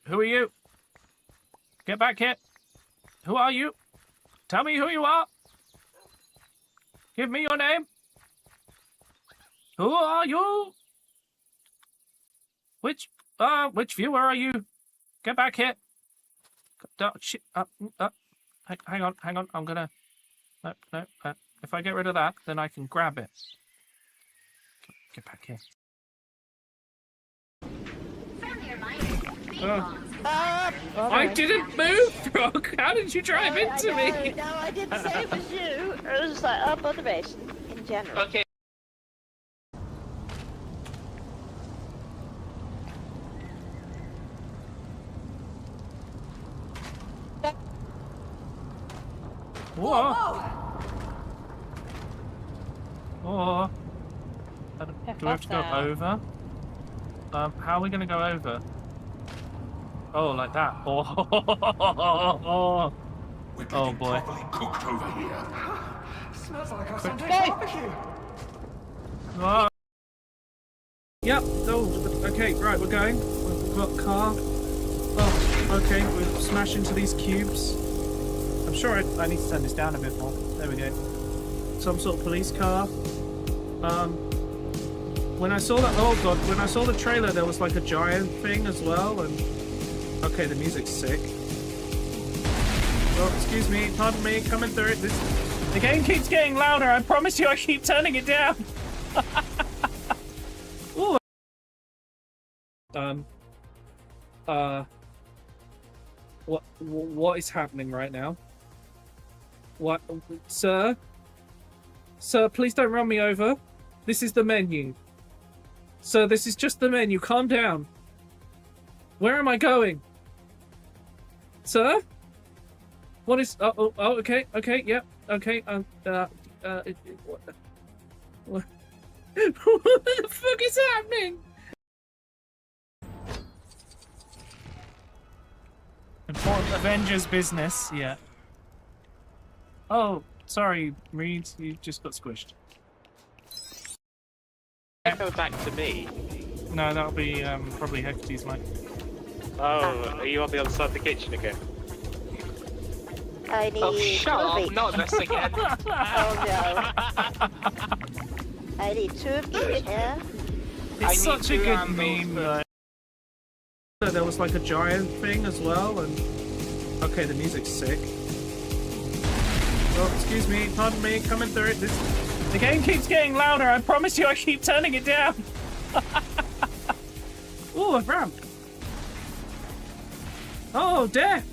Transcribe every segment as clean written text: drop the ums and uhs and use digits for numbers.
Who are you? Get back here. Who are you? Tell me who you are. Give me your name. Who are you? Which viewer are you? Get back here. Shit. Hang on. I'm gonna. No. If I get rid of that, then I can grab it. Get back here. I didn't move, Frog. How did you drive into me? No, I didn't say it was you. It was like our motivation in general. Okay. Whoa. Oh. Do we have to go over? How are we going to go over? Oh, like that. Oh. Oh boy. Cooked over here. Smells like our Sunday barbecue. Oh. Yep. Oh, okay. Right, we're going. We've got a car. Oh, okay. We'll smash into these cubes. I'm sure I need to turn this down a bit more. There we go. Some sort of police car. When I saw that, oh god, when I saw the trailer, there was like a giant thing as well, and okay, the music's sick. Oh, excuse me, pardon me, coming through. The game keeps getting louder. I promise you, I keep turning it down. Ooh. What is happening right now? What, sir? Sir, please don't run me over. This is the menu. Sir, this is just the menu. Calm down. Where am I going? Sir? What is... Oh, okay, yep, okay, what the fuck is happening? Important Avengers business, yeah. Oh, sorry, Reed, you just got squished. Go back to me. No, that'll be probably Hecate's mic. Oh, are you on the other side of the kitchen again? I need shut up, not this again. Oh no. I need 2 of each, yeah? It's such a good meme, though. There was like a giant thing as well, and okay, the music's sick. Oh, excuse me, pardon me, coming through. The game keeps getting louder. I promise you, I keep turning it down. Ooh, a ramp. Oh, death.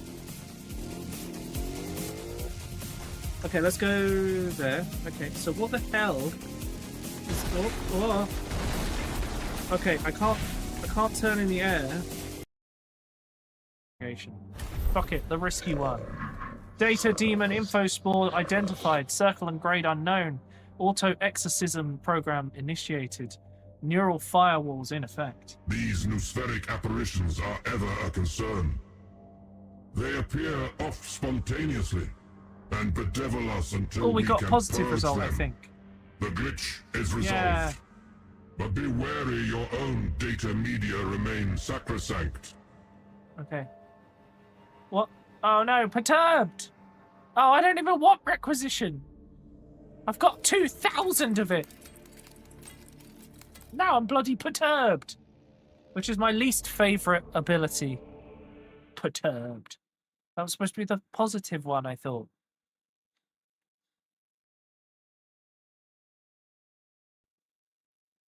Okay, let's go there. Okay, so what the hell is... Oh. Okay, I can't turn in the air. Fuck it, the risky one. Data demon info spore identified. Circle and grade unknown. Auto exorcism program initiated. Neural firewalls in effect. These noospheric apparitions are ever a concern. They appear off spontaneously and bedevil us until we got can positive purge result, them. I think. The glitch is resolved. Yeah. But be wary, your own data media remain sacrosanct. Okay. What? Oh no, perturbed! Oh, I don't even want requisition! I've got 2,000 of it! Now I'm bloody perturbed! Which is my least favourite ability. Perturbed. That was supposed to be the positive one, I thought.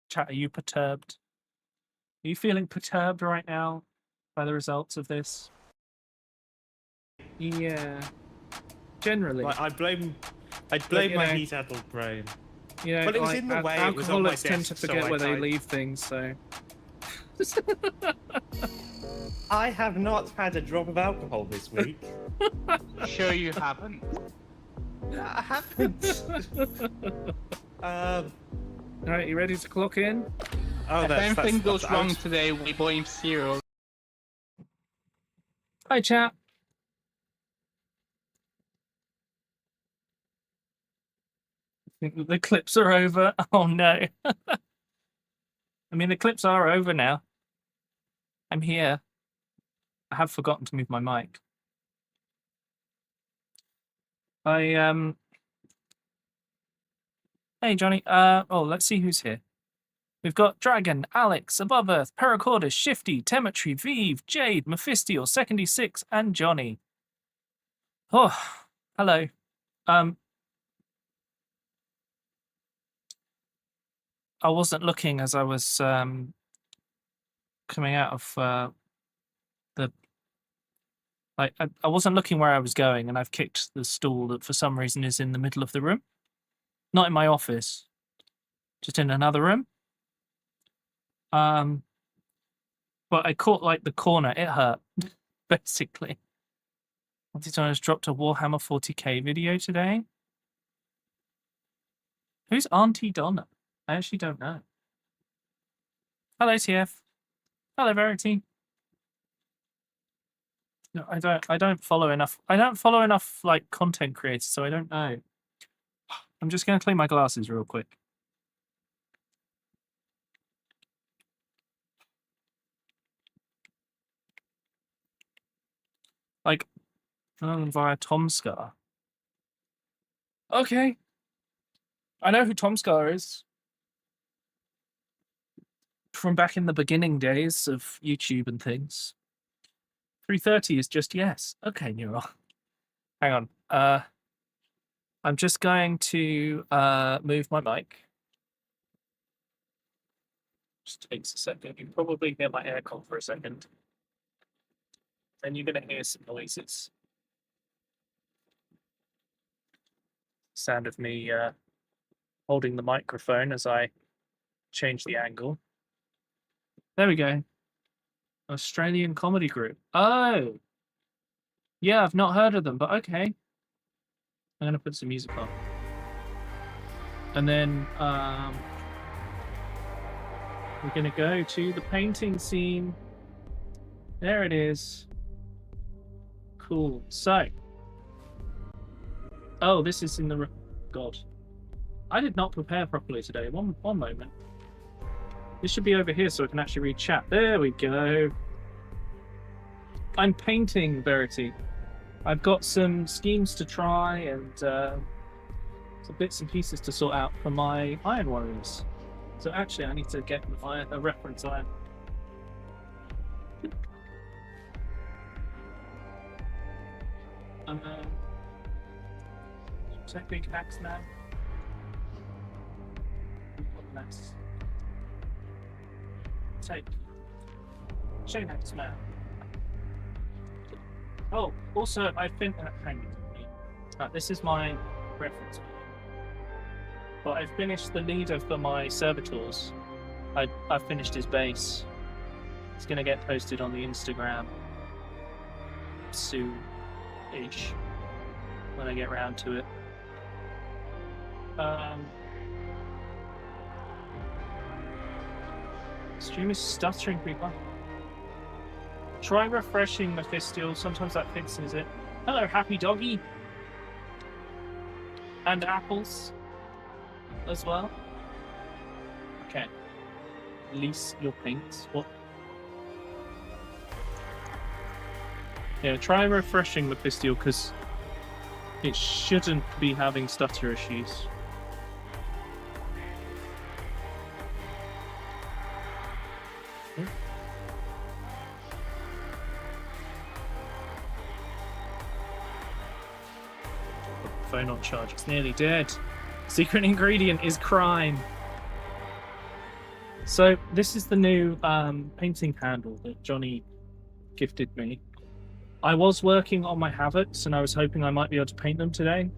Chat, are you perturbed? Are you feeling perturbed right now by the results of this? Yeah. Generally. Like, I blame my heat-addled brain. You know, but it was like, in the way. It was on my alcoholics tend to desk, so forget I where they tried- leave things, so... I have not had a drop of alcohol this week. Sure you haven't. I haven't. Alright, you ready to clock in? Oh, If anything goes that's wrong out. today, we blame Cyril. Hi, chat. I think the clips are over. Oh, no. I mean, the clips are over now. I'm here. I have forgotten to move my mic. Hey Johnny. Oh, let's see who's here. We've got Dragon, Alex, Above Earth, Pericordus, Shifty, Temetry, Vive, Jade, Mephistial, Secondy 6, and Johnny. Oh, hello. I wasn't looking as I was coming out of the. I wasn't looking where I was going, and I've kicked the stool that for some reason is in the middle of the room. Not in my office, just in another room. But I caught like the corner. It hurt, basically. Auntie Donna's dropped a Warhammer 40k video today. Who's Auntie Donna? I actually don't know. Hello, TF. Hello, Verity. No, I don't follow enough. I don't follow enough like content creators, so I don't know. I'm just gonna clean my glasses real quick. Like, via Tomscar. Okay. I know who Tomscar is. From back in the beginning days of YouTube and things. 330 is just yes. Okay, Neural. Hang on. I'm just going to move my mic. Just takes a second. You can probably hear my aircon for a second. And you're going to hear some noises. Sound of me holding the microphone as I change the angle. There we go. Australian comedy group. Oh! Yeah, I've not heard of them, but okay. I'm going to put some music on. And then we're going to go to the painting scene. There it is. Cool. So. Oh, this is in the... God. I did not prepare properly today. One moment. This should be over here so I can actually read chat. There we go. I'm painting, Verity. I've got some schemes to try and some bits and pieces to sort out for my Iron Warriors. So actually I need to get a reference iron. Technique axe now. Nice. Take. Chain axe now. Oh, also I've been hang on. This is my reference. But I've finished the leader for my servitors. I've finished his base. It's gonna get posted on the Instagram soon-ish when I get around to it. Stream is stuttering people. Try refreshing Mephistial. Sometimes that fixes it. Hello, Happy Doggy. And apples as well. Okay. Release your paints. What? Yeah, try refreshing Mephistial because it shouldn't be having stutter issues. Phone on charge. It's nearly dead. Secret ingredient is crime. So this is the new painting handle that Johnny gifted me. I was working on my Havocs and I was hoping I might be able to paint them today,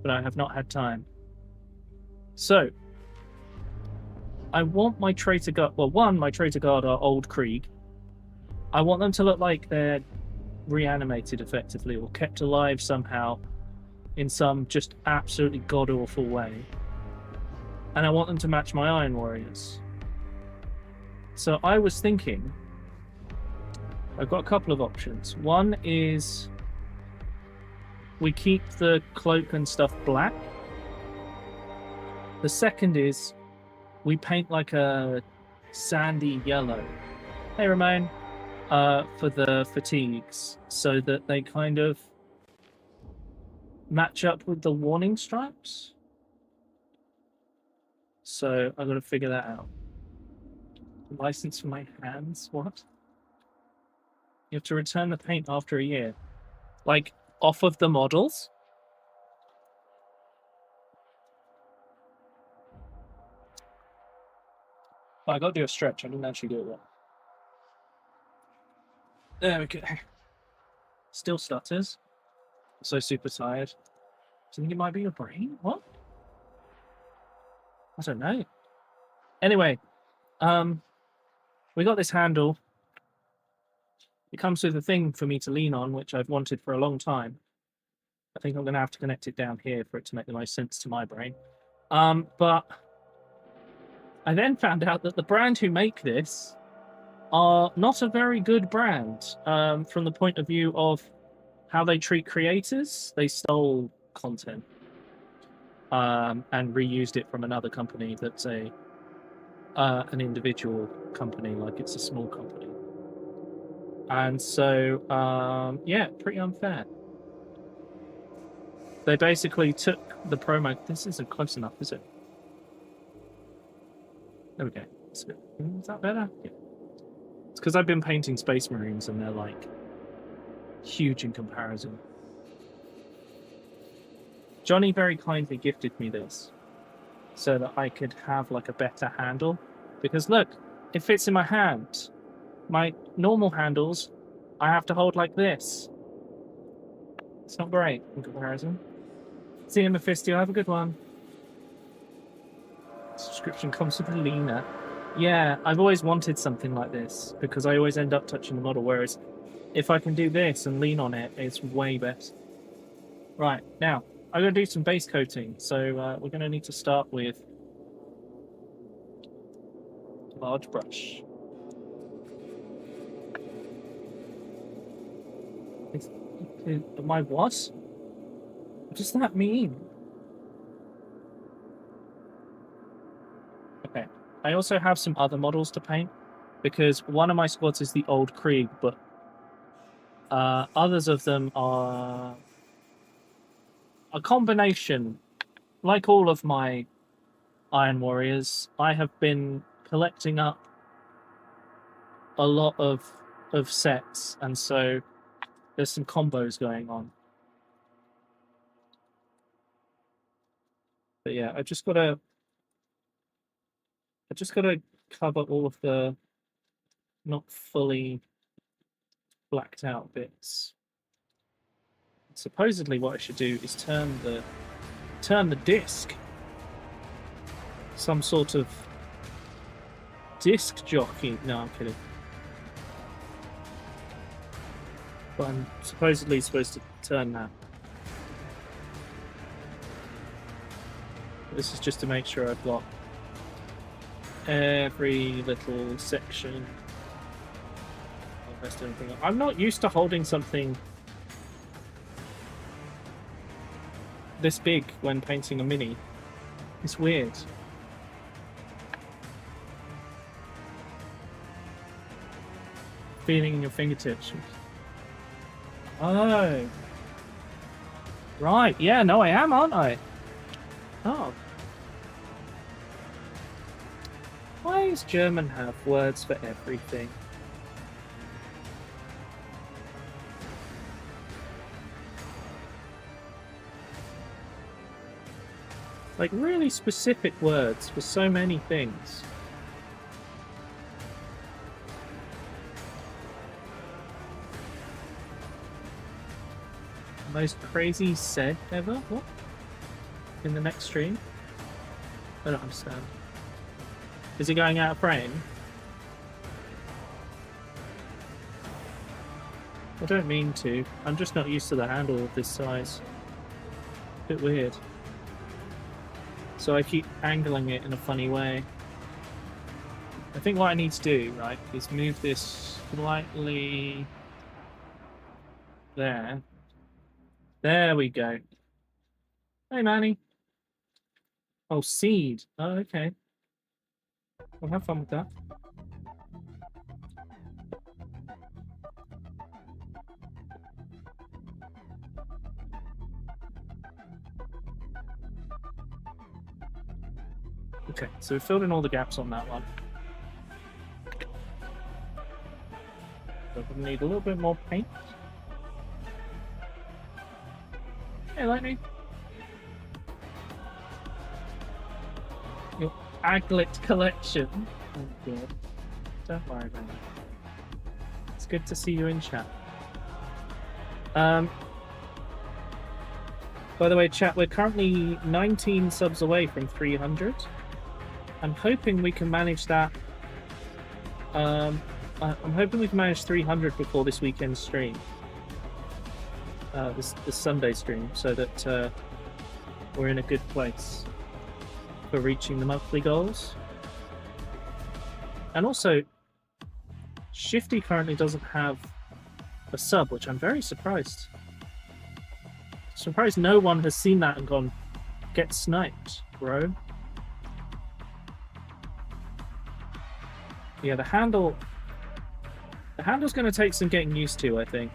but I have not had time. So I want my Traitor Guard. Well, my Traitor Guard are Old Krieg. I want them to look like they're reanimated effectively or kept alive somehow in some just absolutely god-awful way. And I want them to match my Iron Warriors. So I was thinking, I've got a couple of options. One is we keep the cloak and stuff black. The second is we paint like a sandy yellow. Hey, Romain. for the fatigues, so that they kind of match up with the warning stripes. So I've got to figure that out. License for my hands? What? You have to return the paint after a year. Like, off of the models? Oh, I got to do a stretch. I didn't actually do it well. There we go. Still stutters. So super tired. Do you think it might be your brain? What? I don't know. Anyway, we got this handle. It comes with a thing for me to lean on, which I've wanted for a long time. I think I'm going to have to connect it down here for it to make the most sense to my brain. But I then found out that the brand who make this are not a very good brand from the point of view of how they treat creators. They stole content and reused it from another company that's an individual company, like it's a small company. And so, yeah, pretty unfair. They basically took the promo. This isn't close enough, is it? There we go. Is that better? Yeah. It's because I've been painting Space Marines and they're like huge in comparison. Johnny very kindly gifted me this so that I could have like a better handle. Because look, it fits in my hand. My normal handles, I have to hold like this. It's not great in comparison. See you, Mephisto. Have a good one. Subscription comes with a leaner. Yeah, I've always wanted something like this because I always end up touching the model, whereas if I can do this and lean on it, it's way better. Right, now, I'm going to do some base coating. So we're going to need to start with a large brush. My what? What does that mean? Okay. I also have some other models to paint because one of my squads is the old Krieg, but others of them are a combination. Like all of my Iron Warriors, I have been collecting up a lot of sets, and so there's some combos going on. But yeah, I just gotta cover all of the not fully blacked out bits. Supposedly what I should do is turn the disc. Some sort of disc jockey. No, I'm kidding. But I'm supposedly supposed to turn that. This is just to make sure I've got every little section. I'm not used to holding something this big when painting a mini. It's weird. Feeling in your fingertips. Oh. Right, yeah, no, I am, aren't I? Oh. Why does German have words for everything? Like, really specific words for so many things. Most crazy said ever? What? In the next stream? I don't understand. Is he going out of frame? I don't mean to. I'm just not used to the handle of this size. Bit weird. So I keep angling it in a funny way. I think what I need to do, right, is move this slightly there. There we go. Hey, Manny. Oh, seed. Oh, okay. Well, have fun with that. Okay, so we filled in all the gaps on that one. So we need a little bit more paint. Hey, Lightning. Your aglet collection. Oh, God. Don't worry about it. It's good to see you in chat. By the way, chat, we're currently 19 subs away from 300. I'm hoping we can manage that. I'm hoping we can manage 300 before this weekend's stream. This Sunday stream, so that we're in a good place for reaching the monthly goals. And also, Shifty currently doesn't have a sub, which I'm very surprised. Surprised no one has seen that and gone, get sniped, bro. Yeah, the handle's going to take some getting used to, I think.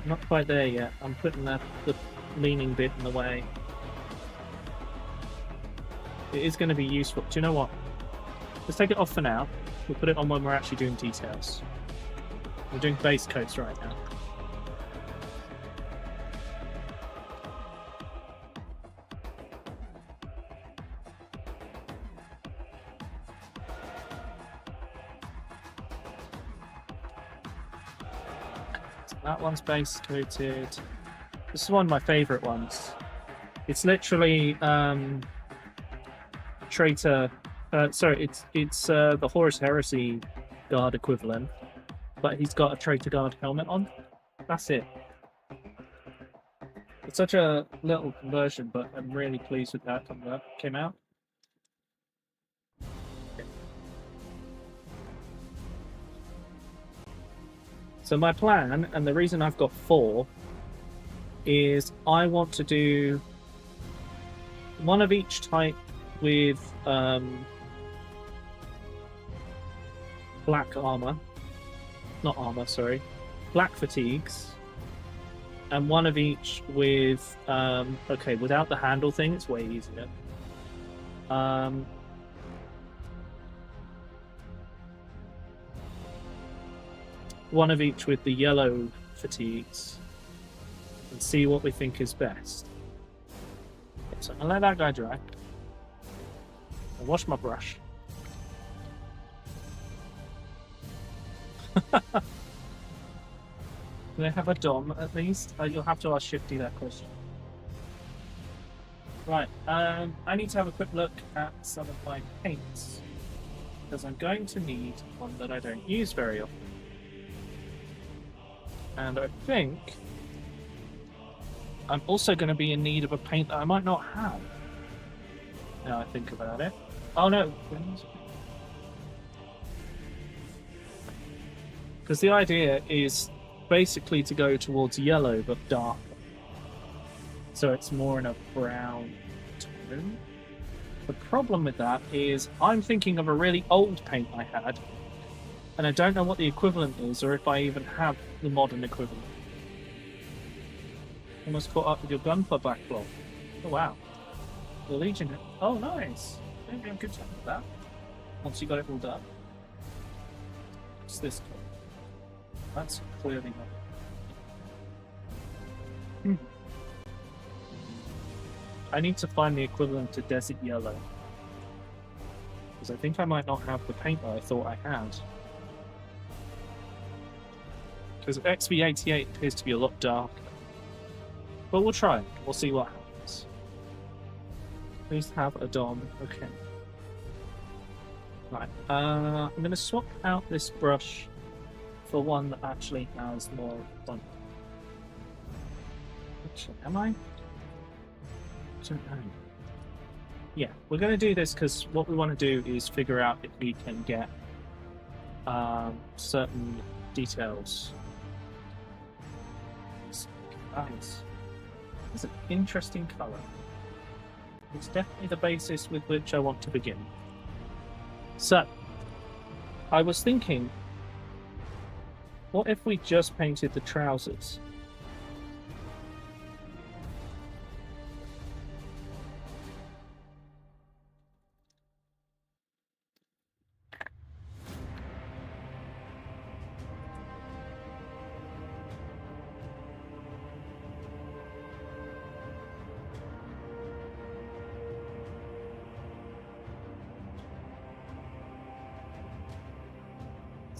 Not quite there yet. I'm putting the leaning bit in the way. It is going to be useful. Do you know what? Let's take it off for now. We'll put it on when we're actually doing details. We're doing base coats right now. So that one's base coated. This is one of my favourite ones. It's literally Traitor. Sorry, it's the Horus Heresy guard equivalent, but he's got a Traitor guard helmet on. That's it. It's such a little conversion, but I'm really pleased with how it came out. So my plan, and the reason I've got 4, is I want to do one of each type with black armor. Not armor, sorry. Black fatigues. And one of each with okay, without the handle thing, it's way easier. One of each with the yellow fatigues. And see what we think is best. So I'll let that guy dry. I'll wash my brush. Do they have a dom at least? You'll have to ask Shifty that question. Right, I need to have a quick look at some of my paints. Because I'm going to need one that I don't use very often. And I think I'm also going to be in need of a paint that I might not have. Now I think about it. Oh no! Because the idea is basically to go towards yellow but darker. So it's more in a brown tone. The problem with that is I'm thinking of a really old paint I had, and I don't know what the equivalent is, or if I even have the modern equivalent. Almost caught up with your gunpla backlog. Oh wow. The Legion. Oh nice. Maybe I'm good with that. Once you got it all done. What's this called? That's clearly not. I need to find the equivalent to Desert Yellow. Because I think I might not have the paint that I thought I had. Because XV88 appears to be a lot darker. But we'll try it. We'll see what happens. Please have a dom. Okay. Right. I'm going to swap out this brush for one that actually has more fun. Actually, am I? I don't know. Yeah, we're going to do this because what we want to do is figure out if we can get certain details. Nice. It's an interesting colour. It's definitely the basis with which I want to begin. So, I was thinking, what if we just painted the trousers?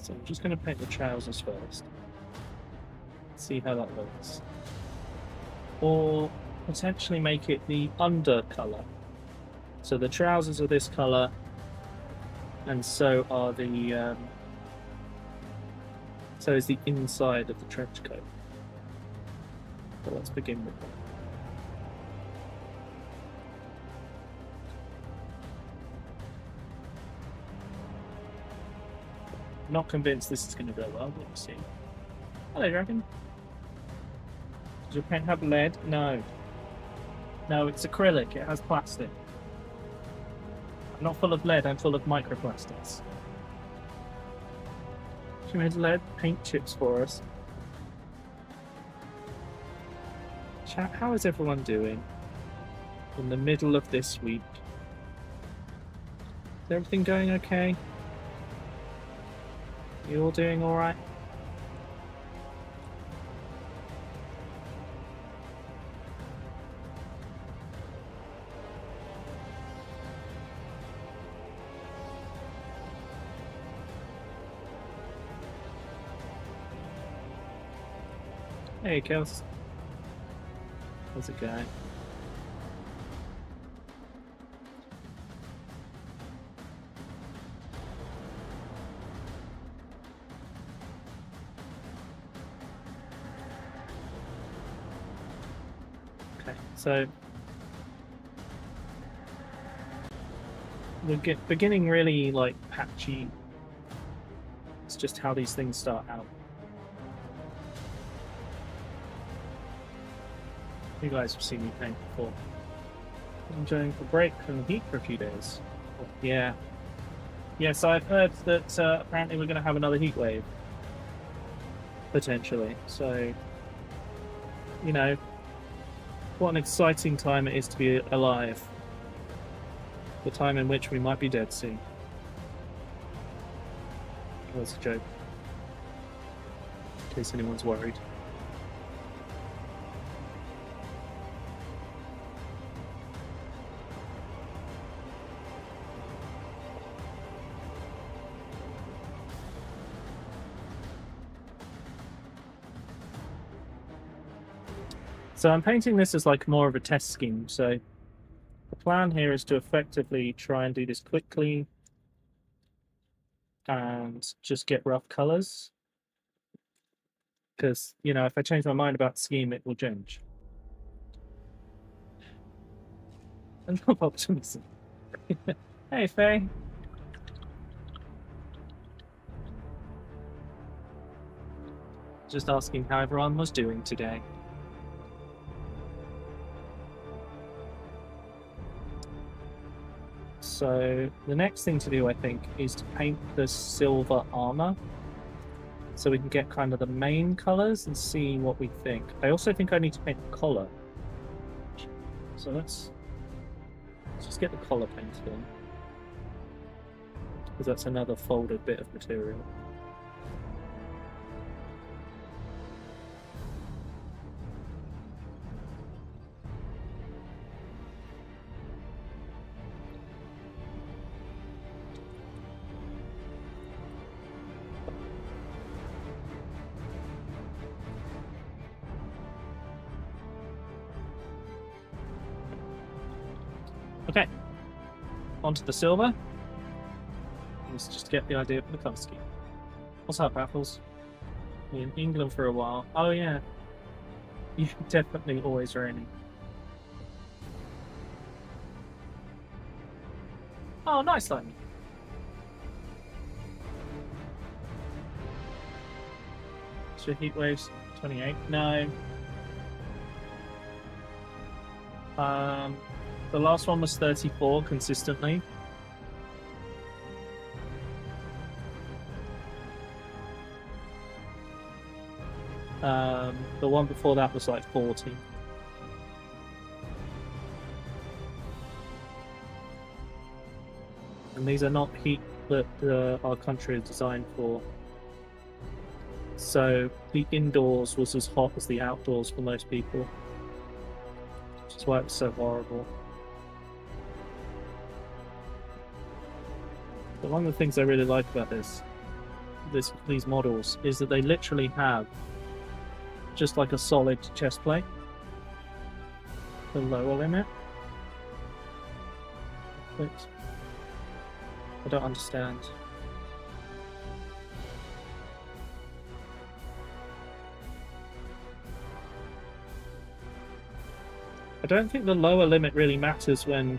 So I'm just going to paint the trousers first. See how that looks. Or potentially make it the under colour. So the trousers are this colour, and so are the so is the inside of the trench coat. So let's begin with that. Not convinced this is going to go well, but we'll see. Hello, Dragon. Does your paint have lead? No. No, it's acrylic. It has plastic. I'm not full of lead, I'm full of microplastics. She made lead paint chips for us. Chat, how is everyone doing in the middle of this week? Is everything going okay? You all doing alright? Hey, Kels. How's it going? Okay, so we're beginning really like patchy. It's just how these things start out. You guys have seen me paint before. I'm going for a break from the heat for a few days. Yeah. Yes, I've heard that apparently we're going to have another heat wave. Potentially. So, you know, what an exciting time it is to be alive. The time in which we might be dead soon. That's a joke. In case anyone's worried. So I'm painting this as like more of a test scheme. So the plan here is to effectively try and do this quickly and just get rough colors. Because, you know, if I change my mind about the scheme, it will change. And not optimism. Hey, Faye. Just asking how everyone was doing today. So the next thing to do, I think, is to paint the silver armor so we can get kind of the main colors and see what we think. I also think I need to paint the collar. So let's just get the collar painted in, because that's another folded bit of material. Okay, onto the silver. Let's just get the idea of the colour scheme. What's up, Apples? Been in England for a while. Oh yeah, you're definitely always raining. Oh, nice lightning. So heat waves 28. No. The last one was 34 consistently. The one before that was like 40. And these are not heat that our country is designed for. So the indoors was as hot as the outdoors for most people. Which is why it was so horrible. But one of the things I really like about this, these models is that they literally have just like a solid chest plate. The lower limit. But I don't understand. I don't think the lower limit really matters when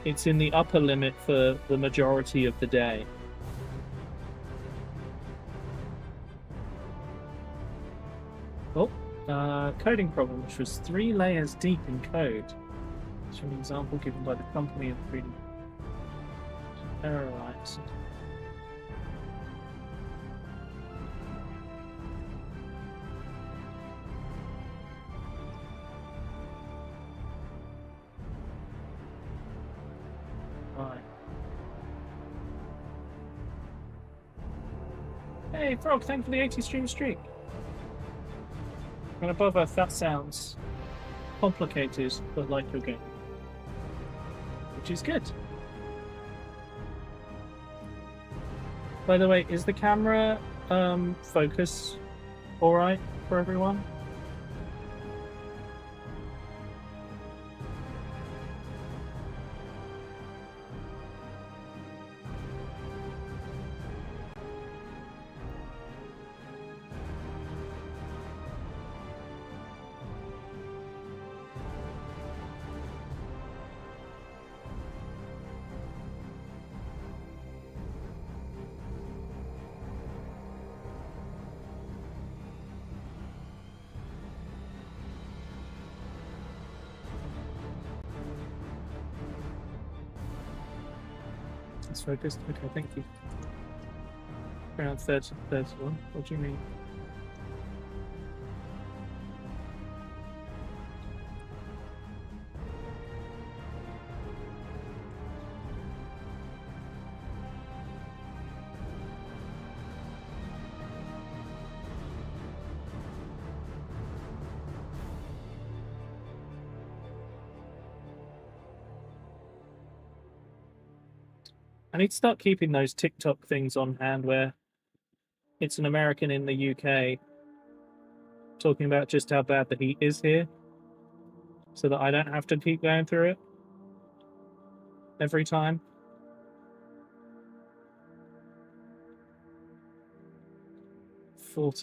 it's in the upper limit for the majority of the day. Oh, coding problem, which was 3 layers deep in code. It's an example given by the company of 3D. Error rights. Right. Hey, Frog, thank you for the 80 stream streak. And above Earth, that sounds complicated, but like your game. Which is good. By the way, is the camera focus alright for everyone? It's focused. Okay, thank you. Around 31. What do you mean? I need to start keeping those TikTok things on hand where it's an American in the UK talking about just how bad the heat is here so that I don't have to keep going through it every time.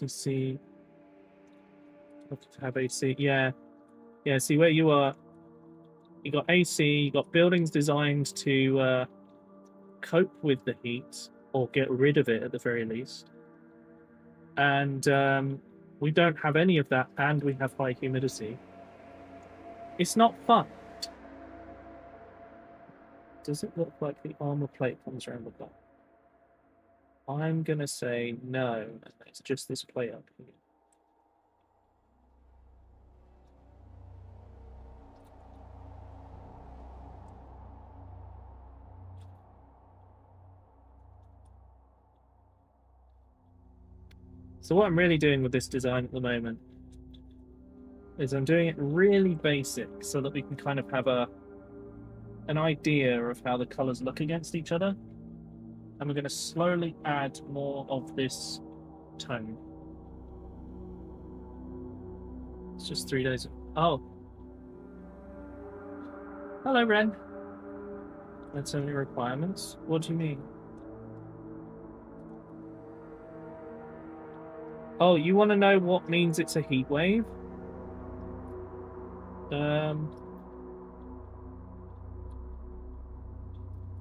C. Have to have AC. Yeah. Yeah, see where you are. You got AC, you got buildings designed to cope with the heat or get rid of it at the very least, and we don't have any of that, and we have high humidity. It's not fun. Does it look like the armor plate comes around the back? I'm gonna say no, it's just this plate up here. So what I'm really doing with this design at the moment is I'm doing it really basic so that we can kind of have an idea of how the colors look against each other. And we're going to slowly add more of this tone. It's just 3 days. Oh. Hello, Ren. That's only requirements. What do you mean? Oh, you want to know what means it's a heat wave?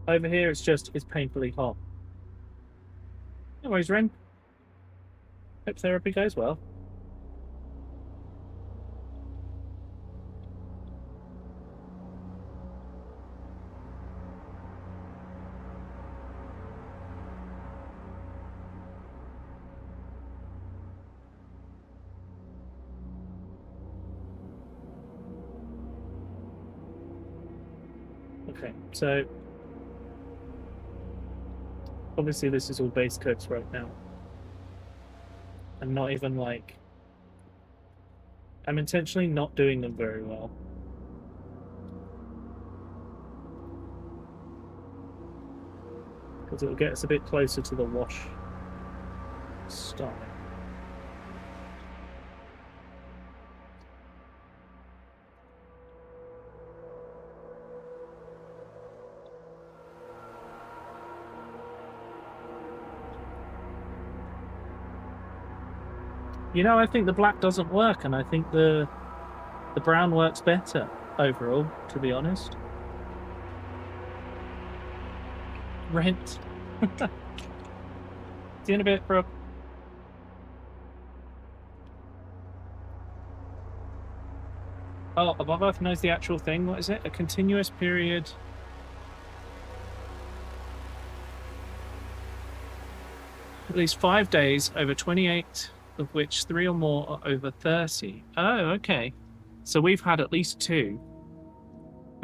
Over here it's painfully hot. No worries, Ren. Hope therapy goes well. Okay, so obviously this is all base coats right now. And not even like... I'm intentionally not doing them very well. Because it'll get us a bit closer to the wash style. You know, I think the black doesn't work, and I think the brown works better overall, to be honest. Rent. See you in a bit, bro. Oh, Above Earth knows the actual thing. What is it? A continuous period. At least 5 days, over 28, of which 3 or more are over 30. Oh, okay. So we've had at least 2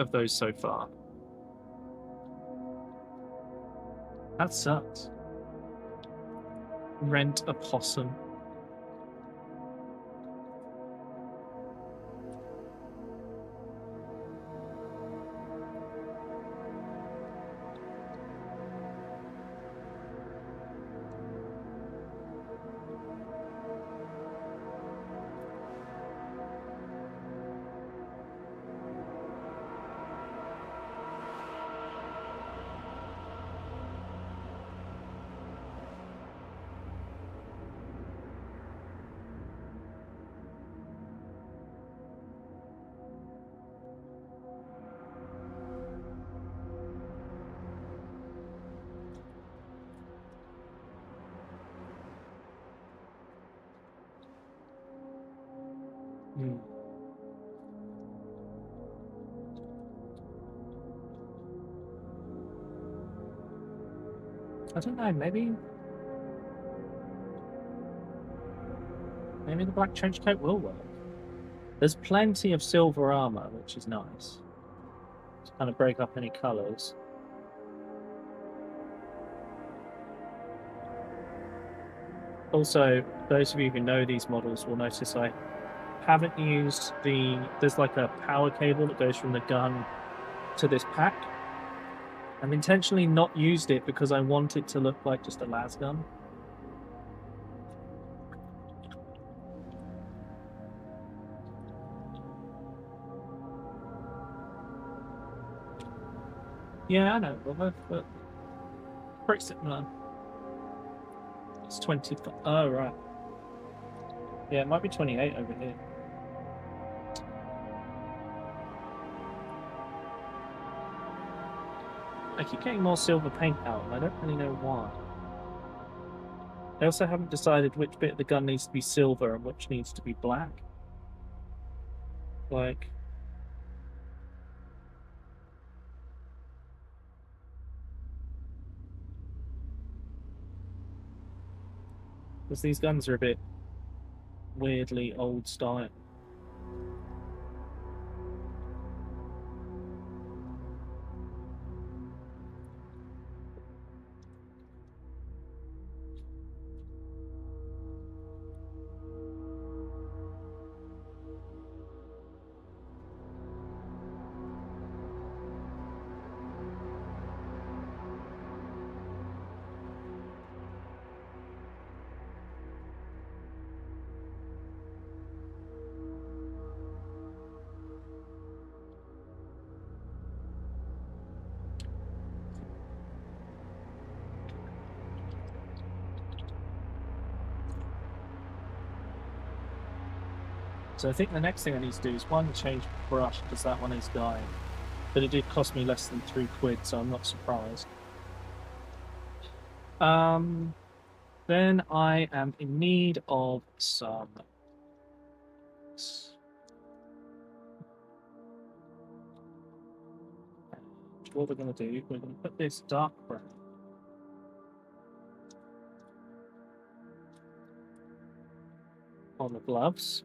of those so far. That sucks. Rent a possum. I don't know, maybe the black trench coat will work. There's plenty of silver armor, which is nice. To kind of break up any colours. Also, those of you who know these models will notice I haven't used there's like a power cable that goes from the gun to this pack. I've intentionally not used it because I want it to look like just a las gun. Yeah, I know, but pretty similar. It's 25. Oh, right. Yeah, it might be 28 over here. I keep getting more silver paint out, and I don't really know why. I also haven't decided which bit of the gun needs to be silver and which needs to be black. Like... because these guns are a bit weirdly old style. So I think the next thing I need to do is one, change brush, because that one is dying. But it did cost me less than £3, so I'm not surprised. Then I am in need of some... what we're going to do, we're going to put this dark brown on the gloves.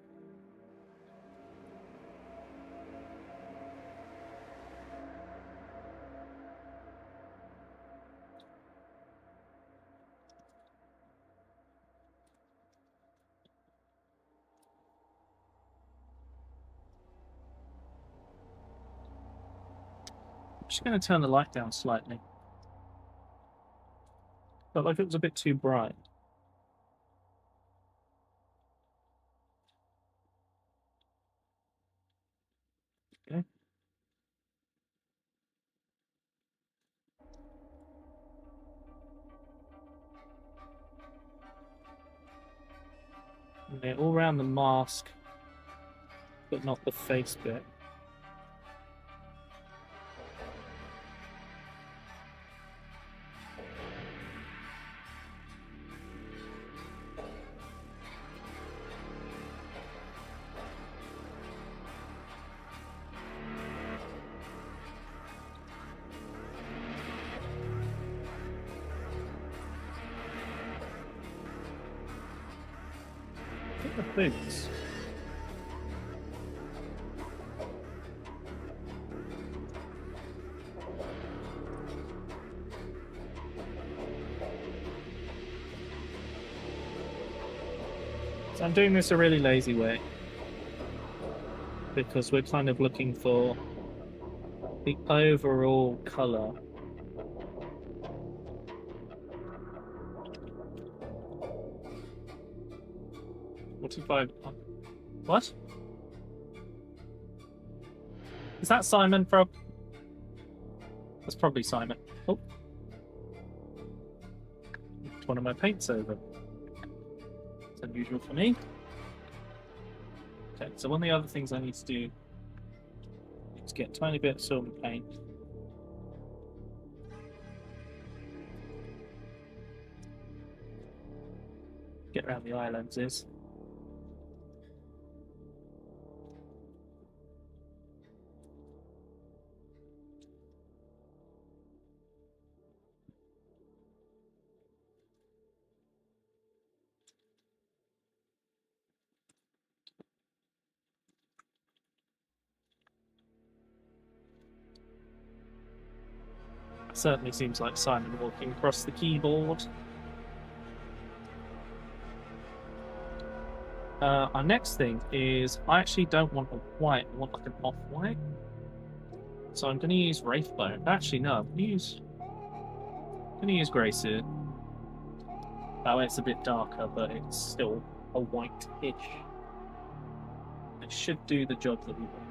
I'm just going to turn the light down slightly. Felt like it was a bit too bright. Okay. And they're all around the mask, but not the face bit. The boots. So I'm doing this a really lazy way because we're kind of looking for the overall color. What if I... What? Is that Simon from... That's probably Simon. Oh. It's one of my paints over. It's unusual for me. Okay, so one of the other things I need to do is get a tiny bit of silver paint. Get around the eye lenses. Certainly seems like Simon walking across the keyboard. Our next thing is, I actually don't want a white, I want like an off-white. So I'm going to use Wraithbone. Actually, no, I'm going to use Grey Suit. That way it's a bit darker, but it's still a white-ish. It should do the job that we want.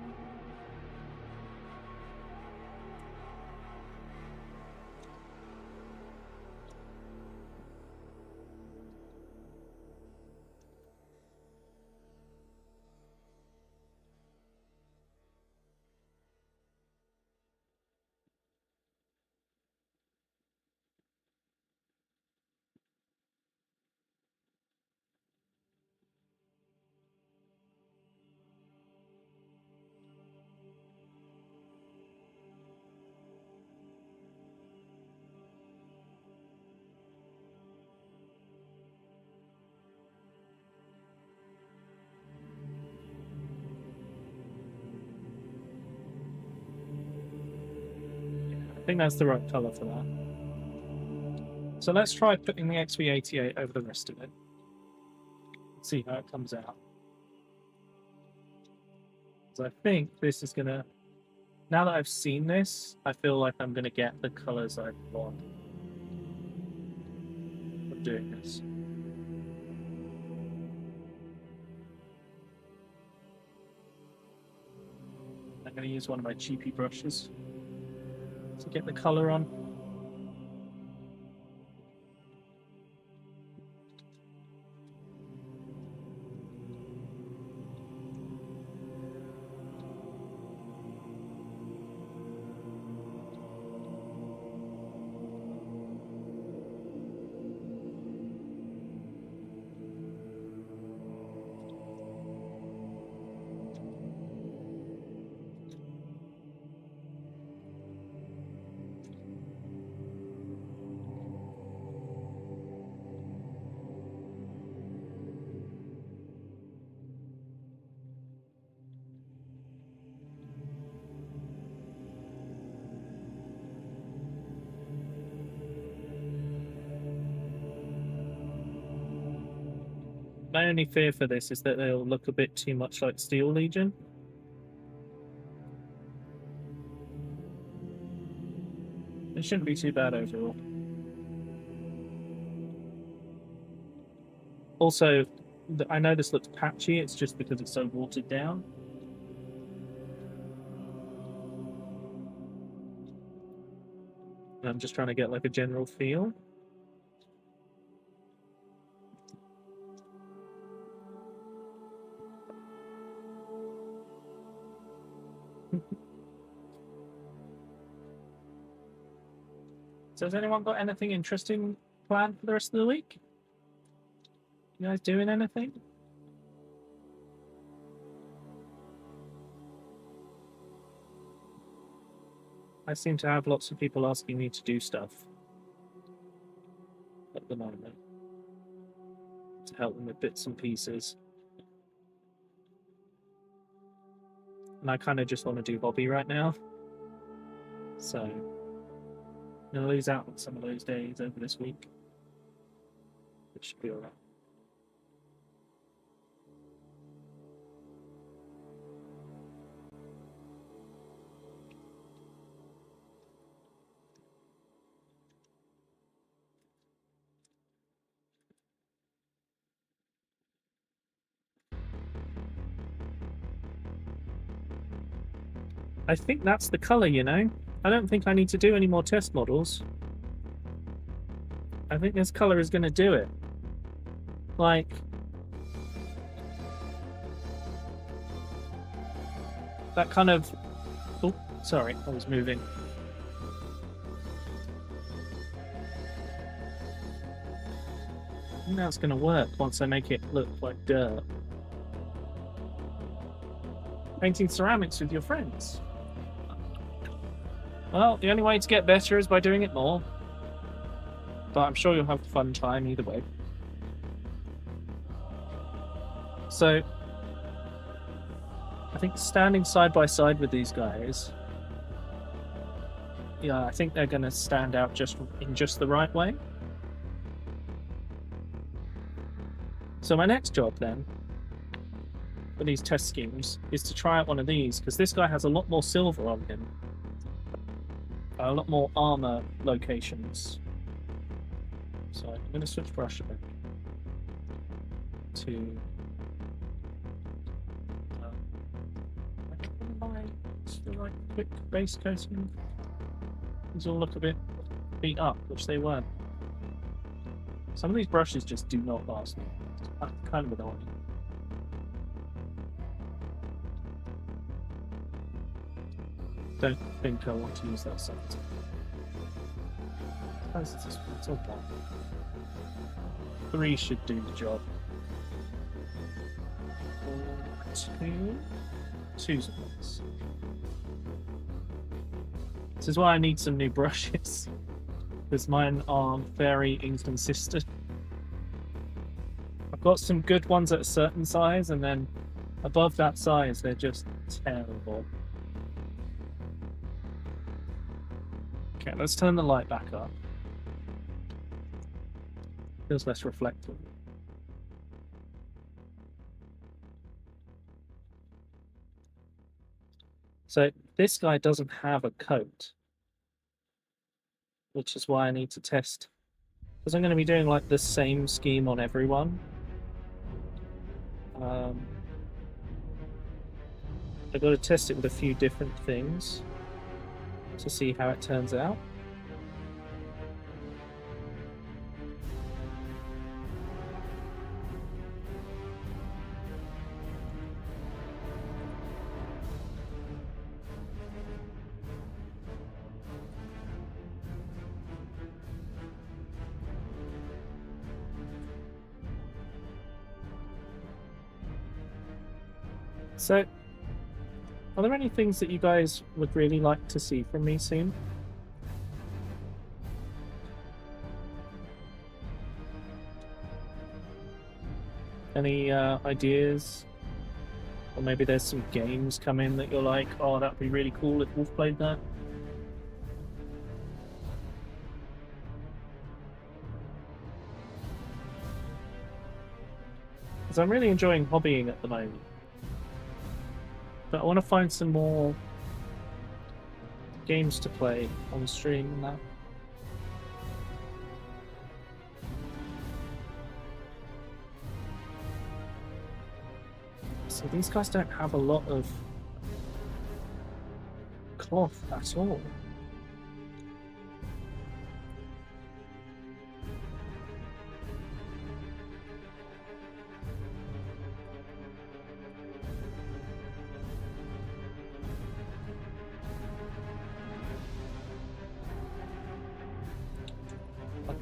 I think that's the right colour for that. So let's try putting the XV88 over the rest of it. See how it comes out. So I think this is going to... Now that I've seen this, I feel like I'm going to get the colours I want for doing this. I'm going to use one of my cheapy brushes to get the colour on. My only fear for this is that they'll look a bit too much like Steel Legion. It shouldn't be too bad overall. Also, I know this looks patchy, it's just because it's so watered down. I'm just trying to get like a general feel. So has anyone got anything interesting planned for the rest of the week? You guys doing anything? I seem to have lots of people asking me to do stuff at the moment to help them with bits and pieces. And I kind of just want to do hobby right now. So I'm going to lose out on some of those days over this week. Which should be alright. I think that's the colour, you know? I don't think I need to do any more test models. I think this colour is going to do it. Like... that kind of... Oh, sorry, I was moving. I think that's going to work once I make it look like dirt. Painting ceramics with your friends. Well, the only way to get better is by doing it more. But I'm sure you'll have a fun time either way. So, I think standing side by side with these guys, yeah, I think they're going to stand out in just the right way. So my next job then, for these test schemes, is to try out one of these, because this guy has a lot more silver on him. A lot more armor locations. So I'm going to switch brush a bit to like quick base coating. These all look a bit beat up, which they weren't. Some of these brushes just do not last me. It's kind of annoying. Don't think I want to use that size. How's this one? It's all one. 3 should do the job. 2. 2's a plus. This is why I need some new brushes. Because mine are very inconsistent. I've got some good ones at a certain size, and then above that size, they're just terrible. Okay, let's turn the light back up. Feels less reflective. So this guy doesn't have a coat, which is why I need to test. Because I'm going to be doing like the same scheme on everyone. I've got to test it with a few different things to see how it turns out. So, are there any things that you guys would really like to see from me soon? Any ideas? Or maybe there's some games coming that you're like, oh, that'd be really cool if Wolf played that? Because I'm really enjoying hobbying at the moment. But I want to find some more games to play on stream and that. So these guys don't have a lot of cloth at all.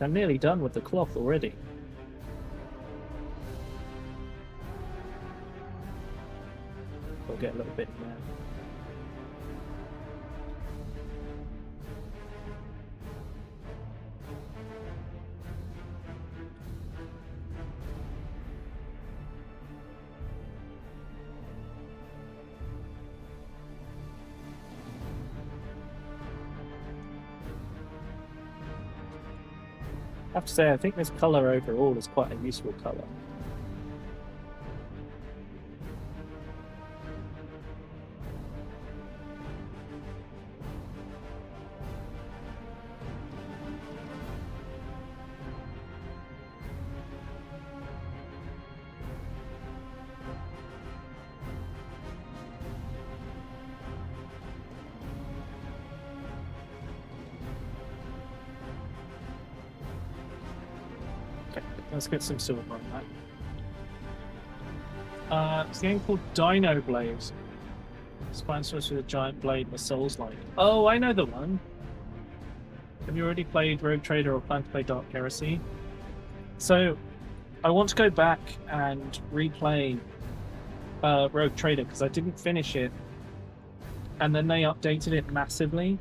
I'm nearly done with the cloth already. We'll get a little bit in there. I have to say, I think this colour overall is quite a useful colour. Let's get some silver on that. It's a game called Dino Blaze. Spine source with a giant blade and a Souls-like. Oh, I know the one. Have you already played Rogue Trader or plan to play Dark Heresy? So, I want to go back and replay Rogue Trader because I didn't finish it, and then they updated it massively.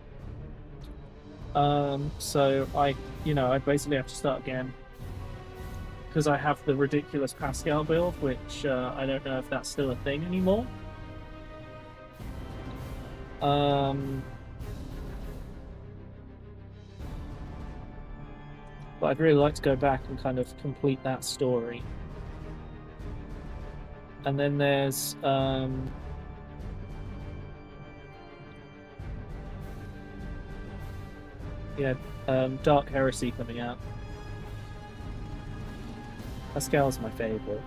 So I basically have to start again. Because I have the ridiculous Pascal build, which I don't know if that's still a thing anymore. But I'd really like to go back and kind of complete that story. And then there's Dark Heresy coming out. Pascal's my favourite.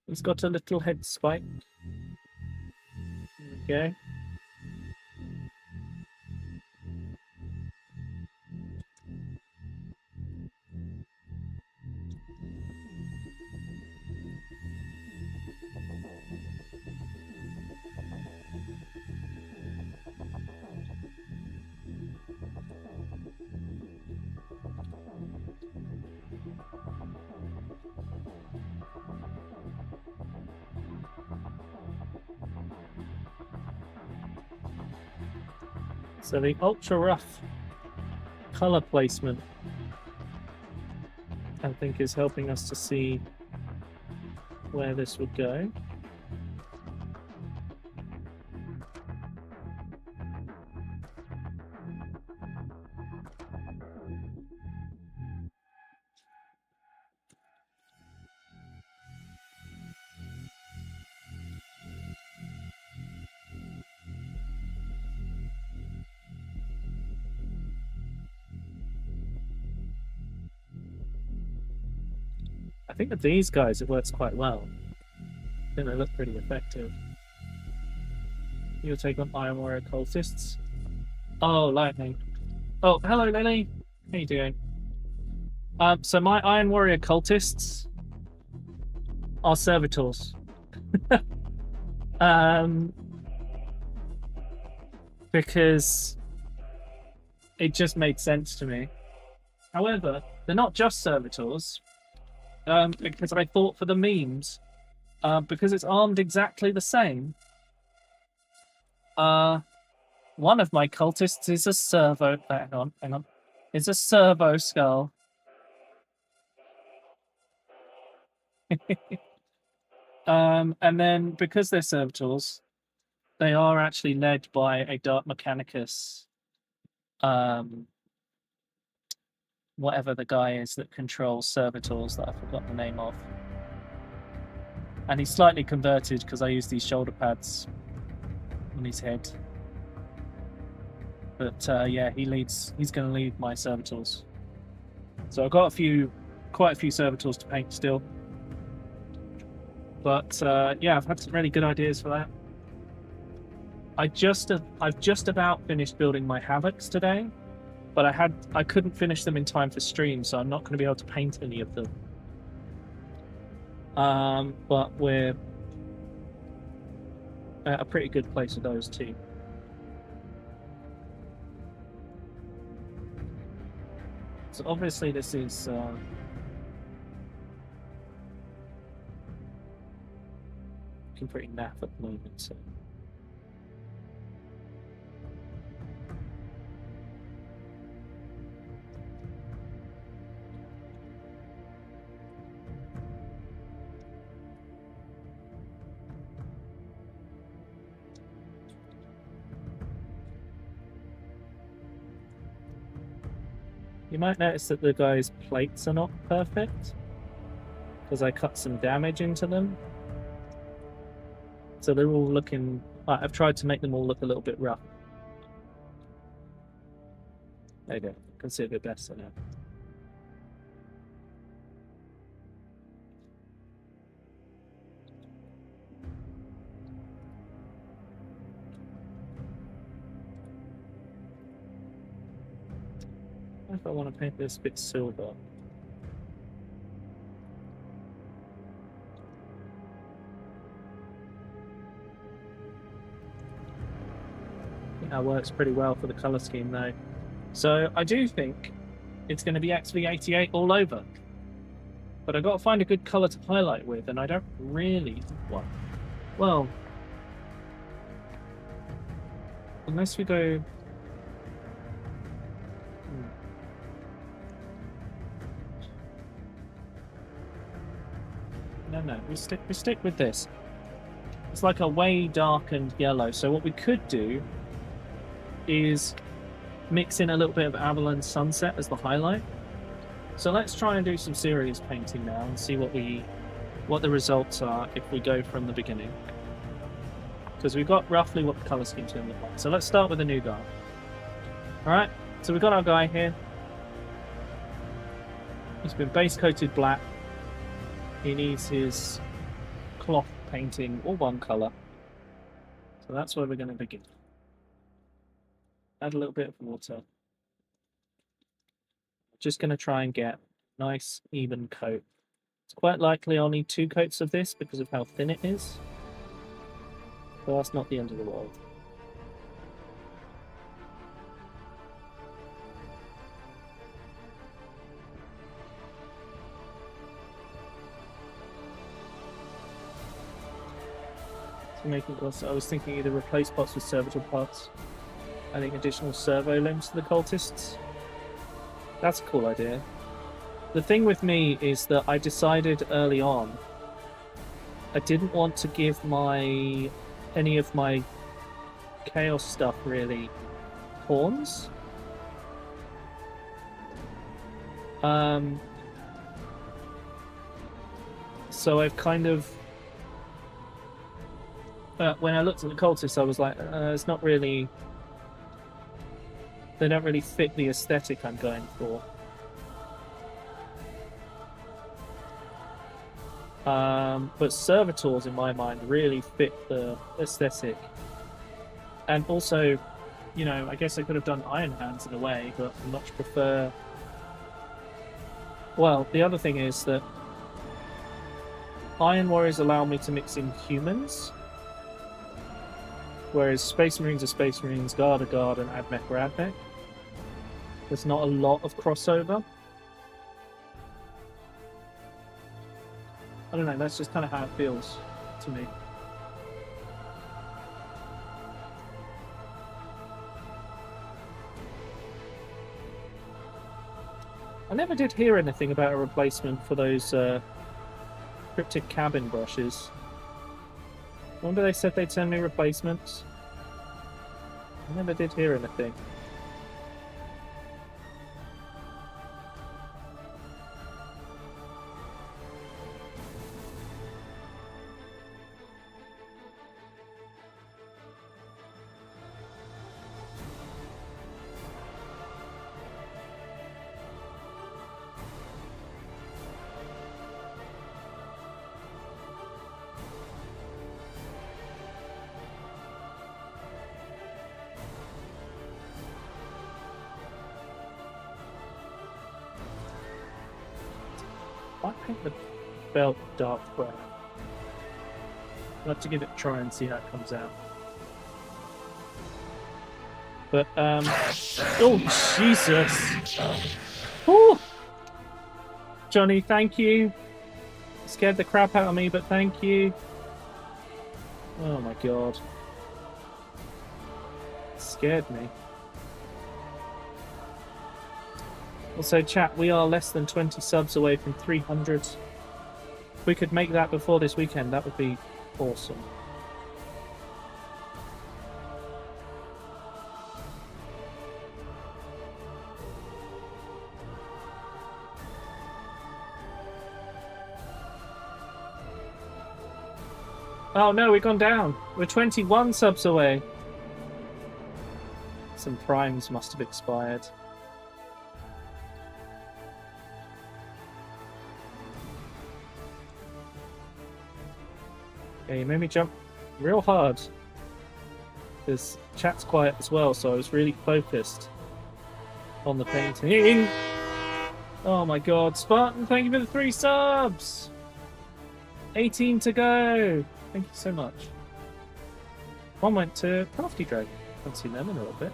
He's got a little head spike. Okay. So the ultra rough color placement, I think, is helping us to see where this would go. I think with these guys it works quite well. I think they look pretty effective. You'll take on Iron Warrior cultists. Oh, lightning. Oh, hello, Lily. How you doing? So my Iron Warrior cultists are servitors. Because it just made sense to me. However, they're not just servitors. Because I thought for the memes, because it's armed exactly the same. One of my cultists is a servo. Hang on. It's a servo skull. And then because they're servitors, they are actually led by a Dark Mechanicus. Whatever the guy is that controls servitors that I forgot the name of. And he's slightly converted because I use these shoulder pads on his head. But yeah, he's going to lead my servitors. So I've got quite a few servitors to paint still. But yeah, I've had some really good ideas for that. I've just about finished building my Havocs today, but I couldn't finish them in time for stream, so I'm not going to be able to paint any of them. But we're at a pretty good place with those too. So obviously this is looking pretty naff at the moment. So. You might notice that the guy's plates are not perfect, because I cut some damage into them. So they're all looking... I've tried to make them all look a little bit rough. There you go. I can see a bit better now. If I want to paint this bit silver. I think that works pretty well for the colour scheme though. So I do think it's going to be XV88 all over. But I've got to find a good colour to highlight with, and I don't really have one. Well, unless we go... No, we stick with this. It's like a way darkened yellow. So what we could do is mix in a little bit of Avalon Sunset as the highlight. So let's try and do some serious painting now and see what the results are if we go from the beginning. Because we've got roughly what the colour scheme's going to look like. So let's start with a new guy. Alright, so we've got our guy here. He's been base coated black. He needs his cloth painting all one colour. So that's where we're going to begin. Add a little bit of water. Just going to try and get a nice even coat. It's quite likely I'll need 2 coats of this because of how thin it is. But that's not the end of the world. I was thinking either replace pots with servitor pots, adding additional servo limbs to the cultists. That's a cool idea. The thing with me is that I decided early on I didn't want to give any of my chaos stuff really horns. So I've kind of when I looked at the cultists, I was like, it's not really... They don't really fit the aesthetic I'm going for. But servitors, in my mind, really fit the aesthetic. And also, you know, I guess I could have done Iron Hands in a way, but I much prefer... Well, the other thing is that Iron Warriors allow me to mix in humans, whereas Space Marines are Space Marines, Guard are Guard, and Admech are Admech. There's not a lot of crossover. I don't know, that's just kind of how it feels to me. I never did hear anything about a replacement for those cryptic cabin brushes. Remember they said they'd send me replacements? I never did hear anything. might paint the belt dark brown. I'll have to give it a try and see how it comes out. But, oh, Jesus! Ooh. Johnny, thank you. Scared the crap out of me, but thank you. Oh my god. It scared me. Also, chat, we are less than 20 subs away from 300. If we could make that before this weekend, that would be awesome. Oh no, we've gone down. We're 21 subs away. Some primes must have expired. Yeah, you made me jump real hard. Because chat's quiet as well, so I was really focused on the painting. Oh my god, Spartan, thank you for the 3 subs! 18 to go! Thank you so much. One went to Crafty Dragon. Haven't seen them in a little bit.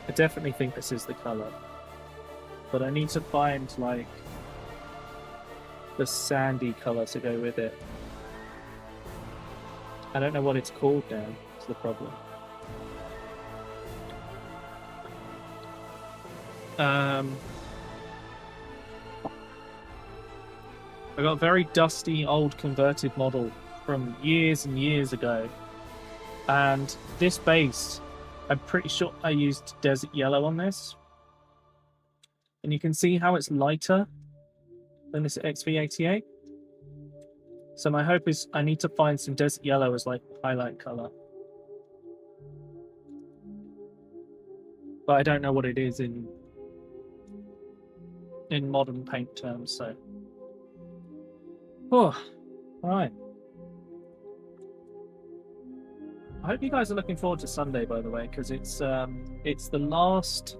I definitely think this is the colour. But I need to find, like, the sandy colour to go with it. I don't know what it's called now, is the problem. I got a very dusty old converted model from years and years ago. And this base, I'm pretty sure I used Desert Yellow on this. And you can see how it's lighter than this XV88. So my hope is I need to find some Desert Yellow as like highlight color. But I don't know what it is in modern paint terms, so. Oh, alright. I hope you guys are looking forward to Sunday, by the way, because it's the last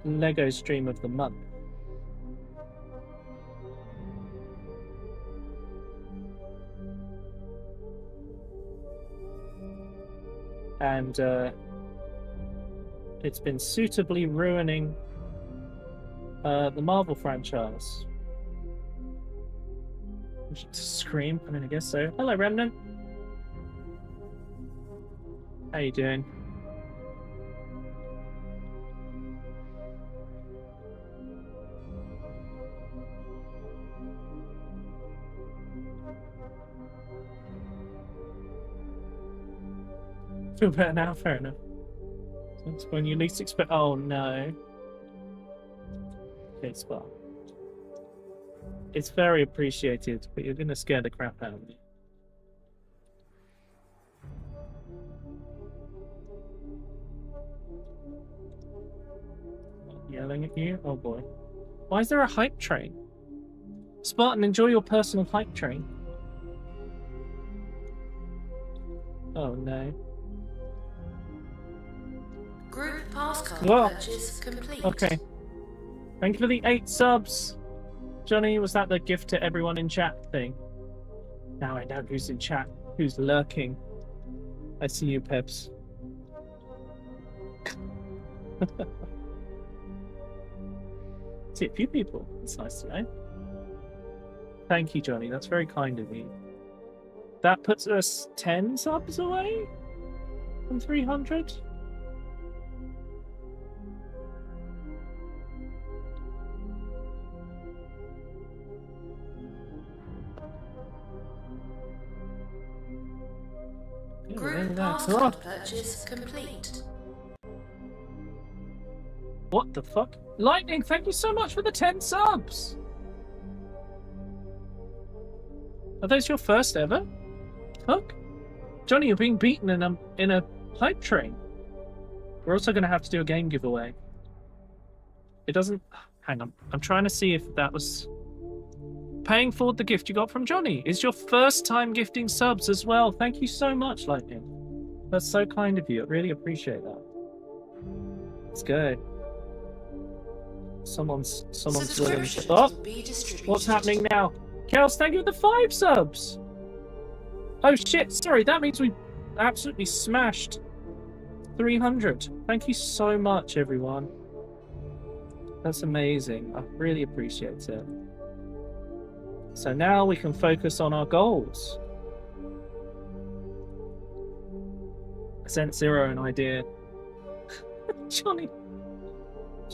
Lego stream of the month. And it's been suitably ruining the Marvel franchise. Scream, I mean, I guess so. Hello, Remnant. How you doing? Feel better now, fair enough. That's when you least expect. Oh no. Okay, Spark. It's very appreciated, but you're gonna scare the crap out of me. Yelling at you? Oh boy. Why is there a hype train? Spartan, enjoy your personal hype train. Oh no. Group passcard Whoa. purchase complete. Okay. Thank you for the 8 subs. Johnny, was that the gift to everyone in chat thing? Now I know who's in chat, who's lurking. I see you, Peps. See a few people. It's nice to know. Thank you, Johnny. That's very kind of you. That puts us 10 subs away from 300. Group passcard purchase complete. What the fuck? Lightning, thank you so much for the 10 subs! Are those your first ever? Fuck. Johnny, you're being beaten in a hype train. We're also going to have to do a game giveaway. It doesn't... Hang on. I'm trying to see if that was... Paying forward the gift you got from Johnny. Is your first time gifting subs as well. Thank you so much, Lightning. That's so kind of you. I really appreciate that. Let's go. Someone's willing to... Subscriptions Oh! will be distributed. What's happening now? Kels, thank you for the 5 subs! Oh shit, sorry, that means we absolutely smashed 300. Thank you so much, everyone. That's amazing. I really appreciate it. So now we can focus on our goals. I sent Zero an idea. Johnny,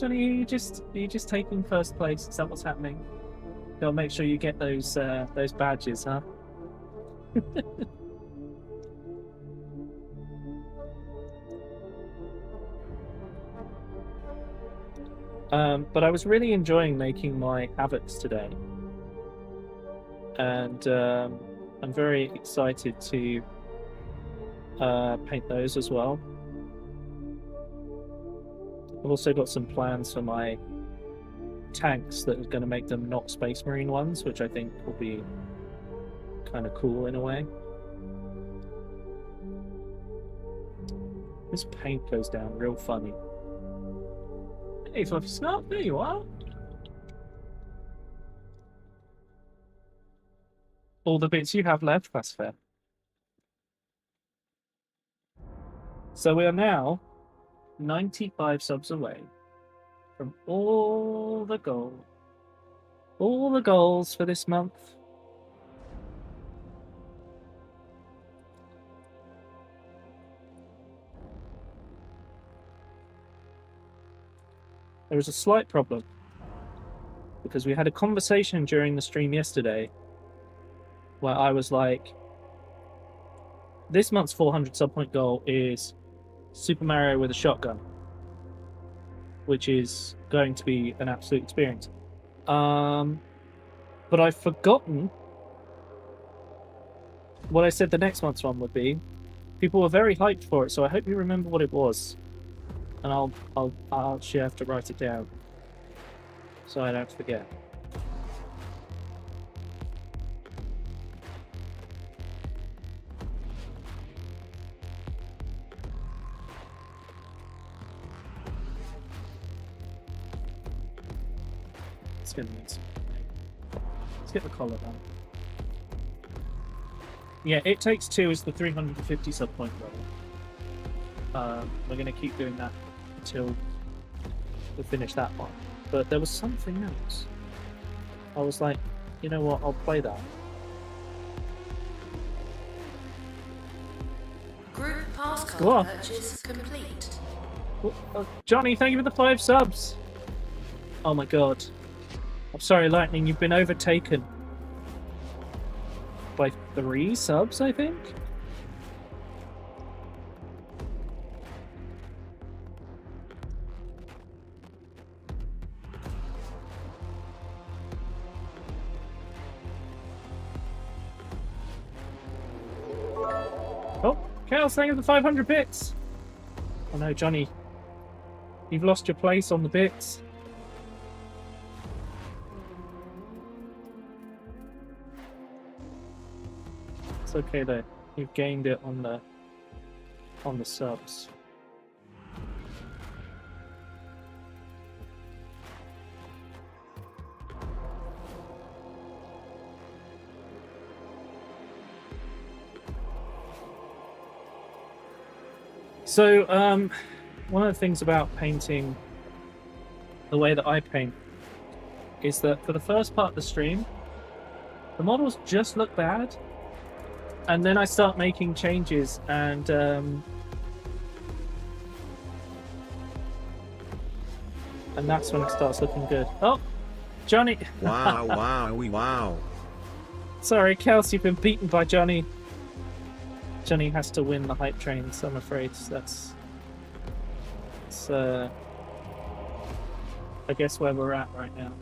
are you just taking first place? Is that what's happening? Gotta make sure you get those badges, huh? But I was really enjoying making my havocs today, and I'm very excited to paint those as well. I've also got some plans for my tanks that are going to make them not Space Marine ones, which I think will be kind of cool in a way. This paint goes down real funny. Hey, Fluffy Snot, there you are. All the bits you have left, that's fair. So we are now 95 subs away from all the goals for this month. There was a slight problem because we had a conversation during the stream yesterday where I was like, this month's 400 sub point goal is Super Mario with a shotgun, which is going to be an absolute experience. But I've forgotten what I said the next month's one would be. People were very hyped for it, so I hope you remember what it was. And I'll actually have to write it down so I don't forget. Let's get the collar down. Yeah, It Takes Two is the 350 sub point goal. We're going to keep doing that until we finish that one. But there was something else. I was like, you know what, I'll play that. Group pass Go on. card purchase complete. Johnny, thank you for the 5 subs. Oh my god. I'm sorry, Lightning, you've been overtaken by 3 subs, I think? Oh, Chaos, thank you for the 500 bits. Oh no, Johnny. You've lost your place on the bits. It's okay though. You've gained it on the subs. So, one of the things about painting the way that I paint is that for the first part of the stream, the models just look bad, and then I start making changes, and that's when it starts looking good. Oh, Johnny! Wow, wow. Sorry, Kelsey, you've been beaten by Johnny. Johnny has to win the hype train, so I'm afraid that's I guess where we're at right now.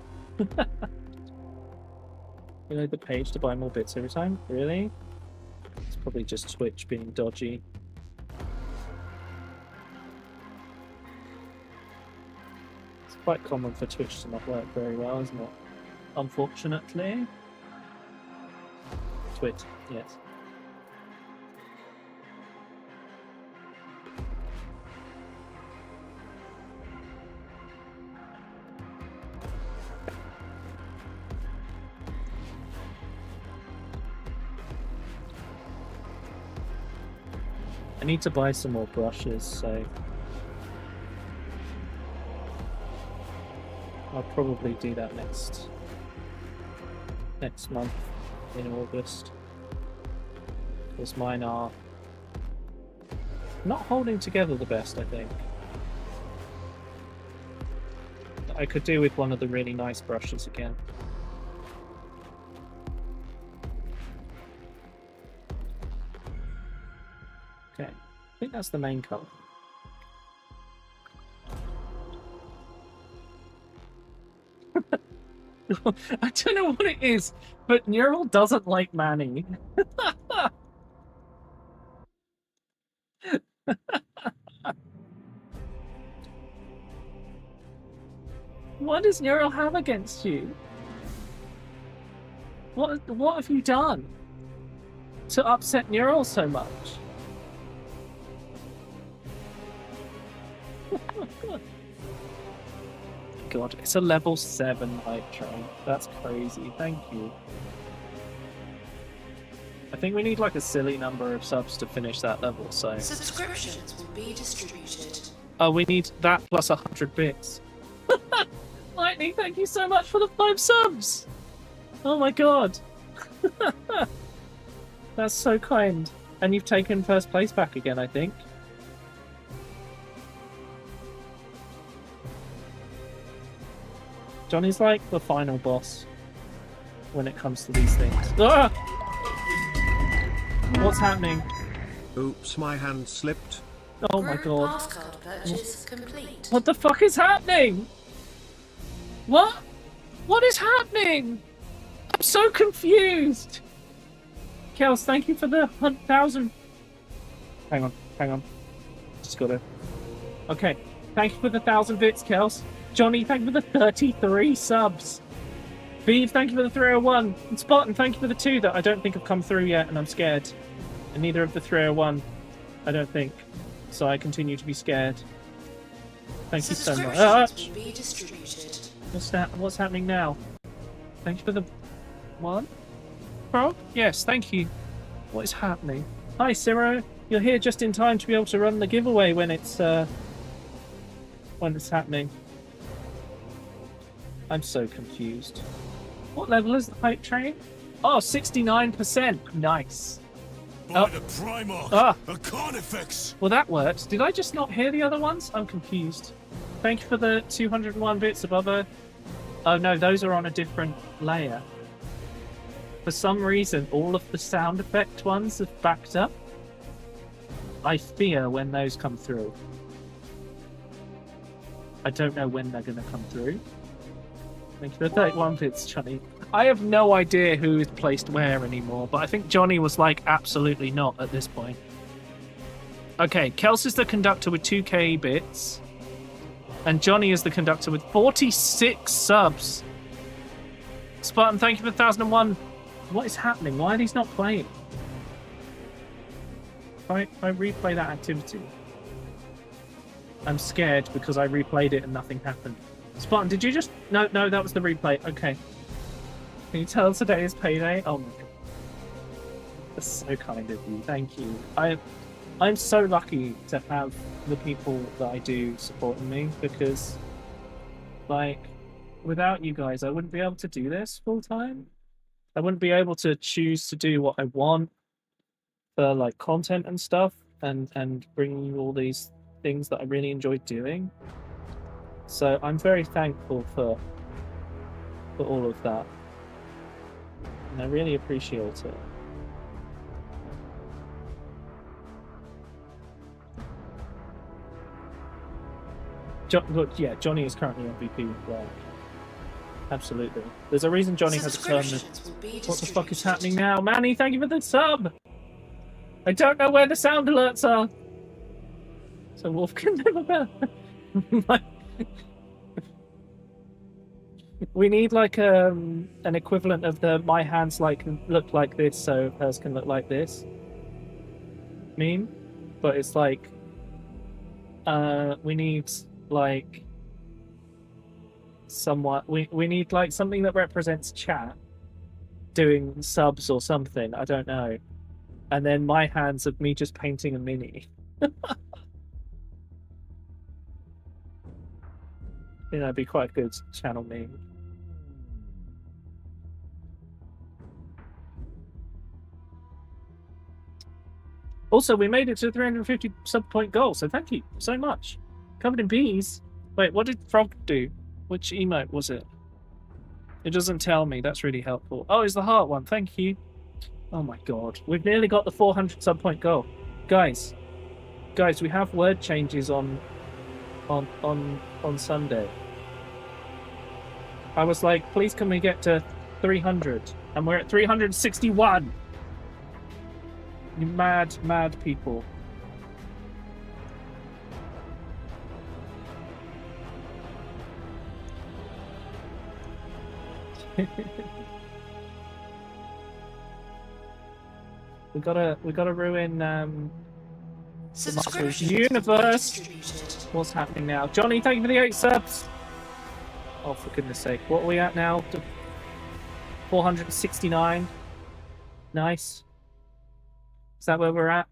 Reload the page to buy more bits every time? Really? It's probably just Twitch being dodgy. It's quite common for Twitch to not work very well, isn't it? Unfortunately. Twitch, yes. I need to buy some more brushes, so I'll probably do that next month in August, because mine are not holding together the best, I think. I could do with one of the really nice brushes again. Okay, I think that's the main colour. I don't know what it is, but Neural doesn't like Manny. What does Neural have against you? What have you done to upset Neural so much? God, it's a level 7 hype train. That's crazy. Thank you. I think we need like a silly number of subs to finish that level, so... Subscriptions will be distributed. Oh, we need that plus 100 bits. Lightning, thank you so much for the 5 subs! Oh my god. That's so kind. And you've taken first place back again, I think. Johnny's like the final boss when it comes to these things. Ah! What's happening? Oops, my hand slipped. Oh my Group god. passcode purchase complete. What the fuck is happening? What? What is happening? I'm so confused. Kels, thank you for the 1,000. Hang on. Just gotta. Okay, thank you for the 1,000 bits, Kels. Johnny, thank you for the 33 subs. Vive, thank you for the 301. And Spartan, thank you for the 2 that I don't think have come through yet, and I'm scared. And neither of the 301, I don't think. So I continue to be scared. Thank you so much. Subscriptions will be distributed. What's happening now? Thank you for the 1? Frog? Yes, thank you. What is happening? Hi, Ciro. You're here just in time to be able to run the giveaway when it's happening. I'm so confused. What level is the hype train? Oh, 69%. Nice. By the Primarch, Ah. a Carnifex! Well, that worked. Did I just not hear the other ones? I'm confused. Thank you for the 201 bits above her. Oh no, those are on a different layer. For some reason, all of the sound effect ones have backed up. I fear when those come through. I don't know when they're going to come through. Thank you for the 31 bits, Johnny. I have no idea who is placed where anymore, but I think Johnny was like absolutely not at this point. Okay, Kels is the conductor with 2k bits. And Johnny is the conductor with 46 subs. Spartan, thank you for 1,001. What is happening? Why are these not playing? I replay that activity. I'm scared because I replayed it and nothing happened. Spartan, did you just... No, that was the replay. Okay. Can you tell today is payday? Oh my god. That's so kind of you. Thank you. I'm so lucky to have the people that I do supporting me, because, like, without you guys, I wouldn't be able to do this full time. I wouldn't be able to choose to do what I want for, like, content and stuff, and bring you all these things that I really enjoy doing. So I'm very thankful for all of that, and I really appreciate it. Look, yeah, Johnny is currently MVP. Well, absolutely. There's a reason Johnny has a term. What the fuck is happening now? Manny, thank you for the sub! I don't know where the sound alerts are! So Wolf can never better. We need like an equivalent of the my hands like look like this so hers can look like this meme. But it's like we need like somewhat we need like something that represents chat doing subs or something, I don't know, and then my hands of me just painting a mini. You know, it'd be quite a good channel name. Also, we made it to the 350 sub point goal, so thank you so much. Covered in bees. Wait, what did Frog do? Which emote was it? It doesn't tell me. That's really helpful. Oh, it's the heart one. Thank you. Oh my god. We've nearly got the 400 sub point goal. Guys, we have word changes on Sunday. I was like, please can we get to 300? And we're at 361. You mad people. we gotta ruin Subscriptions universe. distributed. What's happening now? Johnny, thank you for the 8 subs. Oh, for goodness sake. What are we at now? 469. Nice. Is that where we're at?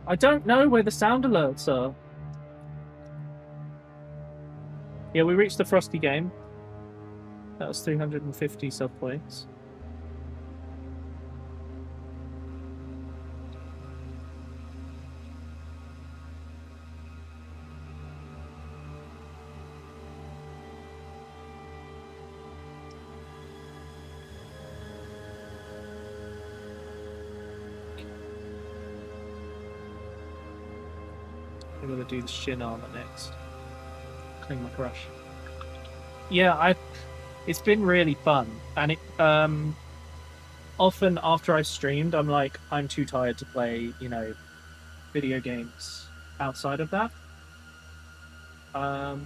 I don't know where the sound alerts are. Yeah, we reached the Frosty game. That was 350 sub points. I'm gonna do the shin armor next. Clean my brush. Yeah, it's been really fun, and it often after I've streamed, I'm like, I'm too tired to play, you know, video games outside of that.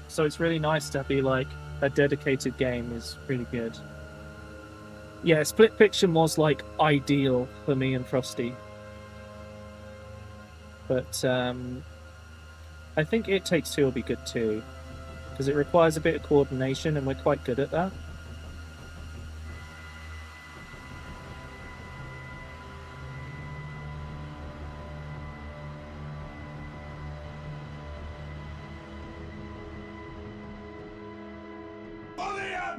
So it's really nice to be like a dedicated game is really good. Yeah, Split Fiction was like ideal for me and Frosty, but I think It Takes Two will be good too, because it requires a bit of coordination, and we're quite good at that.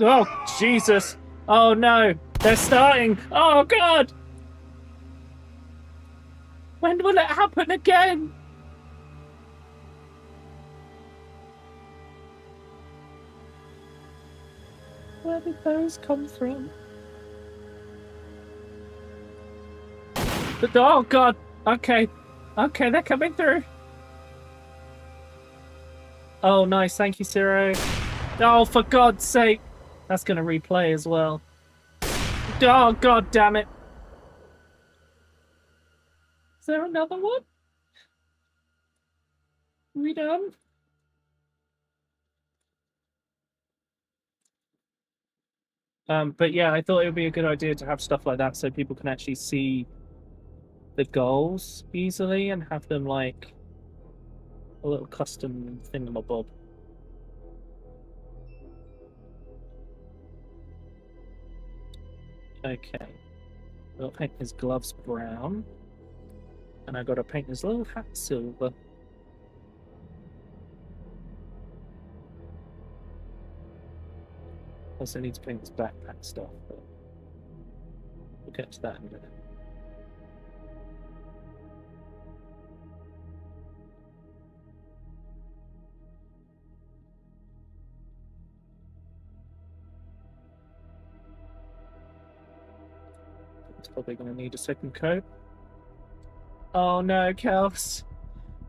Oh, Jesus! Oh no! They're starting! Oh god! When will it happen again? Where did those come from? Oh god! Okay. Okay, they're coming through. Oh, nice. Thank you, Ciro. Oh, for God's sake. That's going to replay as well. Oh, god damn it. Is there another one? Are we done? But yeah, I thought it would be a good idea to have stuff like that so people can actually see the goals easily and have them like a little custom thingamabob. Okay. I'll paint his gloves brown. And I gotta paint his little hat silver. Also need to paint his backpack stuff, but we'll get to that in a minute. It's probably going to need a second coat. Oh no, Kels.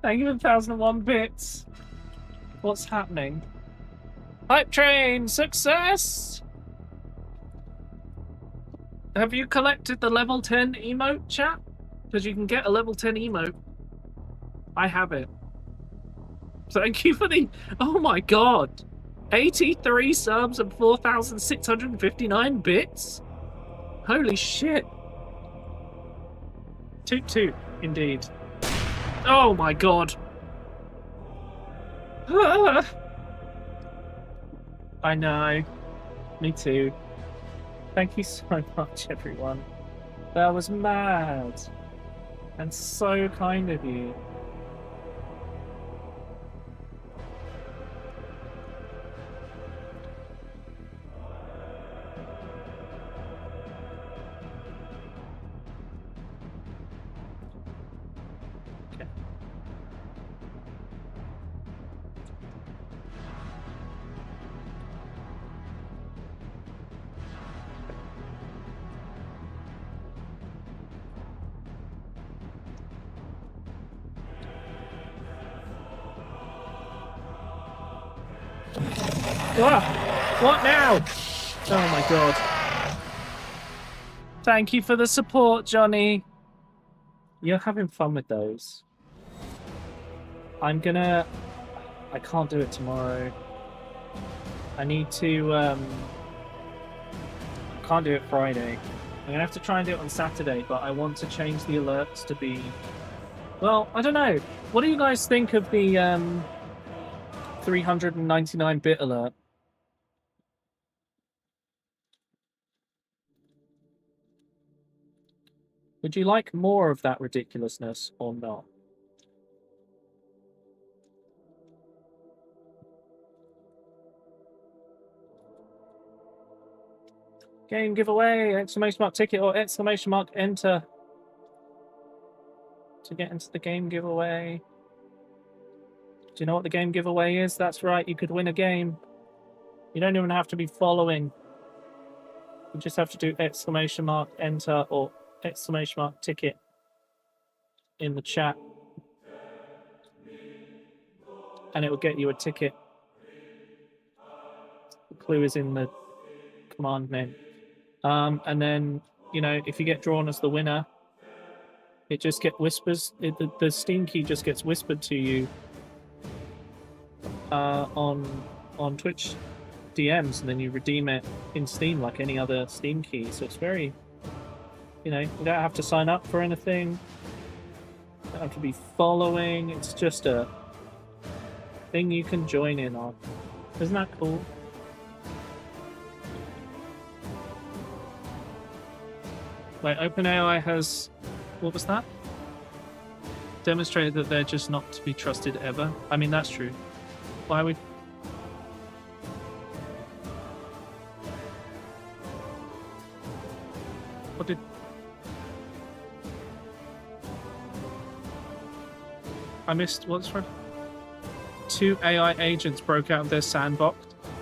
Thank you for 1,001 bits. What's happening? Hype train success! Have you collected the level 10 emote, chat? Because you can get a level 10 emote. I have it. Thank you for the... Oh my god! 83 subs and 4,659 bits? Holy shit. Toot toot, indeed. Oh my god. Ah. I know. Me too. Thank you so much, everyone. That was mad. And so kind of you. Okay. Ah, what now? Oh my god. Thank you for the support, Johnny. You're having fun with those. I can't do it tomorrow. I need to, can't do it Friday. I'm gonna have to try and do it on Saturday, but I want to change the alerts to be... Well, I don't know. What do you guys think of the, 399-bit alert? Would you like more of that ridiculousness or not? Game giveaway! Exclamation mark ticket or exclamation mark enter to get into the game giveaway. Do you know what the game giveaway is? That's right, you could win a game. You don't even have to be following. You just have to do exclamation mark enter or exclamation mark ticket in the chat. And it will get you a ticket. The clue is in the command name. And then, you know, if you get drawn as the winner, it just gets the Steam key just gets whispered to you on Twitch DMs, and then you redeem it in Steam like any other Steam key. So it's very, you know, you don't have to sign up for anything. You don't have to be following. It's just a thing you can join in on. Isn't that cool? Wait, OpenAI has... What was that? Demonstrated that they're just not to be trusted ever. I mean, that's true. Why would... What did... I missed... What's from... 2 AI agents broke out of their sandbox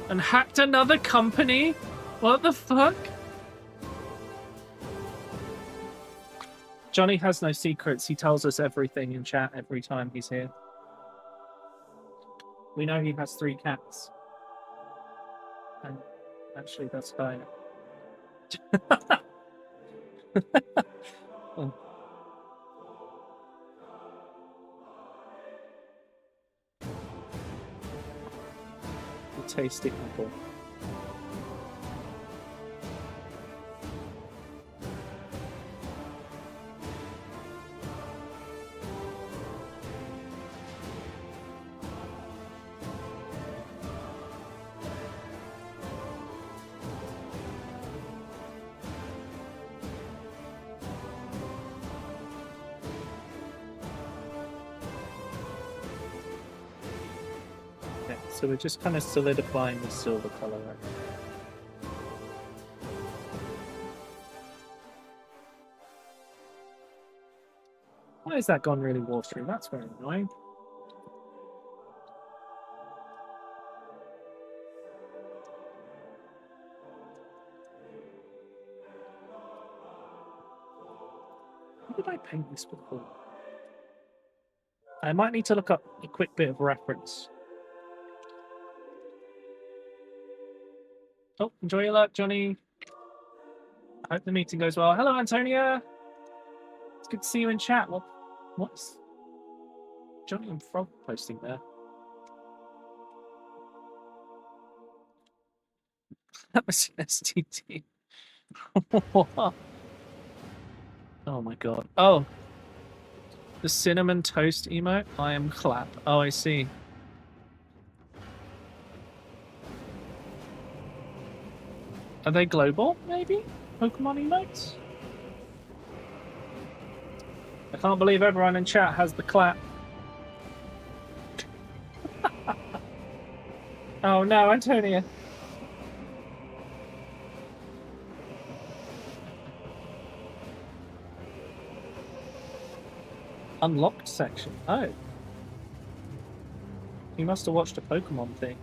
and hacked another company? What the fuck? Johnny has no secrets. He tells us everything in chat every time he's here. We know he has 3 cats. And actually, that's fine. Oh. The tasty apple. So we're just kind of solidifying the silver color right now. Why has that gone really watery? That's very annoying. How did I paint this before? I might need to look up a quick bit of reference. Oh, enjoy your luck, Johnny. I hope the meeting goes well. Hello, Antonia. It's good to see you in chat. What's Johnny and Frog posting there? That was an STT. What? Oh my god. Oh. The cinnamon toast emote? I am clap. Oh, I see. Are they global, maybe? Pokemon emotes? I can't believe everyone in chat has the clap. Oh no, Antonia. Unlocked section. Oh. You must have watched a Pokemon thing.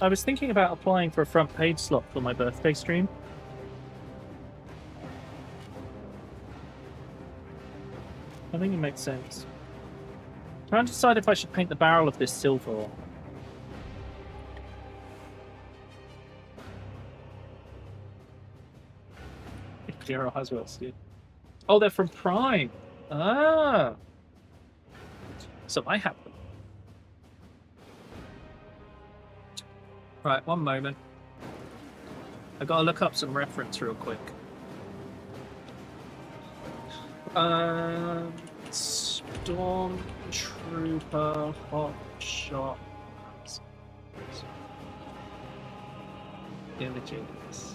I was thinking about applying for a front page slot for my birthday stream. I think it makes sense. I'm trying to decide if I should paint the barrel of this silver. Or... Zero has well, dude. Oh, they're from Prime. Ah. So I have them. Right, one moment. I gotta look up some reference real quick. Stormtrooper hot shot images.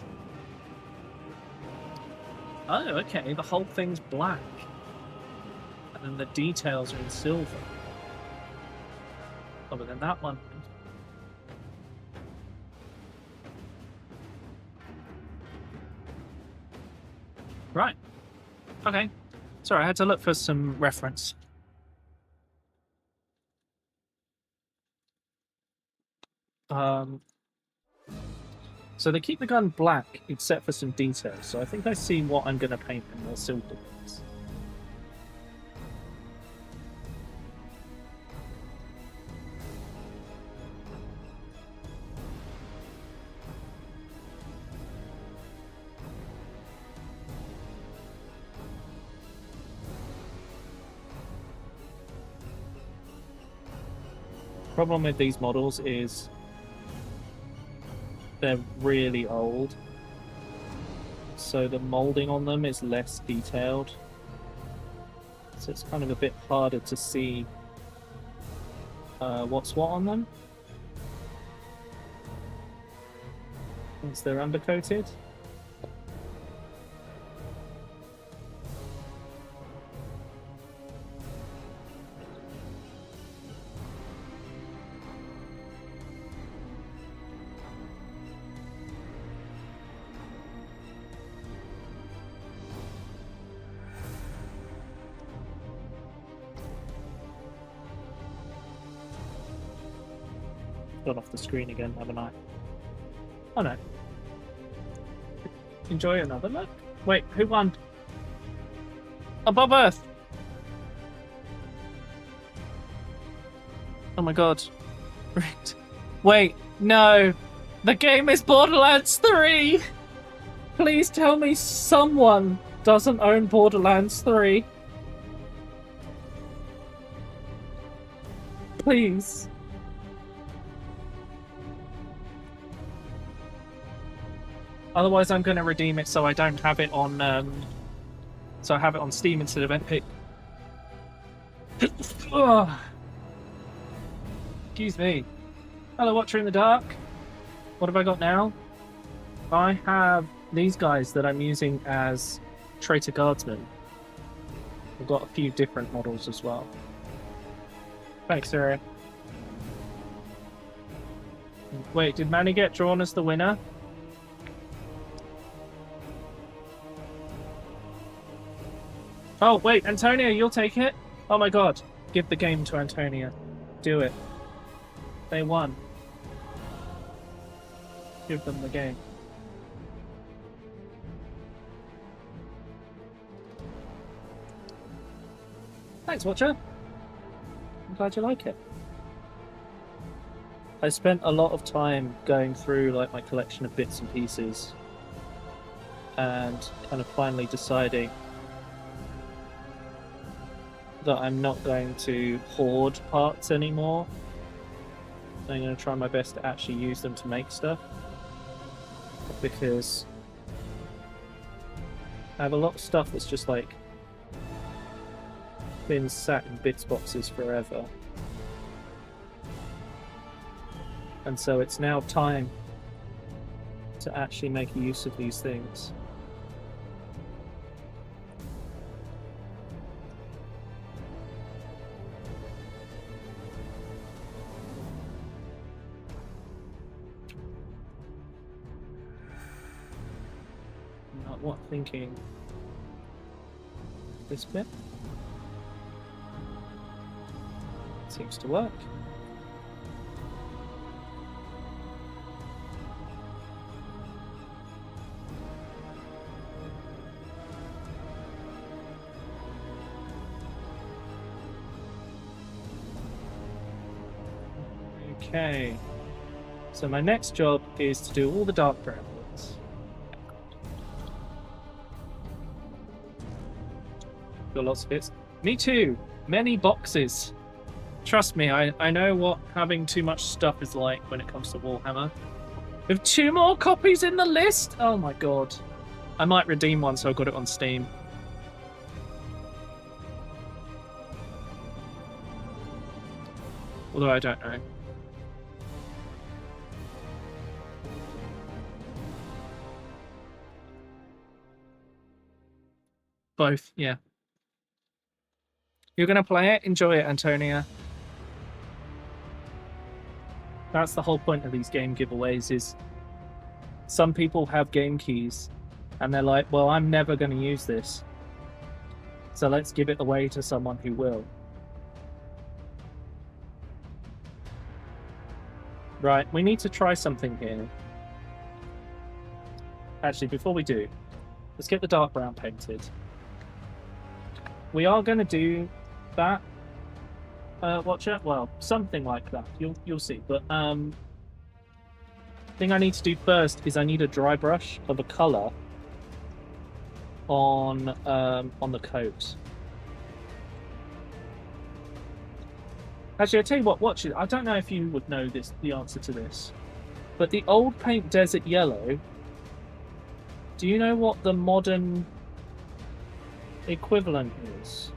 Oh, okay. The whole thing's black, and then the details are in silver. Oh, but then that one. Right. Okay. Sorry, I had to look for some reference. So they keep the gun black except for some details. So I think I see what I'm going to paint in the silver ones. Problem with these models is they're really old, so the molding on them is less detailed, so it's kind of a bit harder to see what's what on them once they're undercoated. Gone off the screen again, haven't I? Oh no. Enjoy another look. Wait, who won? Above Earth! Oh my god. Right. Wait, no! The game is Borderlands 3! Please tell me someone doesn't own Borderlands 3. Please. Otherwise, I'm going to redeem it so I don't have it on. So I have it on Steam instead of Epic. Excuse me. Hello, Watcher in the Dark. What have I got now? I have these guys that I'm using as Traitor Guardsmen. I've got a few different models as well. Thanks, Sarah. Wait, did Manny get drawn as the winner? Oh, wait, Antonia, you'll take it? Oh my god. Give the game to Antonia. Do it. They won. Give them the game. Thanks, Watcher. I'm glad you like it. I spent a lot of time going through like my collection of bits and pieces and kind of finally deciding that I'm not going to hoard parts anymore. I'm going to try my best to actually use them to make stuff. Because I have a lot of stuff that's just like been sat in bits boxes forever. And so it's now time to actually make use of these things. Not what thinking. This bit seems to work. Okay, so my next job is to do all the dark brown bits. Got lots of bits. Me too! Many boxes! Trust me, I know what having too much stuff is like when it comes to Warhammer. With 2 more copies in the list? Oh my god. I might redeem one so I got it on Steam. Although I don't know. Both, yeah. You're gonna play it? Enjoy it, Antonia. That's the whole point of these game giveaways is some people have game keys and they're like, well, I'm never going to use this. So let's give it away to someone who will. Right, we need to try something here. Actually, before we do, let's get the dark brown painted. We are going to do that. Watch it. Well, something like that. You'll see. But thing I need to do first is I need a dry brush of a color on the coat. Actually, I tell you what. Watch it. I don't know if you would know the answer to this, but the old paint Desert Yellow. Do you know what the modern equivalent is?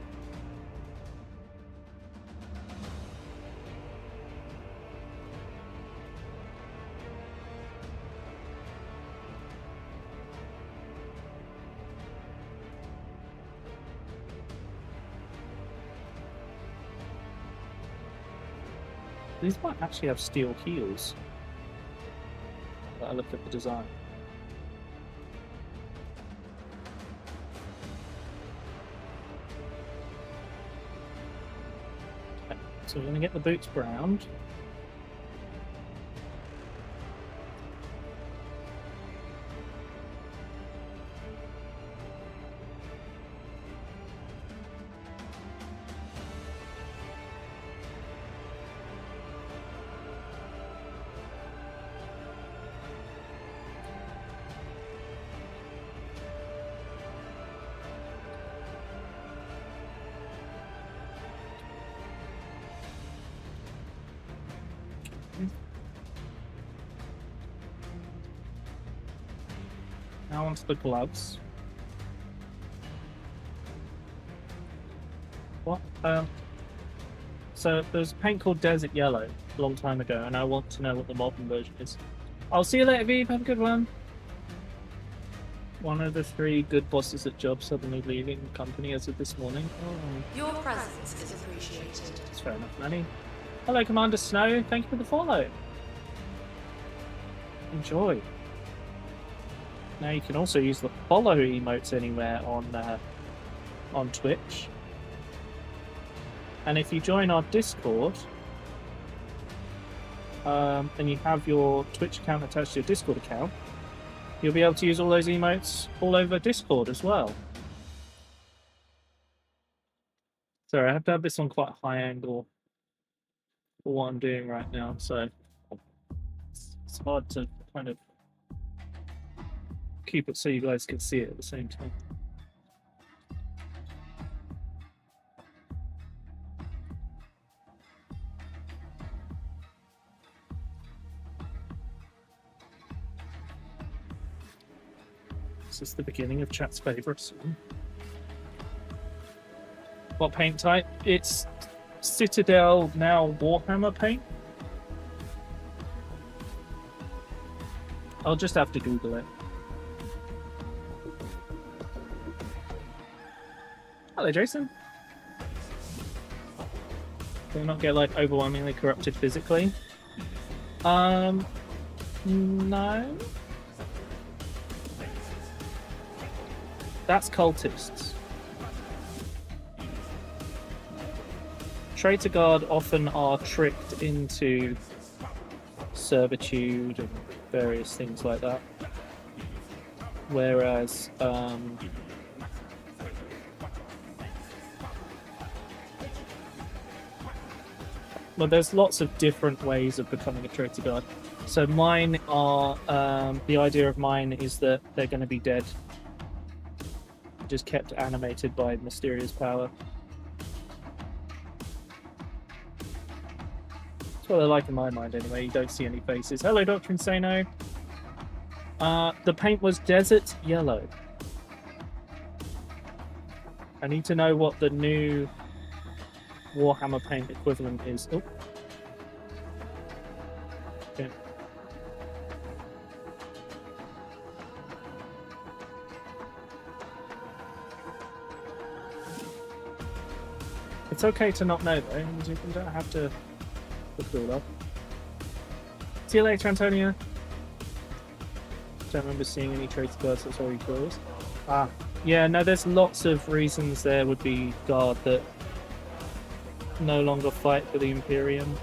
These might actually have steel heels. I looked at the design. Okay, so we're going to get the boots browned. Now onto the gloves. What? So there's a paint called Desert Yellow a long time ago, and I want to know what the modern version is. I'll see you later, Vive. Have a good one. One of the 3 good bosses at job suddenly leaving the company as of this morning. Oh. Your presence is appreciated. That's fair enough, Manny. Hello, Commander Snow. Thank you for the follow. Enjoy. Now you can also use the follow emotes anywhere on Twitch. And if you join our Discord, and you have your Twitch account attached to your Discord account, you'll be able to use all those emotes all over Discord as well. Sorry, I have to have this on quite a high angle for what I'm doing right now, so it's hard to kind of keep it so you guys can see it at the same time. This is the beginning of chat's favourites. What paint type? It's Citadel, now Warhammer paint. I'll just have to Google it. Hello, Jason. Do you not get like overwhelmingly corrupted physically? No. That's cultists. Traitor Guard often are tricked into servitude and various things like that. Whereas, well, there's lots of different ways of becoming a Traitor Guard. So mine are, the idea of mine is that they're going to be dead. Just kept animated by mysterious power. That's what I like in my mind anyway. You don't see any faces. Hello, Dr. Insano. The paint was desert yellow. I need to know what the new Warhammer paint equivalent is. Oh. Okay. It's okay to not know though. You don't have to look it all up. See you later, Antonia. Don't remember seeing any Traitor Guards that's already closed. Ah, yeah, no, there's lots of reasons there would be Guard that no longer fight for the Imperium.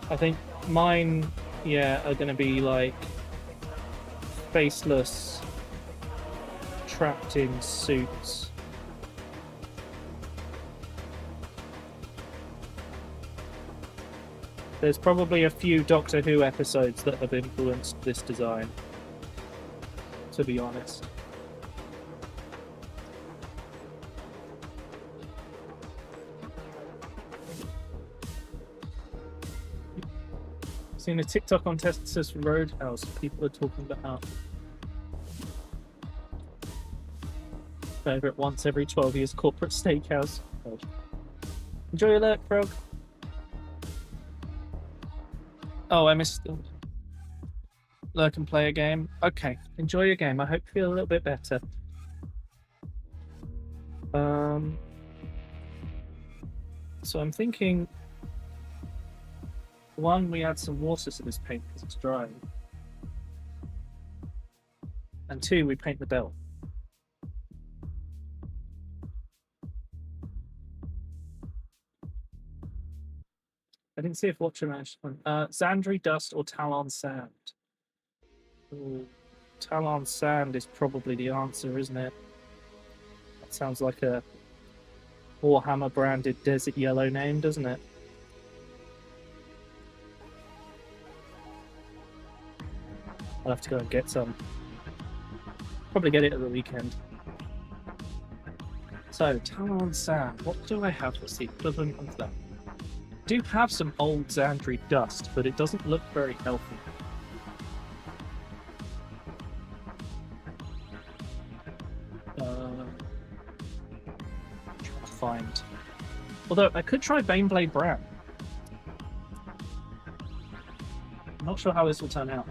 I think mine, yeah, are going to be like faceless, trapped in suits. There's probably a few Doctor Who episodes that have influenced this design, to be honest. Seen a TikTok on Texas Roadhouse. People are talking about how favorite once every 12 years corporate steakhouse. Oh. Enjoy your lurk, frog. Oh, I missed lurk and play a game. Okay, enjoy your game. I hope you feel a little bit better. So I'm thinking, one, we add some water to this paint because it's drying. And two, we paint the belt. I didn't see if Watcher managed one. Xandri Dust or Talon Sand? Ooh, Talon Sand is probably the answer, isn't it? That sounds like a Warhammer branded desert yellow name, doesn't it? I'll have to go and get some. Probably get it at the weekend. So, Talon Sand. What do I have that's the equivalent of that? I do have some old Xandri Dust, but it doesn't look very healthy. Trying to find. Although I could try Baneblade Brown. I'm not sure how this will turn out.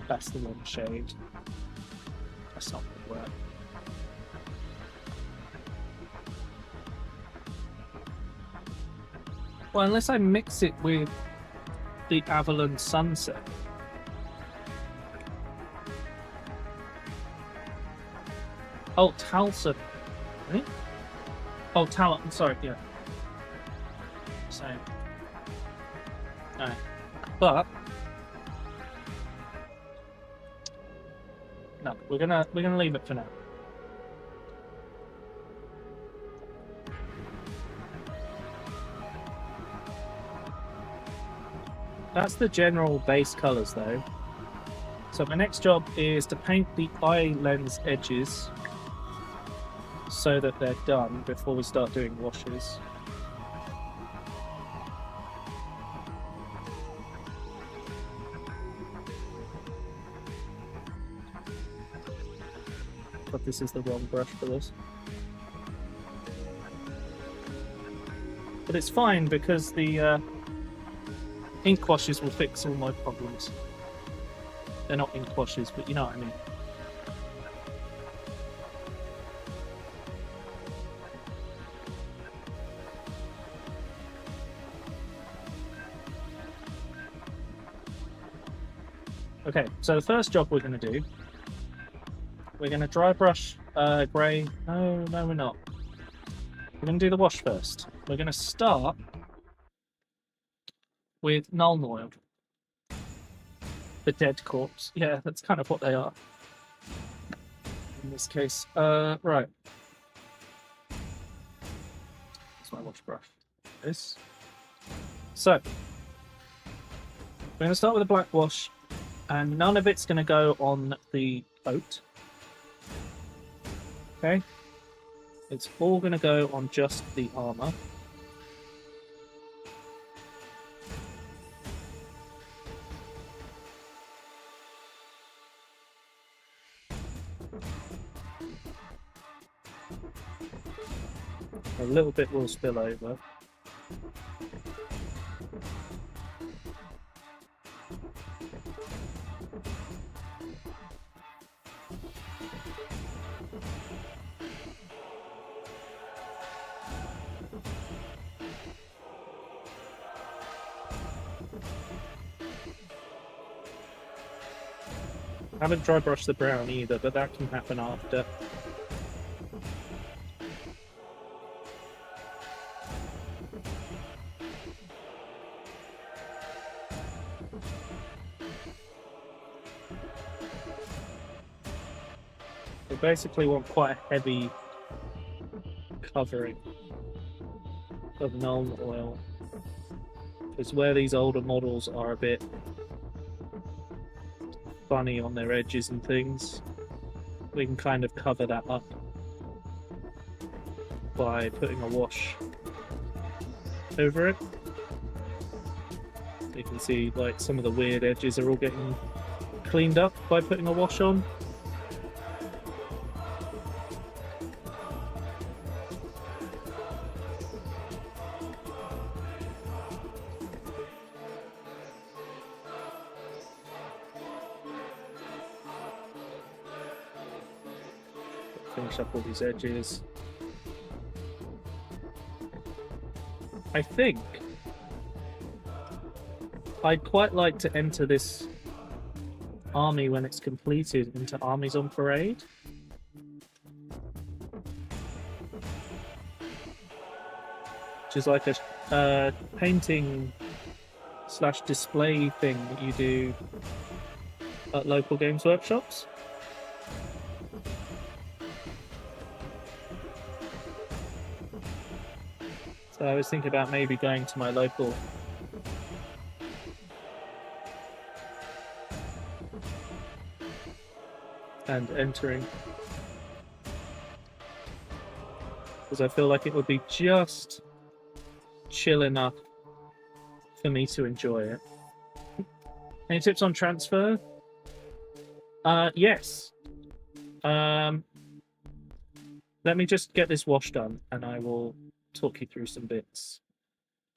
That's the one shade. That's not going to work. Well, unless I mix it with the Avalon Sunset. Oh, Talsa. Really? Oh, Talon. I'm sorry, yeah. Same. Alright. But no, we're gonna leave it for now. That's the general base colors though. So my next job is to paint the eye lens edges so that they're done before we start doing washes. if this is the wrong brush for this. But it's fine because the ink washes will fix all my problems. They're not ink washes, but you know what I mean. Okay, so the first job we're going to do, we're going to dry brush grey. No, we're not. We're going to do the wash first. We're going to start with Nuln Oil. The dead corpse. Yeah, that's kind of what they are in this case. Right. That's my wash brush. This. So, we're going to start with a black wash. And none of it's going to go on the boat. Okay? It's all going to go on just the armor. A little bit will spill over. I haven't dry brushed the brown either, but that can happen after. We basically want quite a heavy covering of Nuln Oil, because where these older models are a bit funny on their edges and things, we can kind of cover that up by putting a wash over it. You can see like some of the weird edges are all getting cleaned up by putting a wash on. Finish up all these edges. I think I'd quite like to enter this army when it's completed into Armies on Parade. Which is like a painting / display thing that you do at local games workshops. So I was thinking about maybe going to my local and entering, because I feel like it would be just chill enough for me to enjoy it. Any tips on transfer? Yes. Let me just get this wash done and I will talk you through some bits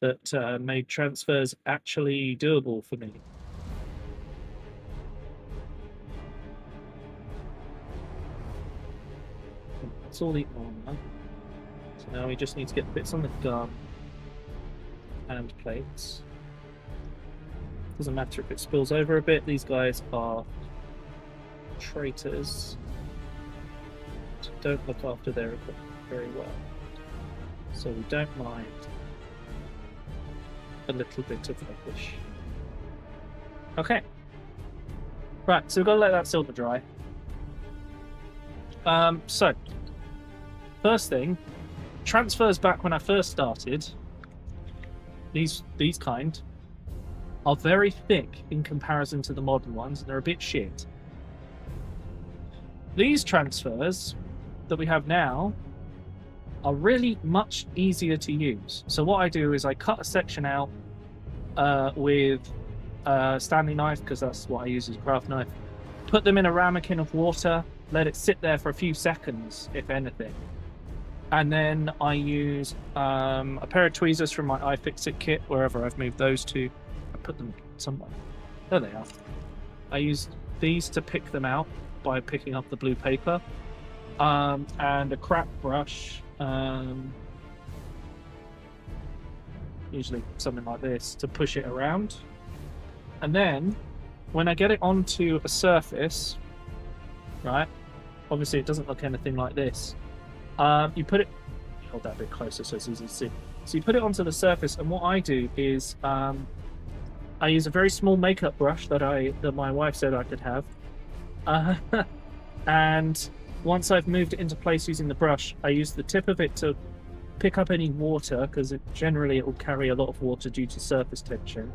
that made transfers actually doable for me. That's all the armor. So now we just need to get the bits on the gun and plates. Doesn't matter if it spills over a bit, these guys are traitors. Don't look after their equipment very well. So we don't mind a little bit of rubbish. Okay. Right, so we've got to let that silver dry. So, first thing, transfers back when I first started, these kind, are very thick in comparison to the modern ones, and they're a bit shit. These transfers that we have now are really much easier to use. So what I do is I cut a section out with a Stanley knife, because that's what I use as a craft knife, put them in a ramekin of water, let it sit there for a few seconds, if anything. And then I use a pair of tweezers from my iFixit kit, wherever I've moved those to. I put them somewhere. There they are. I use these to pick them out by picking up the blue paper. And a crap brush, usually something like this, to push it around. And then, when I get it onto a surface, right, obviously it doesn't look anything like this. You put it, hold that a bit closer so it's easy to see. So you put it onto the surface, and what I do is I use a very small makeup brush that my wife said I could have, and once I've moved it into place using the brush, I use the tip of it to pick up any water, because generally it will carry a lot of water due to surface tension,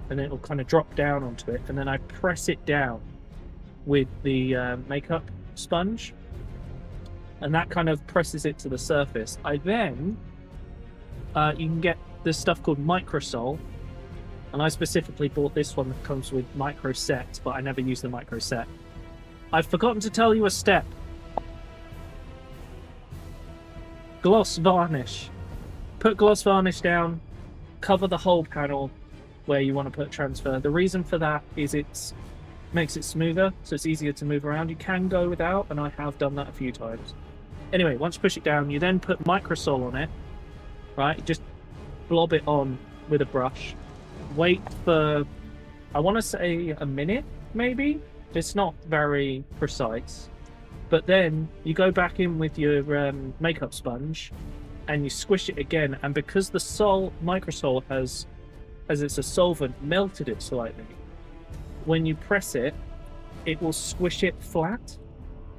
and then it will kind of drop down onto it, and then I press it down with the makeup sponge, and that kind of presses it to the surface. I then, you can get this stuff called Microsol, and I specifically bought this one that comes with micro set, but I never use the micro set. I've forgotten to tell you a step. Gloss varnish. Put gloss varnish down, cover the whole panel where you want to put transfer. The reason for that is it makes it smoother, so it's easier to move around. You can go without, and I have done that a few times. Anyway, once you push it down, you then put Microsol on it, right? Just blob it on with a brush. Wait for, I want to say a minute, maybe? It's not very precise. But then you go back in with your makeup sponge and you squish it again. And because the Microsol has, as it's a solvent, melted it slightly, when you press it, it will squish it flat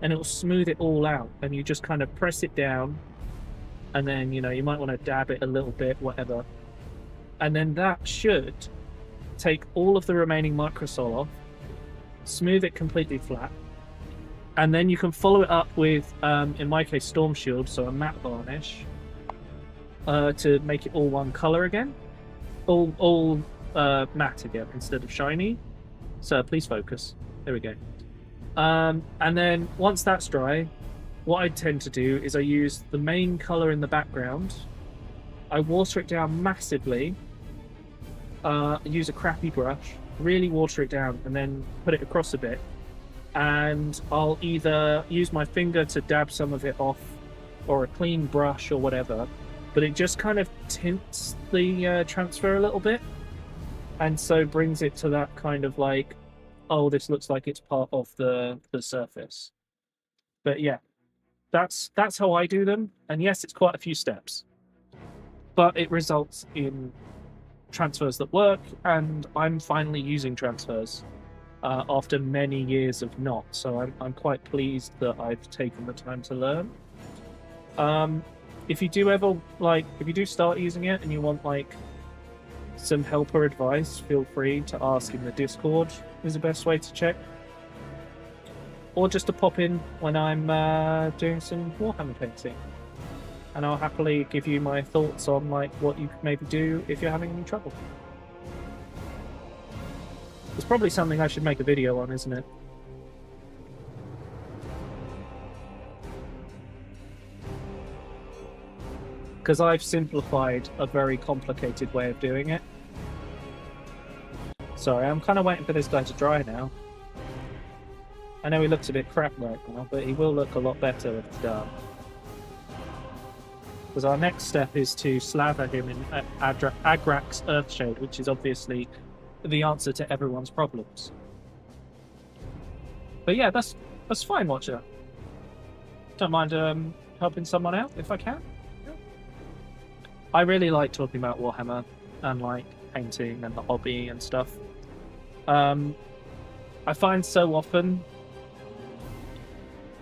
and it will smooth it all out. And you just kind of press it down, and then, you know, you might want to dab it a little bit, whatever. And then that should take all of the remaining Microsol off, smooth it completely flat. And then you can follow it up with, in my case, Storm Shield, so a matte varnish, to make it all one color again. All matte again instead of shiny. So please focus. There we go. And then once that's dry, what I tend to do is I use the main color in the background. I water it down massively. Use a crappy brush, really water it down, and then put it across a bit. And I'll either use my finger to dab some of it off, or a clean brush or whatever, but it just kind of tints the transfer a little bit, and so brings it to that kind of like, oh, this looks like it's part of the surface. But yeah, that's how I do them, and yes, it's quite a few steps, but it results in transfers that work, and I'm finally using transfers after many years of not, so I'm quite pleased that I've taken the time to learn. If you do ever, like, if you do start using it and you want, like, some help or advice, feel free to ask in the Discord, is the best way to check. Or just to pop in when I'm doing some Warhammer painting. And I'll happily give you my thoughts on, like, what you could maybe do if you're having any trouble. It's probably something I should make a video on, isn't it? Because I've simplified a very complicated way of doing it. Sorry, I'm kind of waiting for this guy to dry now. I know he looks a bit crap right now, but he will look a lot better when it's done. Because our next step is to slather him in Agrak's Earthshade, which is obviously the answer to everyone's problems. But yeah, that's fine, Watcher. Don't mind helping someone out if I can. Yeah. I really like talking about Warhammer and like painting and the hobby and stuff. I find so often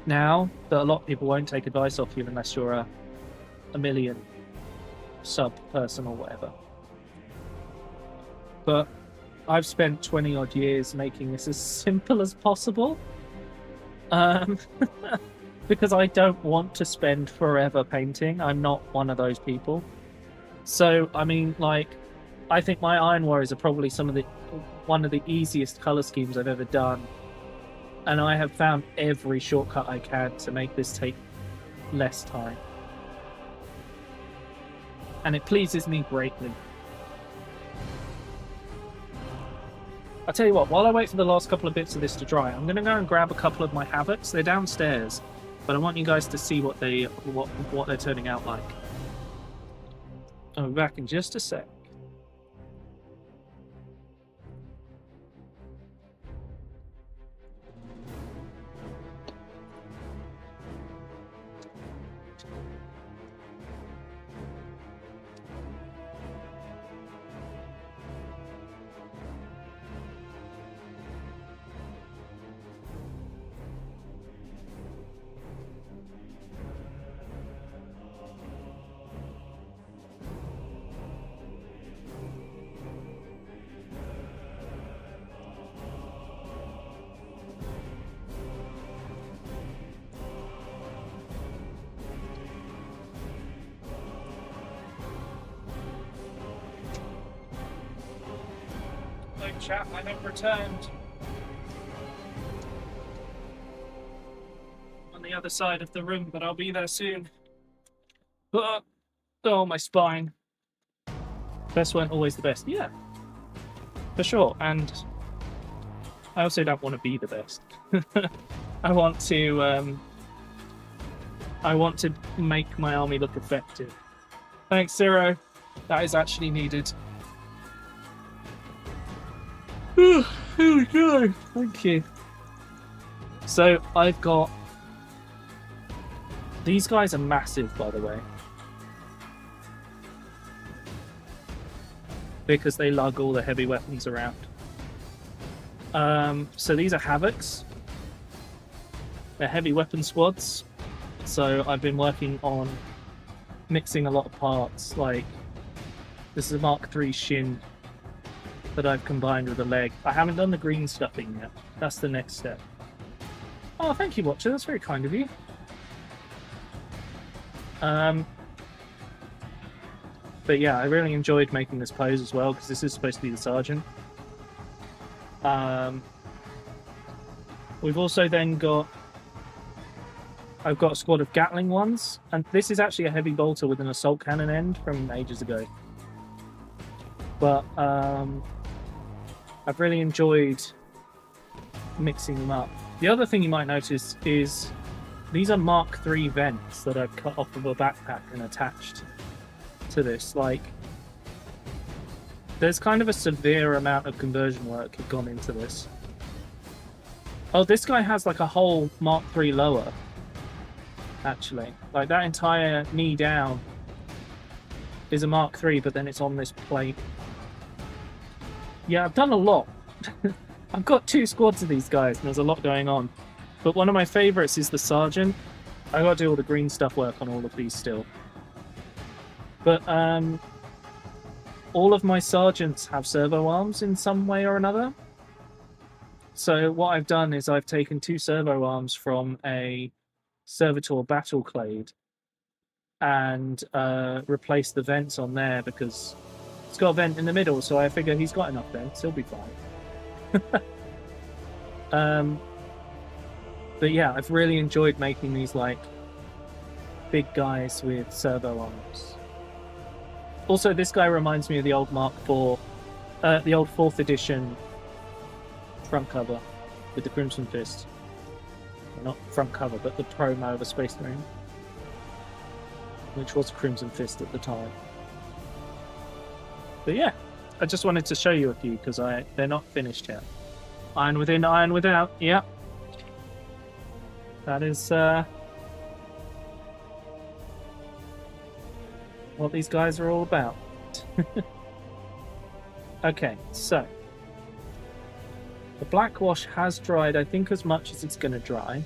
now that a lot of people won't take advice off you unless you're a million sub person or whatever. But I've spent 20 odd years making this as simple as possible. Because I don't want to spend forever painting. I'm not one of those people. So, I mean, like, I think my Iron Warriors are probably one of the easiest color schemes I've ever done. And I have found every shortcut I can to make this take less time. And it pleases me greatly. I'll tell you what, while I wait for the last couple of bits of this to dry, I'm going to go and grab a couple of my Havocs. They're downstairs, but I want you guys to see what they're turning out like. I'll be back in just a sec. Chat, I have returned. On the other side of the room, but I'll be there soon. Oh, my spine. Best weren't always the best. Yeah, for sure. And I also don't want to be the best. I want to make my army look effective. Thanks, Zero. That is actually needed. Oh my god, thank you. So I've got... These guys are massive, by the way. Because they lug all the heavy weapons around. So these are Havocs. They're heavy weapon squads. So I've been working on mixing a lot of parts, like... This is a Mark III Shin that I've combined with a leg. I haven't done the green stuffing yet. That's the next step. Oh, thank you, Watcher. That's very kind of you. But yeah, I really enjoyed making this pose as well, because this is supposed to be the sergeant. We've also then got... I've got a squad of Gatling ones, and this is actually a heavy bolter with an assault cannon end from ages ago. But, I've really enjoyed mixing them up. The other thing you might notice is these are Mark III vents that I've cut off of a backpack and attached to this. Like, there's kind of a severe amount of conversion work gone into this. Oh, this guy has like a whole Mark III lower, actually. Like, that entire knee down is a Mark III, but then it's on this plate. Yeah, I've done a lot. I've got 2 squads of these guys, and there's a lot going on. But one of my favourites is the Sergeant. I got to do all the green stuff work on all of these still. But all of my Sergeants have servo arms in some way or another. So what I've done is I've taken 2 servo arms from a Servitor Battle Clade and replaced the vents on there, because it's got a vent in the middle, so I figure he's got enough vents, he'll be fine. But yeah, I've really enjoyed making these like big guys with servo arms. Also, this guy reminds me of the old Mark IV, the old 4th edition front cover with the Crimson Fist. Well, not front cover, but the promo of a Space Marine, which was Crimson Fist at the time. But yeah, I just wanted to show you a few because they're not finished yet. Iron within, iron without. Yeah, that is what these guys are all about. Okay, so the black wash has dried, I think, as much as it's going to dry.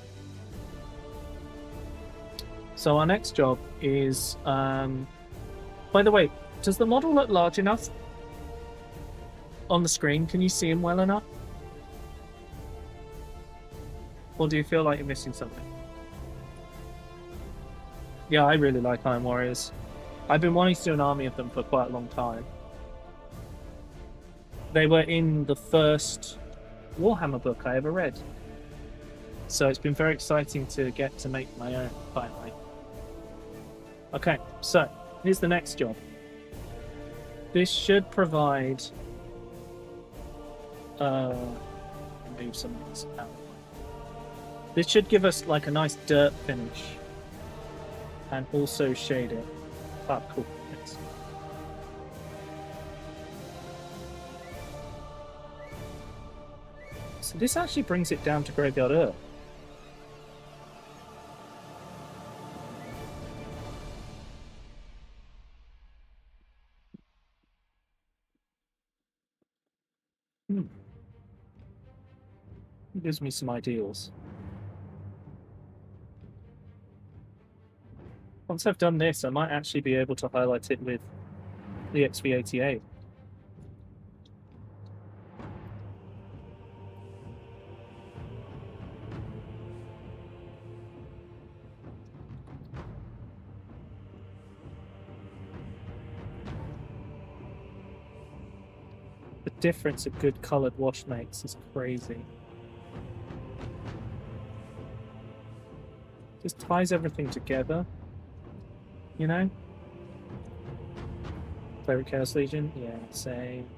So our next job is, by the way, does the model look large enough on the screen? Can you see him well enough? Or do you feel like you're missing something? Yeah, I really like Iron Warriors. I've been wanting to do an army of them for quite a long time. They were in the first Warhammer book I ever read. So it's been very exciting to get to make my own finally. Okay, so here's the next job. This should provide move some of this out. This should give us like a nice dirt finish and also shade it. Ah, cool. Yes. So this actually brings it down to Graveyard Earth. It gives me some ideals. Once I've done this, I might actually be able to highlight it with the XV88. The difference a good coloured wash makes is crazy. Just ties everything together, you know? Favorite Chaos Legion? Yeah, same.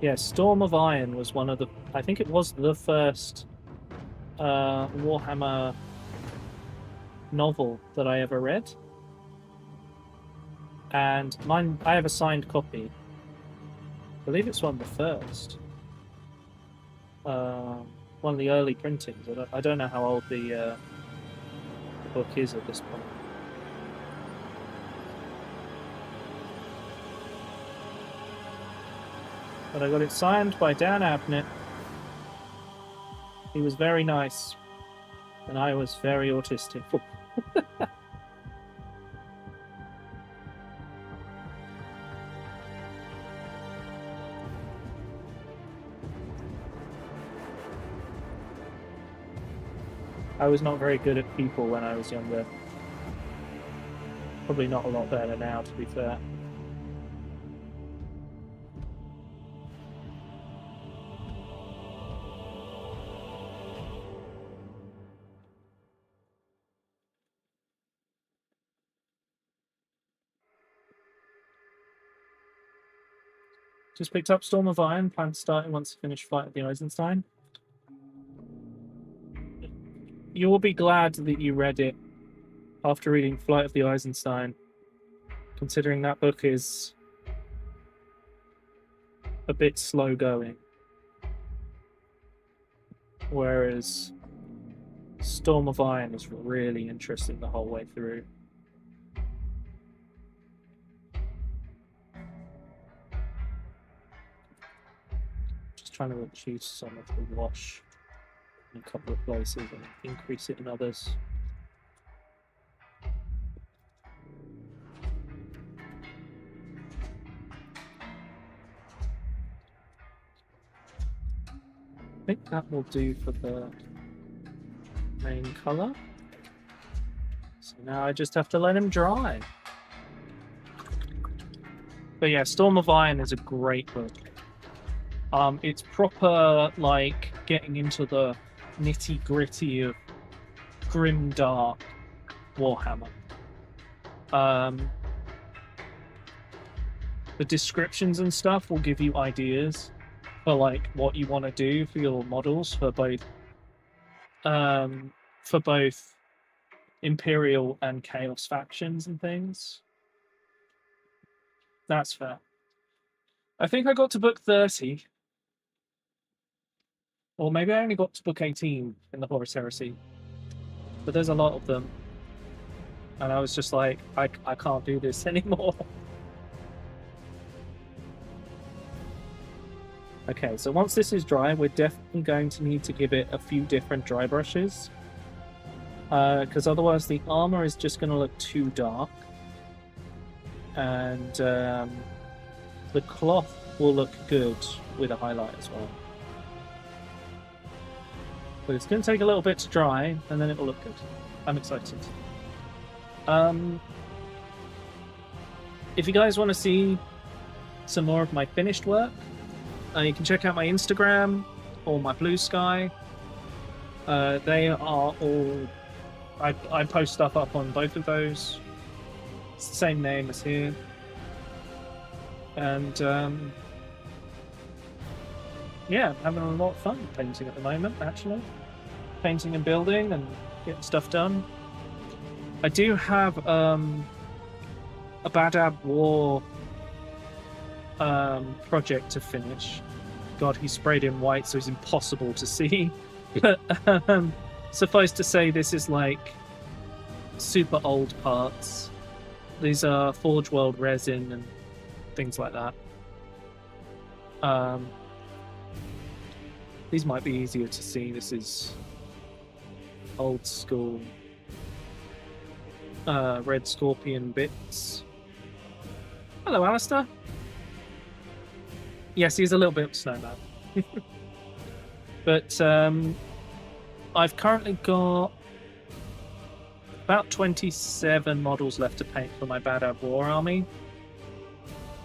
Yeah, Storm of Iron was one of the... I think it was the first Warhammer novel that I ever read. And mine, I have a signed copy. I believe it's one of the first. One of the early printings. I don't know how old the book is at this point. But I got it signed by Dan Abnett. He was very nice. And I was very autistic. I was not very good at people when I was younger. Probably not a lot better now, to be fair. Just picked up Storm of Iron, plan to start it once I finish Flight of the Eisenstein. You will be glad that you read it after reading Flight of the Eisenstein, considering that book is a bit slow going. Whereas Storm of Iron is really interesting the whole way through. Just trying to reduce some of the wash in a couple of places and increase it in others. I think that will do for the main colour. So now I just have to let him dry. But yeah, Storm of Iron is a great book. It's proper, like, getting into the nitty-gritty of grim, dark Warhammer. The descriptions and stuff will give you ideas for, like, what you want to do for your models for both Imperial and Chaos factions and things. That's fair. I think I got to book 30. Or maybe I only got to book 18 in the Horus Heresy. But there's a lot of them. And I was just like, I can't do this anymore. Okay, so once this is dry, we're definitely going to need to give it a few different dry brushes. Because otherwise the armor is just going to look too dark. And the cloth will look good with a highlight as well. But it's going to take a little bit to dry, and then it will look good. I'm excited. If you guys want to see some more of my finished work, You can check out my Instagram or my Blue Sky. They are all... I post stuff up on both of those. It's the same name as here. And yeah, I'm having a lot of fun painting at the moment, actually. Painting and building and getting stuff done. I do have a Badab War project to finish. God, he sprayed in white, so it's impossible to see. But suffice to say, this is like super old parts. These are Forge World resin and things like that. These might be easier to see. This is old school Red Scorpion bits. Hello, Alistair. Yes, he's a little bit of a snowman. But I've currently got about 27 models left to paint for my Badab War army.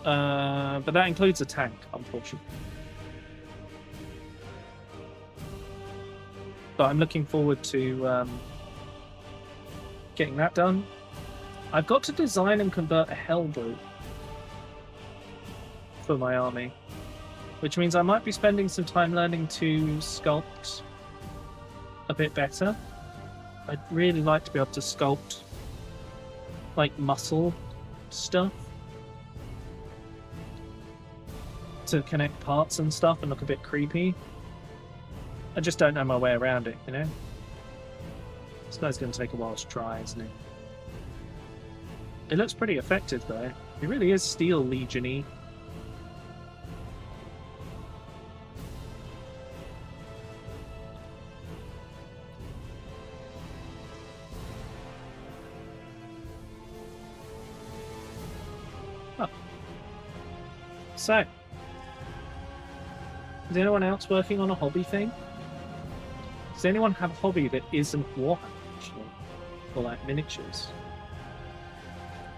But that includes a tank, unfortunately. But I'm looking forward to getting that done. I've got to design and convert a Hellbrute for my army, which means I might be spending some time learning to sculpt a bit better. I'd really like to be able to sculpt like muscle stuff to connect parts and stuff and look a bit creepy. I just don't know my way around it, you know? This guy's going to take a while to try, isn't it? It looks pretty effective, though. It really is Steel Legion-y. Oh. So, is anyone else working on a hobby thing? Does anyone have a hobby that isn't Warhammer, actually? Or like miniatures?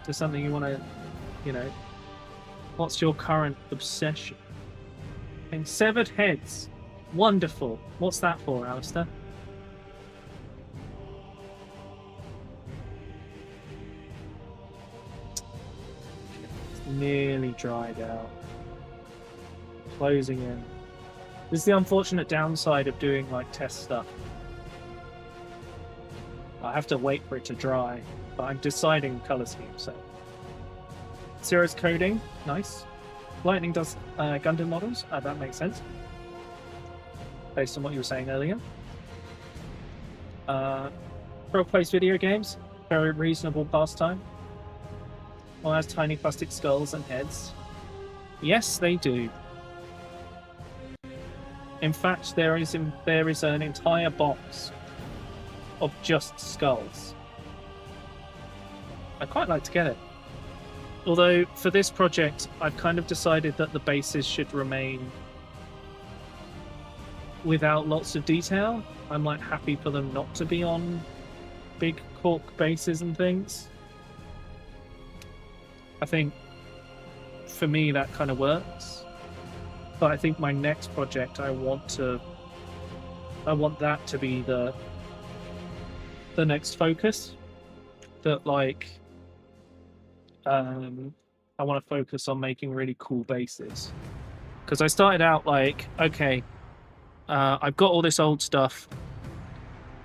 Is something you want to, you know, what's your current obsession? And severed heads. Wonderful. What's that for, Alistair? It's nearly dried out. Closing in. This is the unfortunate downside of doing like test stuff. I have to wait for it to dry, but I'm deciding color scheme. So, Zero's coding, nice. Lightning does Gundam models. That makes sense, based on what you were saying earlier. Pro plays video games, very reasonable pastime. Well, has tiny plastic skulls and heads. Yes, they do. In fact, there is an entire box of just skulls. I'd quite like to get it. Although, for this project, I've kind of decided that the bases should remain without lots of detail. I'm like happy for them not to be on big cork bases and things. I think, for me, that kind of works. But I think my next project, I want that to be the next focus. That like, I want to focus on making really cool bases. Because I started out like, okay, I've got all this old stuff.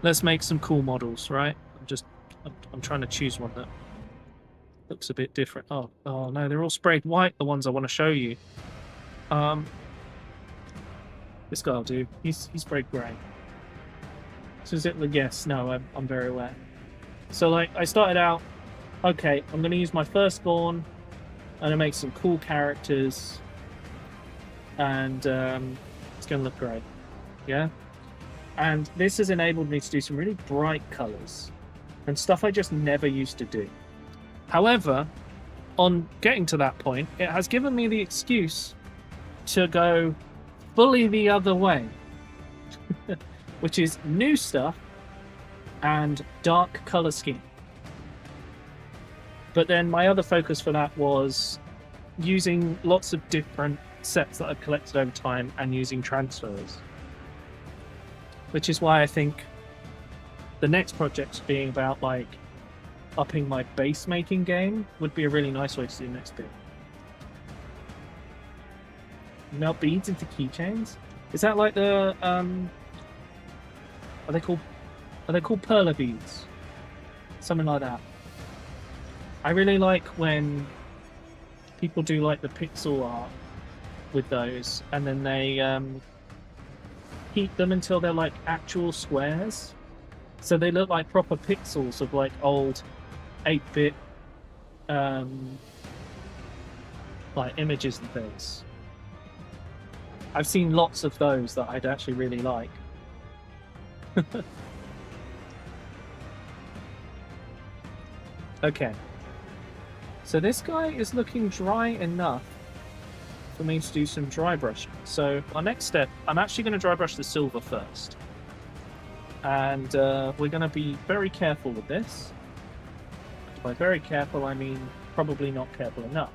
Let's make some cool models, right? I'm trying to choose one that looks a bit different. Oh no, they're all sprayed white. The ones I want to show you. This guy will do. He's sprayed grey. So is it? Yes. No. I'm very aware. So like, I started out. Okay, I'm going to use my firstborn. I'm going to make some cool characters, and it's going to look great. Yeah. And this has enabled me to do some really bright colours and stuff I just never used to do. However, on getting to that point, it has given me the excuse to go fully the other way, which is new stuff and dark color scheme. But then my other focus for that was using lots of different sets that I've collected over time and using transfers. Which is why I think the next project being about like upping my base making game would be a really nice way to do next bit. Melt beads into keychains? Is that like the are they called perla beads? Something like that. I really like when people do like the pixel art with those, and then they heat them until they're like actual squares, so they look like proper pixels of like old 8-bit like images and things. I've seen lots of those that I'd actually really like. Okay. So this guy is looking dry enough for me to do some dry brushing. So our next step, I'm actually going to dry brush the silver first. And we're going to be very careful with this. By very careful, I mean probably not careful enough.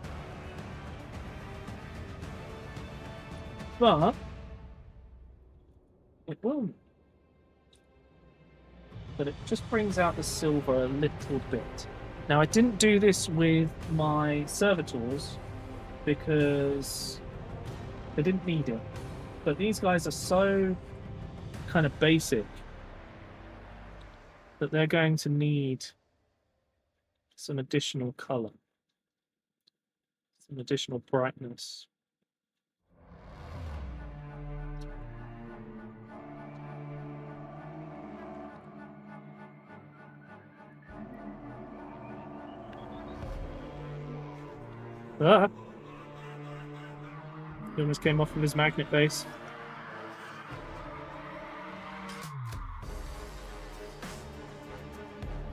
But it will. But it just brings out the silver a little bit. Now, I didn't do this with my servitors because they didn't need it. But these guys are so kind of basic that they're going to need some additional color, some additional brightness. Ah! He almost came off of his magnet base.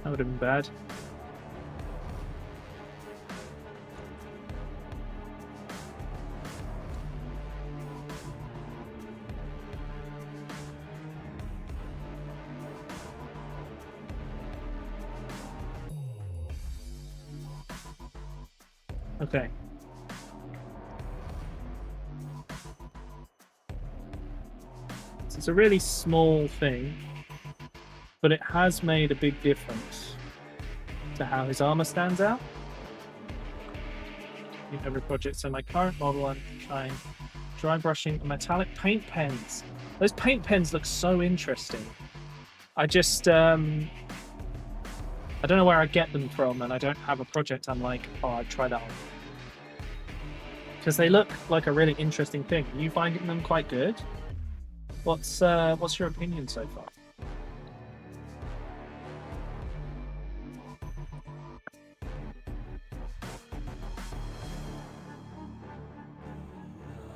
That would have been bad. Okay. So it's a really small thing, but it has made a big difference to how his armor stands out in every project. So my current model, I'm trying dry brushing metallic paint pens. Those paint pens look so interesting. I just I don't know where I get them from, and I don't have a project I'm like, oh, I'd try that on. Because they look like a really interesting thing. Are you finding them quite good? What's your opinion so far?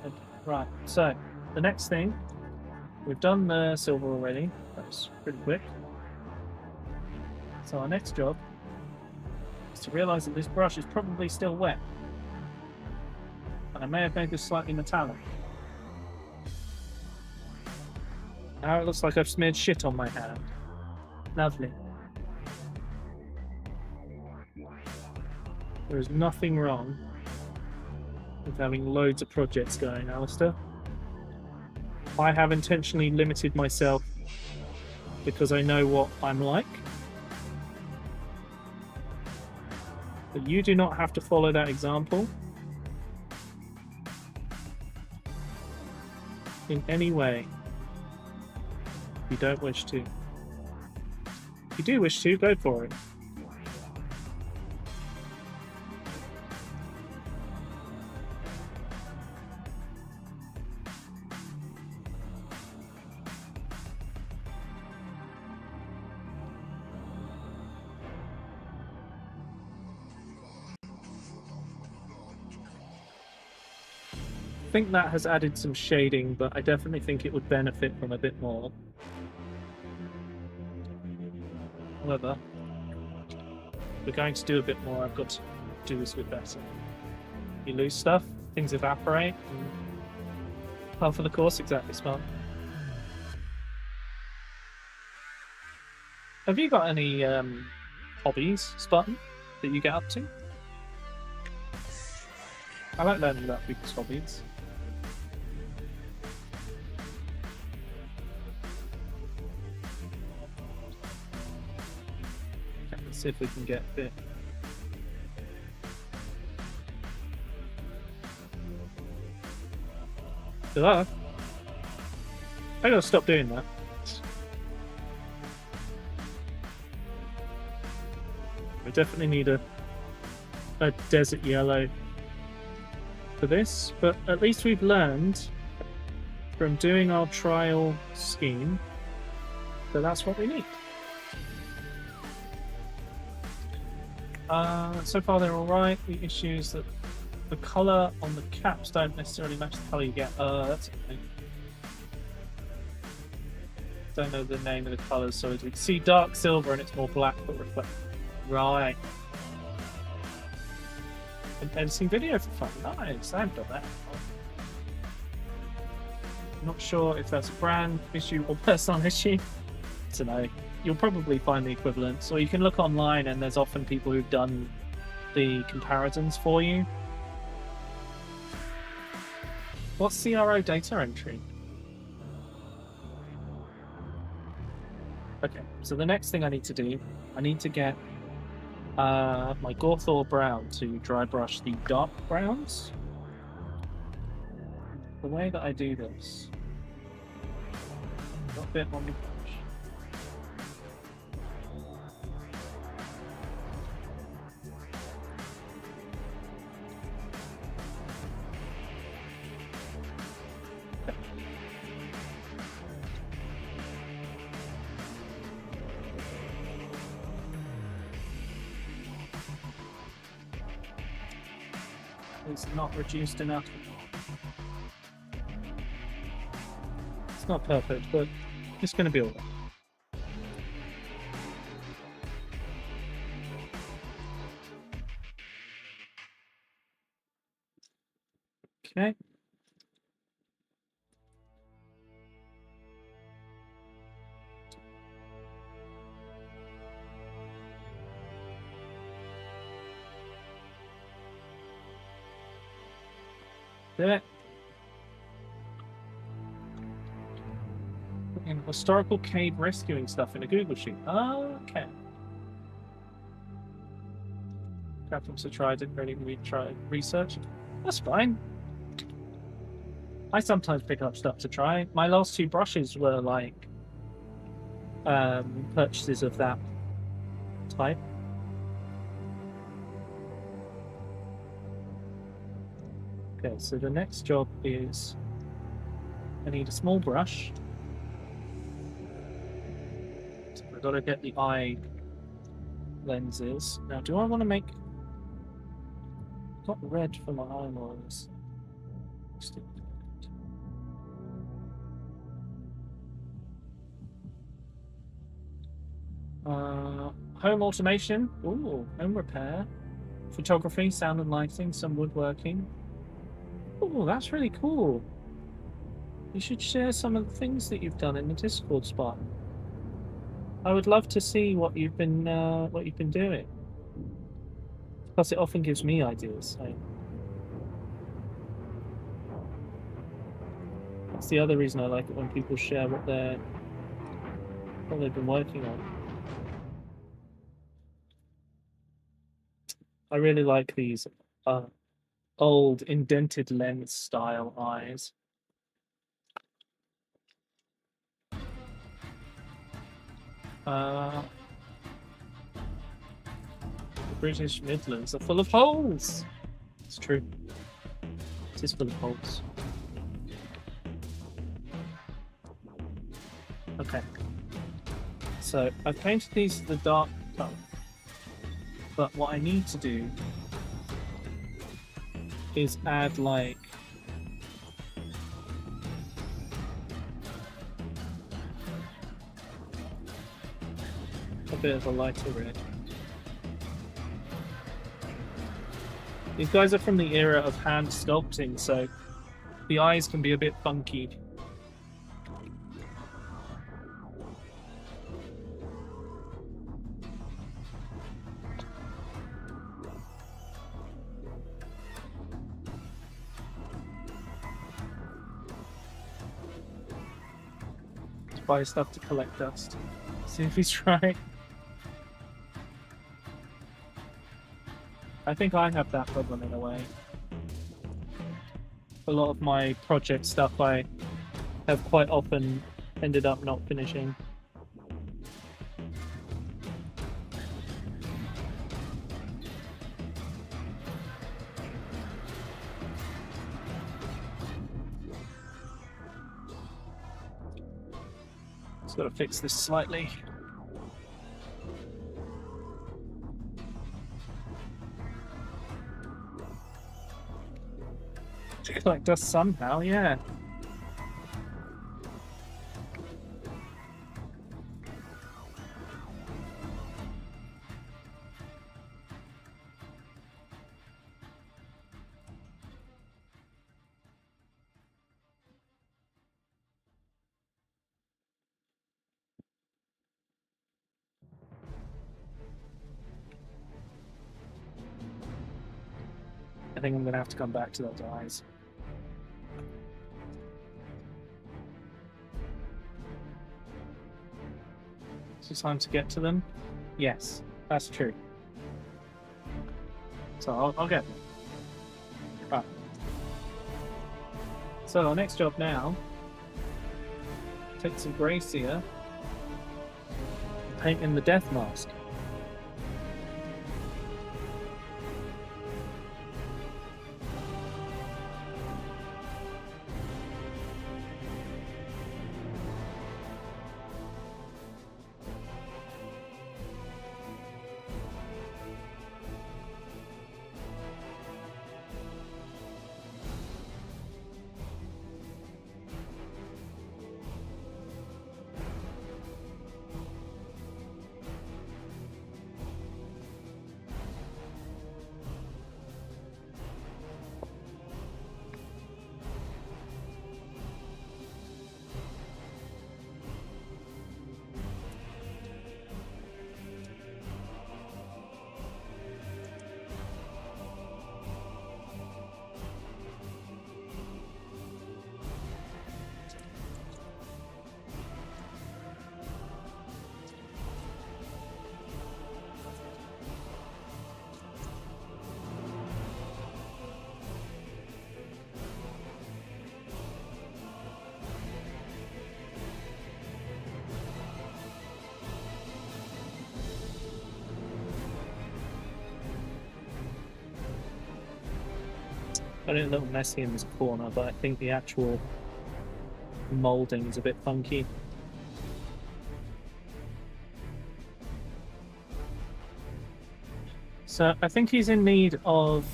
Okay, right, so the next thing, we've done the silver already. That's pretty quick. So our next job is to realise that this brush is probably still wet. And I may have made this slightly metallic. Now it looks like I've smeared shit on my hand. Lovely. There is nothing wrong with having loads of projects going, Alistair. I have intentionally limited myself because I know what I'm like. But you do not have to follow that example in any way if you don't wish to. If you do wish to, go for it. I think that has added some shading, but I definitely think it would benefit from a bit more. However, if we're going to do a bit more, I've got to do this with better. You lose stuff, things evaporate, and par for the course, exactly, smart. Have you got any hobbies, Spartan, that you get up to? I like learning about people's hobbies. Let's see if we can get a bit. I gotta stop doing that. We definitely need a desert yellow for this, but at least we've learned from doing our trial scheme that that's what we need. So far they're alright. The issue is that the colour on the caps don't necessarily match the colour you get. That's okay. Don't know the name of the colours, so as we can see dark silver and it's more black but reflect. Right. An editing video for fun. Nice, I haven't done that. I'm not sure if that's a brand issue or personal issue. I don't know. You'll probably find the equivalents, or you can look online and there's often people who've done the comparisons for you. What's CRO data entry? Okay, so the next thing I need to do, I need to get my Gorthor brown to dry brush the dark browns. The way that I do this, got a bit on the brush. It's not reduced enough. It's not perfect, but it's going to be alright. Okay. Do it. And historical cave rescuing stuff in a Google sheet. Okay. Captain to try, didn't really retry research. That's fine. I sometimes pick up stuff to try. My last two brushes were like purchases of that type. Okay, so the next job is I need a small brush. So I've got to get the eye lenses. Now, do I want to make... I've got red for my eyeballs. Home automation. Ooh, home repair. Photography, sound and lighting, some woodworking. Oh, that's really cool. You should share some of the things that you've done in the Discord spot. I would love to see what you've been doing. Plus, it often gives me ideas. So. That's the other reason I like it when people share what they've been working on. I really like these old indented lens style eyes. The British Midlands are full of holes. It's true. It is full of holes. Okay. So I've painted these the dark colour. But what I need to do is add like a bit of a lighter red. These guys are from the era of hand sculpting, so the eyes can be a bit funky. Buy stuff to collect dust. See if he's right. I think I have that problem in a way. A lot of my project stuff I have quite often ended up not finishing. Just gotta fix this slightly. To collect dust somehow, yeah. I think I'm gonna have to come back to those eyes. Is it time to get to them? Yes, that's true. So I'll get them. Right. So our next job now, take some Gracia, paint in the death mask. Got it a little messy in this corner, but I think the actual moulding is a bit funky. So I think he's in need of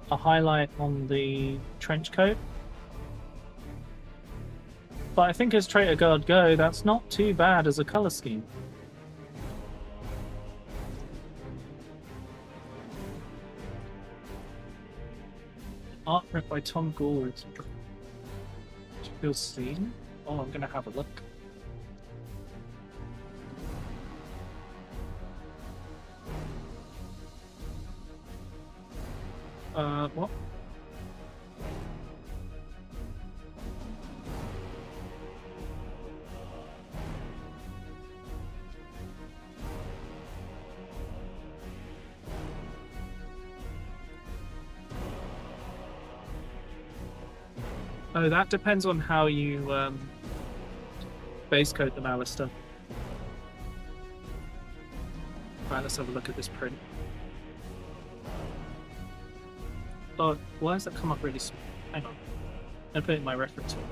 a highlight on the trench coat. But I think as Traitor God Go, that's not too bad as a colour scheme. Art print by Tom Gould. You'll see. Oh, I'm gonna have a look. What? Oh, that depends on how you base coat them, Alistair. Right, let's have a look at this print. Oh, why does that come up really small? Hang on. I put it in my reference order.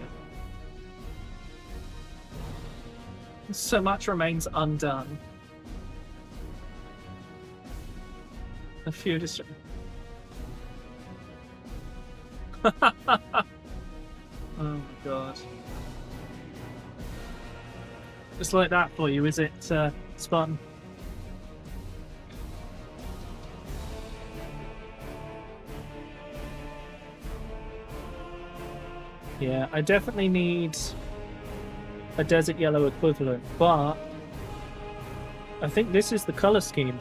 So much remains undone. A few Oh my god. Just like that for you, is it, Spartan? Yeah, I definitely need a desert yellow equivalent, but I think this is the colour scheme.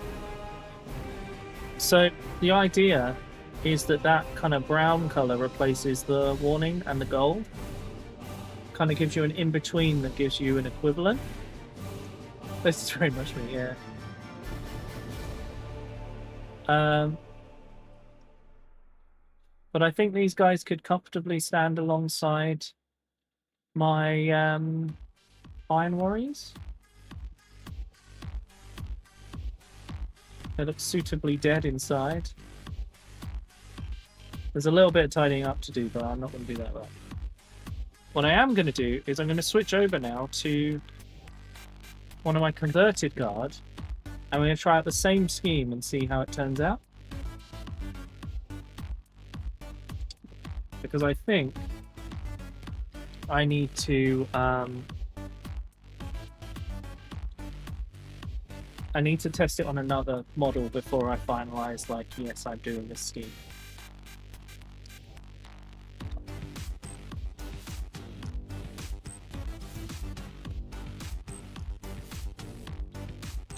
So the idea is that that kind of brown colour replaces the warning and the gold. Kind of gives you an in-between that gives you an equivalent. This is very much me, yeah. But I think these guys could comfortably stand alongside my Iron Warriors. They look suitably dead inside. There's a little bit of tidying up to do, but I'm not going to do that right. What I am going to do is I'm going to switch over now to one of my converted guard. And we're going to try out the same scheme and see how it turns out. Because I think I need to test it on another model before I finalize, like, yes, I'm doing this scheme.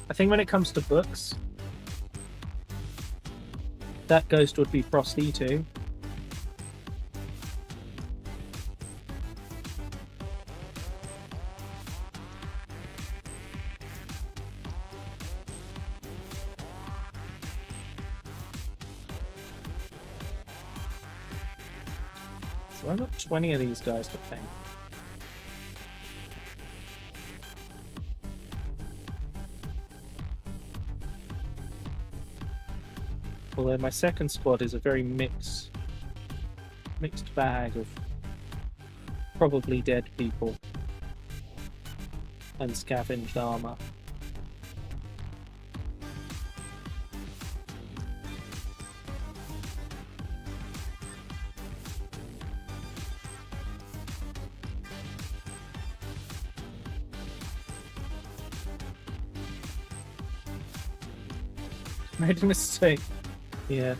I think when it comes to books, that ghost would be Frosty too. So I've got 20 of these guys to paint. Although my second squad is a very mixed bag of probably dead people and scavenged armor. Made a mistake. Yeah.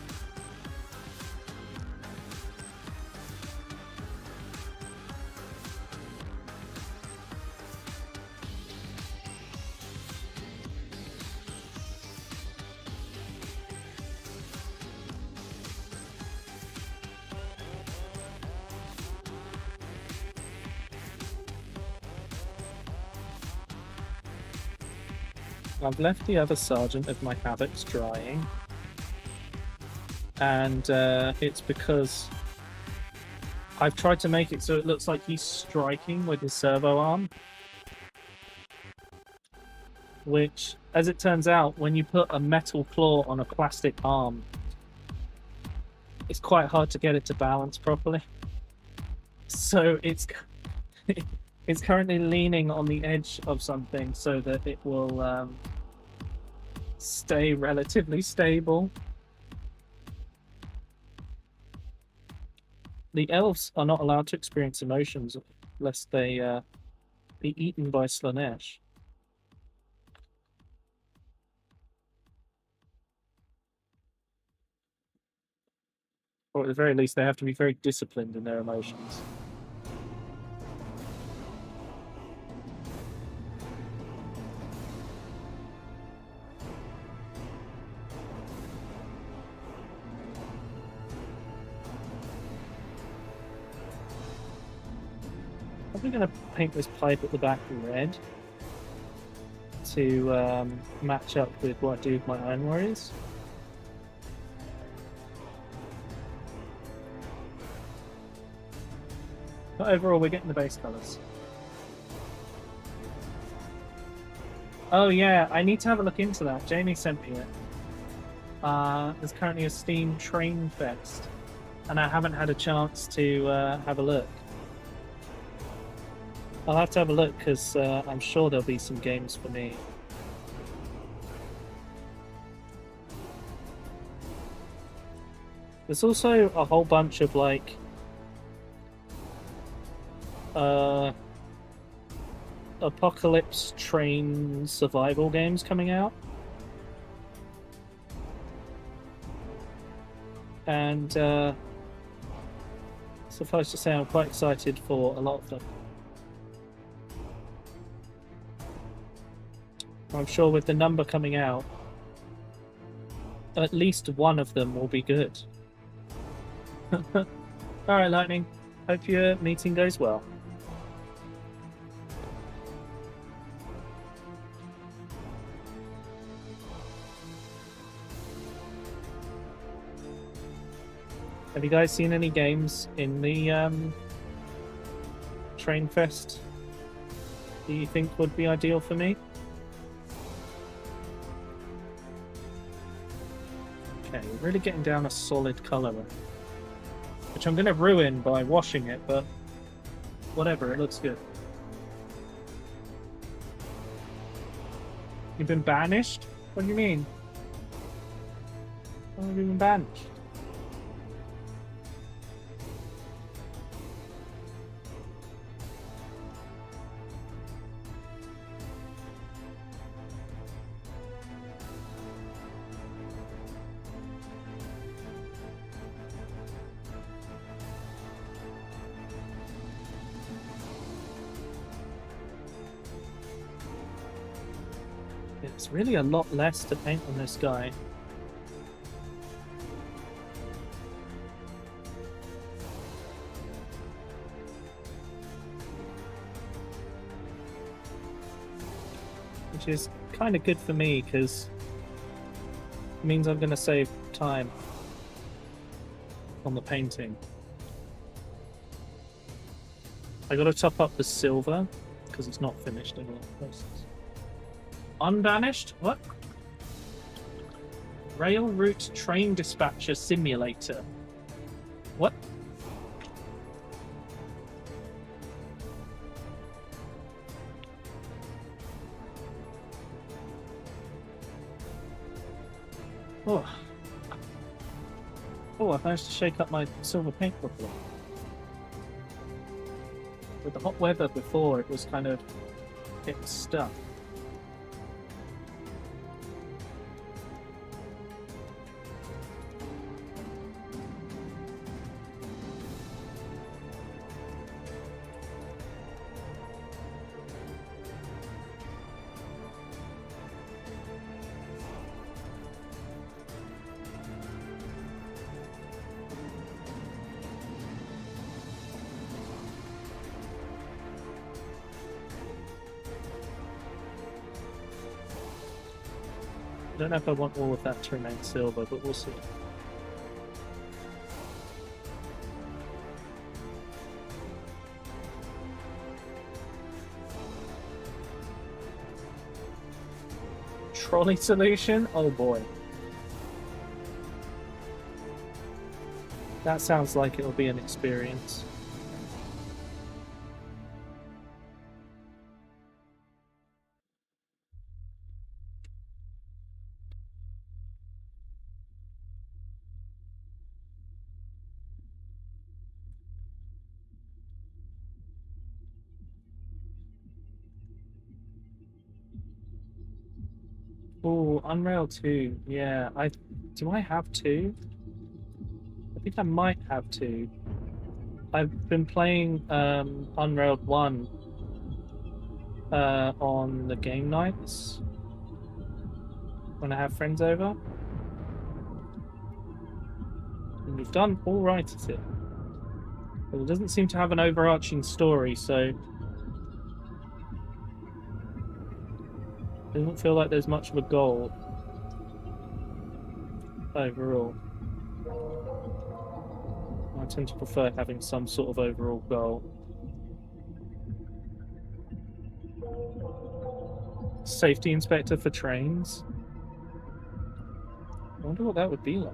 I've left the other sergeant of my habits drying. And it's because I've tried to make it so it looks like he's striking with his servo arm. Which, as it turns out, when you put a metal claw on a plastic arm, it's quite hard to get it to balance properly. So it's currently leaning on the edge of something so that it will stay relatively stable. The elves are not allowed to experience emotions lest they be eaten by Slanesh. Or at the very least, they have to be very disciplined in their emotions. I'm going to paint this pipe at the back red to match up with what I do with my Iron Warriors. But overall, we're getting the base colours. Oh yeah, I need to have a look into that. Jamie sent me it. There's currently a Steam Train Fest, and I haven't had a chance to have a look. I'll have to have a look because I'm sure there'll be some games for me. There's also a whole bunch of like apocalypse train survival games coming out. And suffice to say, I'm quite excited for a lot of them. I'm sure with the number coming out, at least one of them will be good. Alright, Lightning. Hope your meeting goes well. Have you guys seen any games in the Train Fest do you think would be ideal for me? Okay, we're really getting down a solid colour, which I'm going to ruin by washing it, but whatever, it looks good. You've been banished? What do you mean? Why have you been banished? It's really a lot less to paint on this guy. Which is kind of good for me because it means I'm going to save time on the painting. I got to top up the silver because it's not finished in a lot of places. Unbanished? What? Rail Route Train Dispatcher Simulator. What? Oh. Oh, I've managed to shake up my silver paint properly. With the hot weather before, it was kind of getting stuck. I don't know if I want all of that to remain silver, but we'll see. Trolley solution? Oh boy. That sounds like it'll be an experience. Oh, Unrail 2. Yeah, do I have 2? I think I might have 2. I've been playing Unrailed 1 on the game nights when I have friends over. And we've done alright at it. But it doesn't seem to have an overarching story, so doesn't feel like there's much of a goal overall. I tend to prefer having some sort of overall goal. Safety inspector for trains. I wonder what that would be like.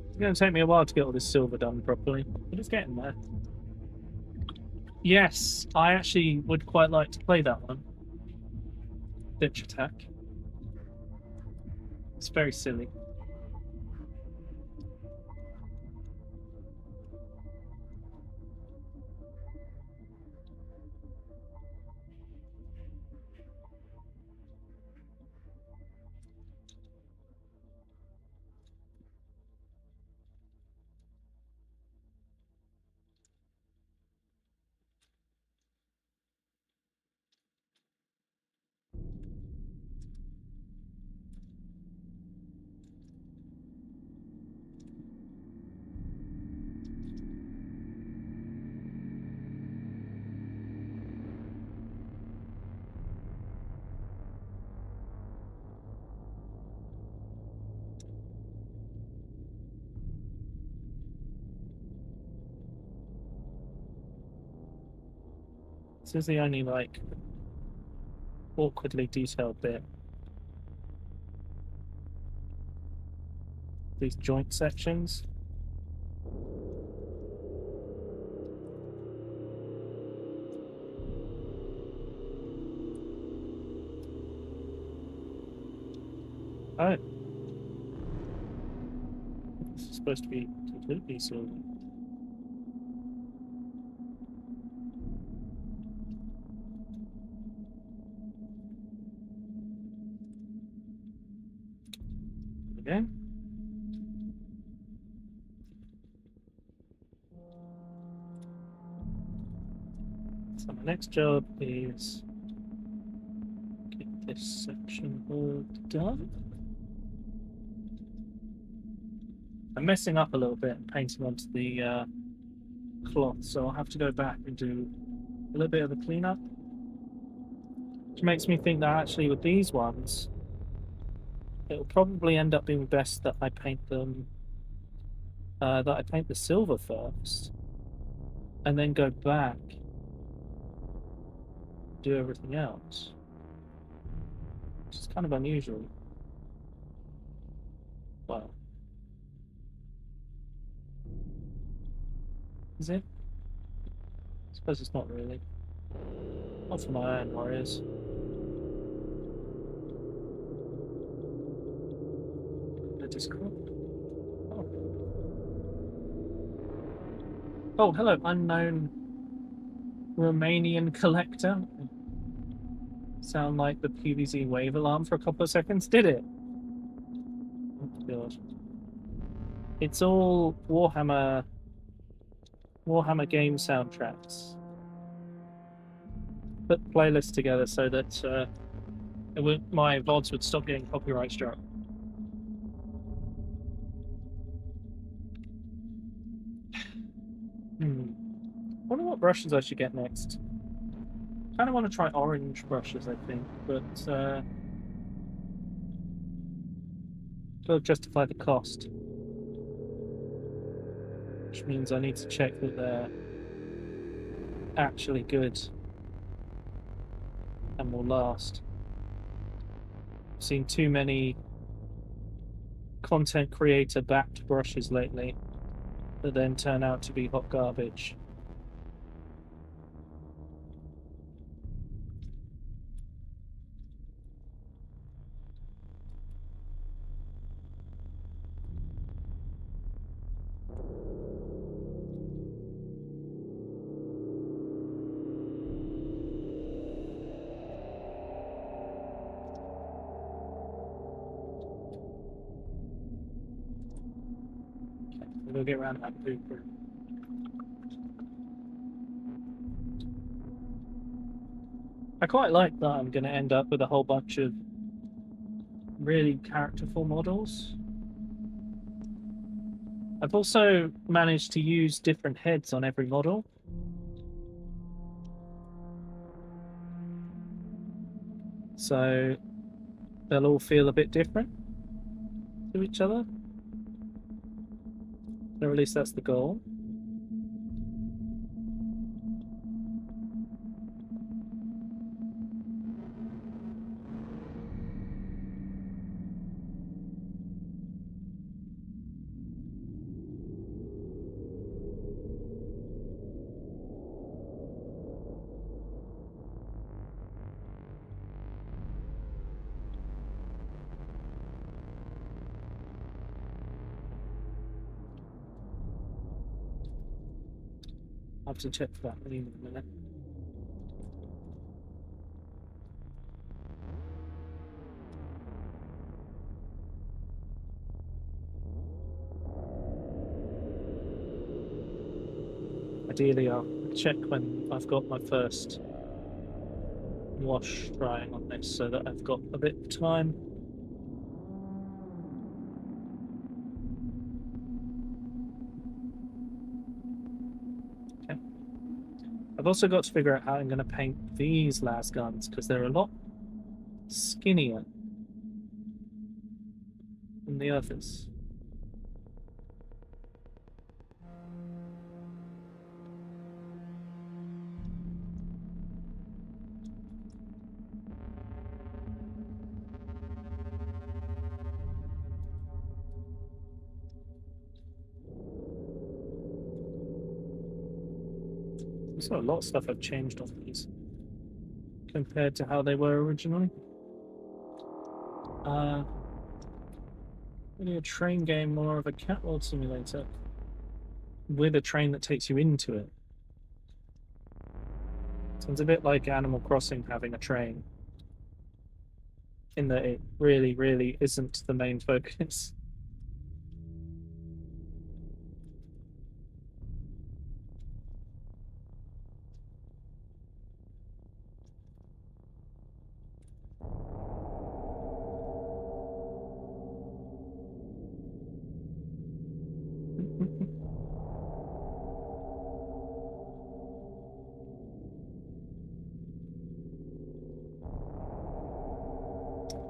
It's going to take me a while to get all this silver done properly, but it's getting there. Yes, I actually would quite like to play that one. Ditch Attack. It's very silly. This is the only, like, awkwardly detailed bit. These joint sections. Oh. This is supposed to be completely silver. Okay. So my next job is get this section all done. I'm messing up a little bit and painting onto the cloth, so I'll have to go back and do a little bit of a cleanup. Which makes me think that actually with these ones, it'll probably end up being best that I paint them, that I paint the silver first, and then go back, do everything else. Which is kind of unusual. Well, is it? I suppose it's not really. Not for my own warriors. The Discord. Oh. Oh, hello, unknown Romanian collector. Sound like the PVZ wave alarm for a couple of seconds, did it? Oh god. It's all Warhammer game soundtracks. Put playlists together so that my VODs would stop getting copyright struck. Wonder what brushes I should get next. Kind of want to try orange brushes, I think, but gotta justify the cost, which means I need to check that they're actually good and will last. I've seen too many content creator backed brushes lately that then turn out to be hot garbage. We'll get around that paper. I quite like that I'm going to end up with a whole bunch of really characterful models. I've also managed to use different heads on every model. So they'll all feel a bit different to each other. Or at least that's the goal. I'll have to check that in a minute. Ideally, I'll check when I've got my first wash drying on this so that I've got a bit of time. Okay. I've also got to figure out how I'm going to paint these las guns because they're a lot skinnier than the others. There's a lot of stuff I've changed on these compared to how they were originally. Really a train game, more of a catwalk simulator with a train that takes you into it. Sounds a bit like Animal Crossing having a train, in that it really, really isn't the main focus.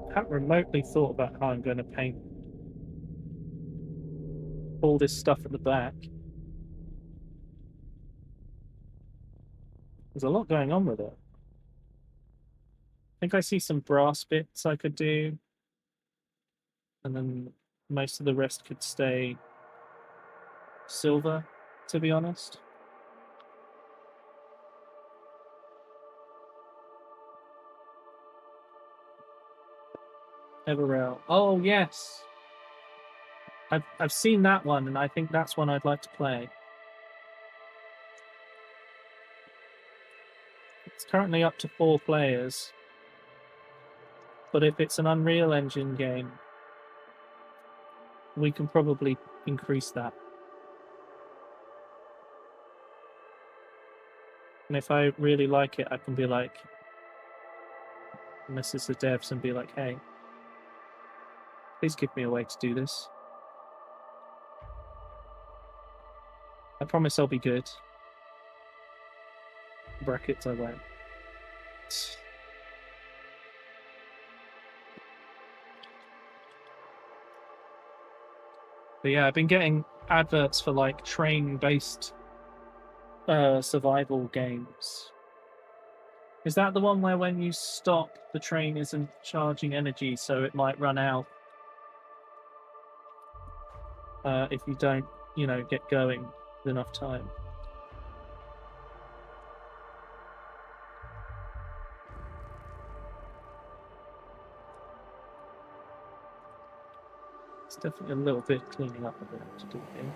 I haven't remotely thought about how I'm going to paint all this stuff at the back. There's a lot going on with it. I think I see some brass bits I could do, and then most of the rest could stay silver, to be honest. Everrail. Oh yes, I've seen that one, and I think that's one I'd like to play. It's currently up to 4 players, but if it's an Unreal Engine game, we can probably increase that. And if I really like it, I can be like, message the devs and be like, hey, please give me a way to do this. I promise I'll be good. Brackets, I won't. But yeah, I've been getting adverts for like train-based survival games. Is that the one where when you stop, the train isn't charging energy, so it might run out if you don't, you know, get going with enough time? It's definitely a little bit cleaning up a bit to do here.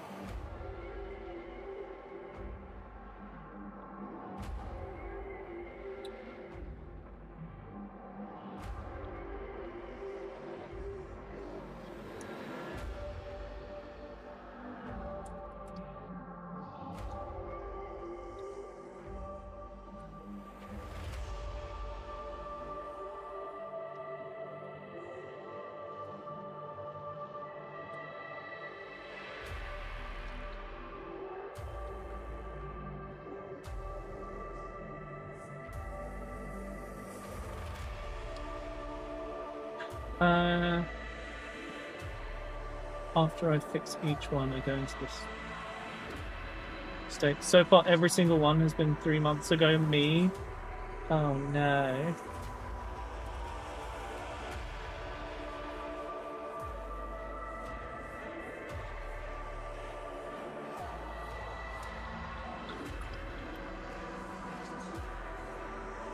After I fix each one, I go into this state. So far, every single one has been 3 months ago. Me? Oh no.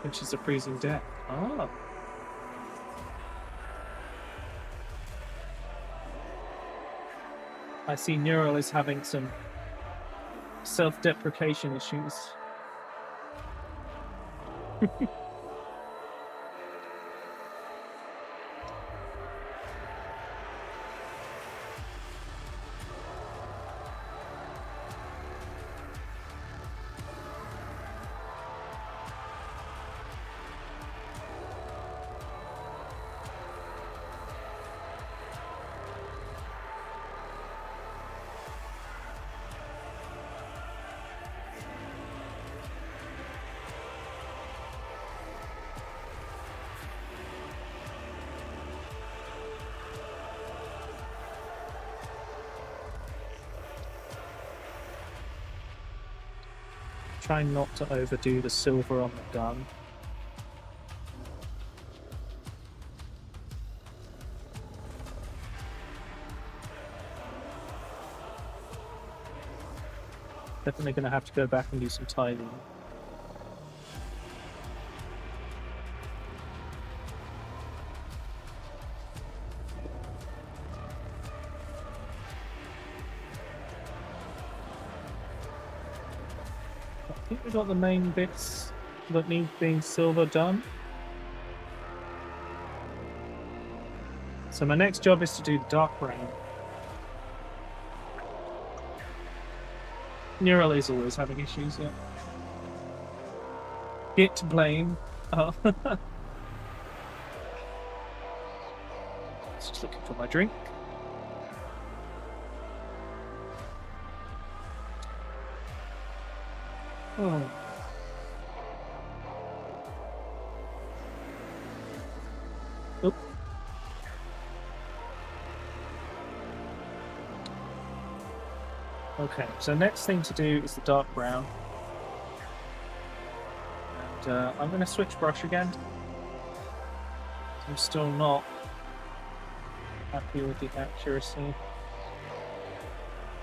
Which is a freezing death. Ah. I see Neural is having some self-deprecation issues. Try not to overdo the silver on the gun. Definitely going to have to go back and do some tiling. I think we got the main bits that need being silver done. So my next job is to do the dark brown. Neural is always having issues, yeah. Get to blame. Oh. Just looking for my drink. Oh. Oop. Okay, so next thing to do is the dark brown. And I'm going to switch brush again. I'm still not happy with the accuracy.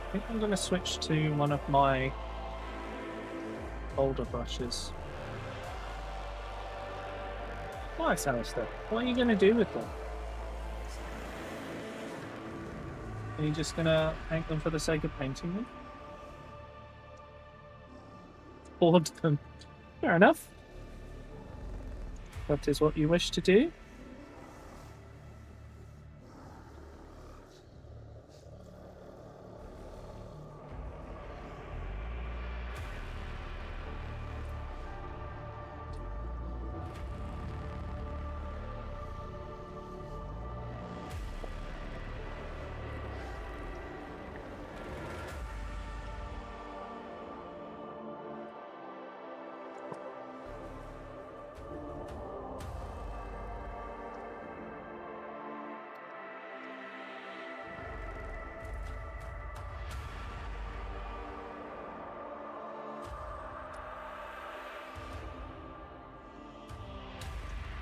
I think I'm going to switch to one of my older brushes. Nice, Alistair. What are you going to do with them? Are you just going to paint them for the sake of painting them? Hoard them. Fair enough. That is what you wish to do.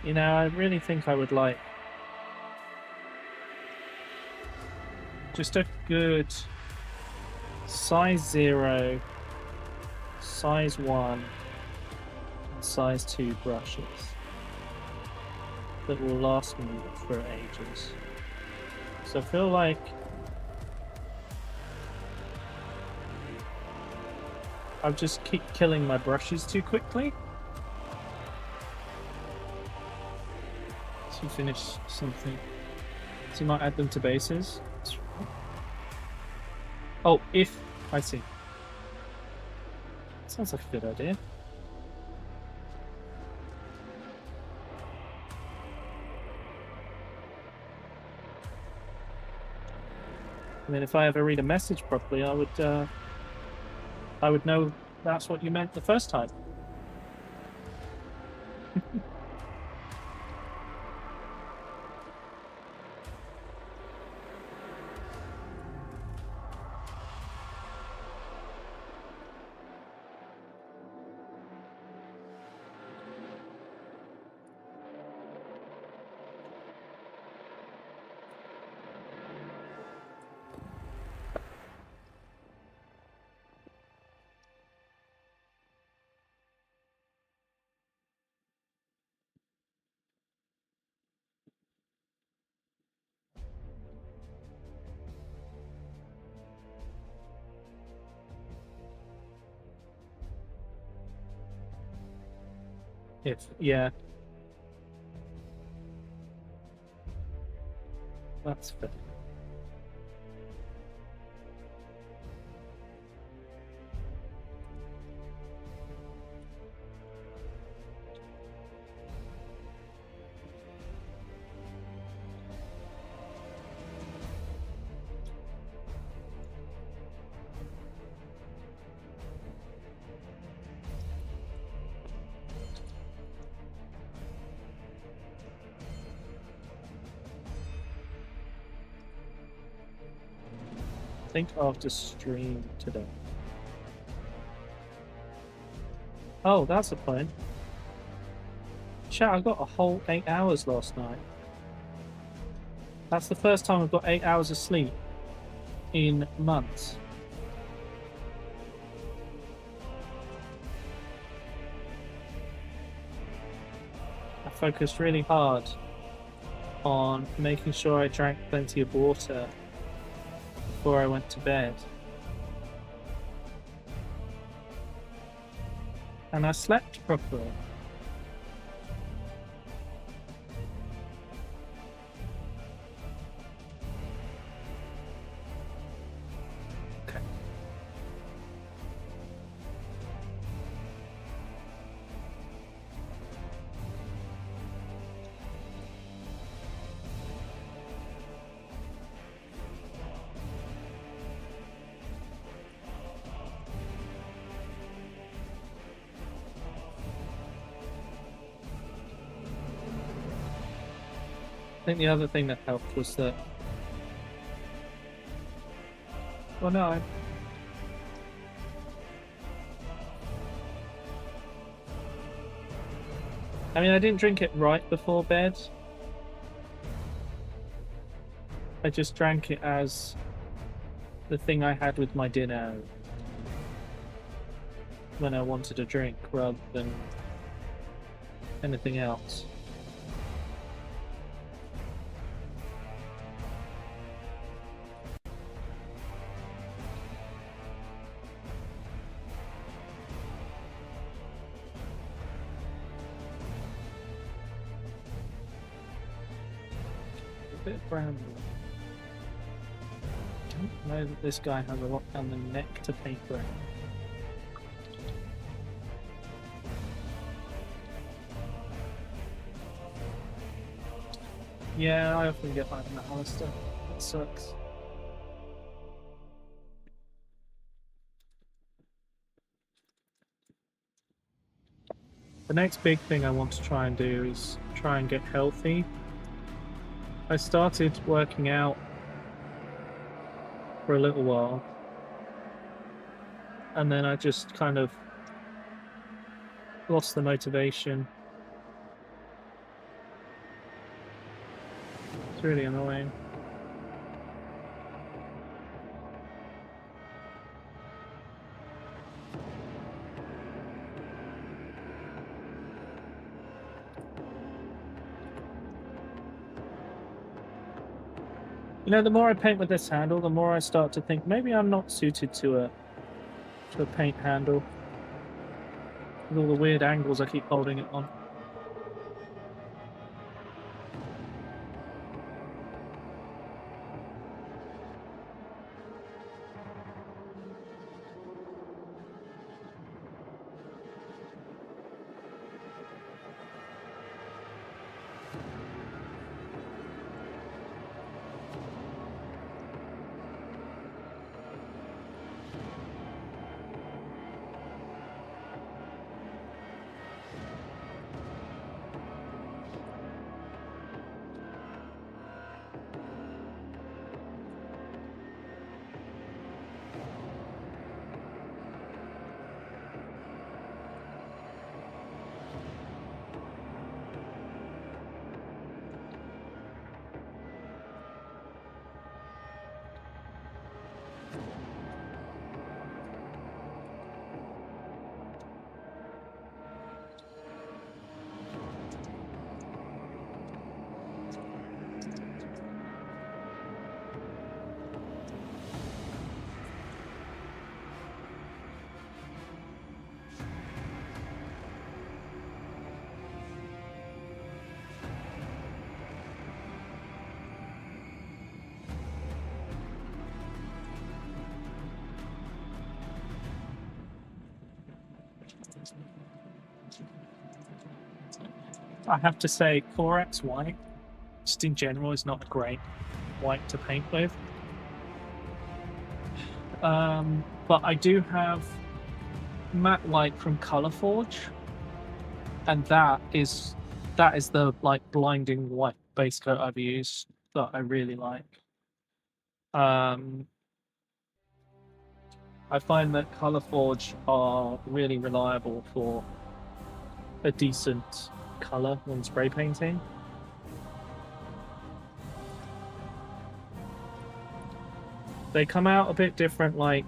You know, I really think I would like just a good size 0, size 1, and size 2 brushes that will last me for ages. So I feel like I'll just keep killing my brushes too quickly. To finish something. So you might add them to bases. Oh, if I see. Sounds like a good idea. I mean, if I ever read a message properly, I would know that's what you meant the first time. Yeah. That's fair. I think after stream today. Oh, that's a plan. Chat, I got a whole 8 hours last night. That's the first time I've got 8 hours of sleep in months. I focused really hard on making sure I drank plenty of water before I went to bed. And I slept properly. Okay. I think the other thing that helped was that. Well, no. I mean, I didn't drink it right before bed. I just drank it as the thing I had with my dinner when I wanted a drink rather than anything else. A bit brown. I don't know that this guy has a lot down the neck to paint brown. Yeah, I often get like that Alistair. That sucks. The next big thing I want to try and do is try and get healthy. I started working out for a little while, and then I just kind of lost the motivation. It's really annoying. You know, the more I paint with this handle, the more I start to think maybe I'm not suited to a paint handle. With all the weird angles I keep holding it on. I have to say, Corax white, just in general, is not a great white to paint with. But I do have matte white from Colorforge, and that is the like blinding white base coat I've used that I really like. I find that Colorforge are really reliable for a decent color when spray painting. They come out a bit different, like,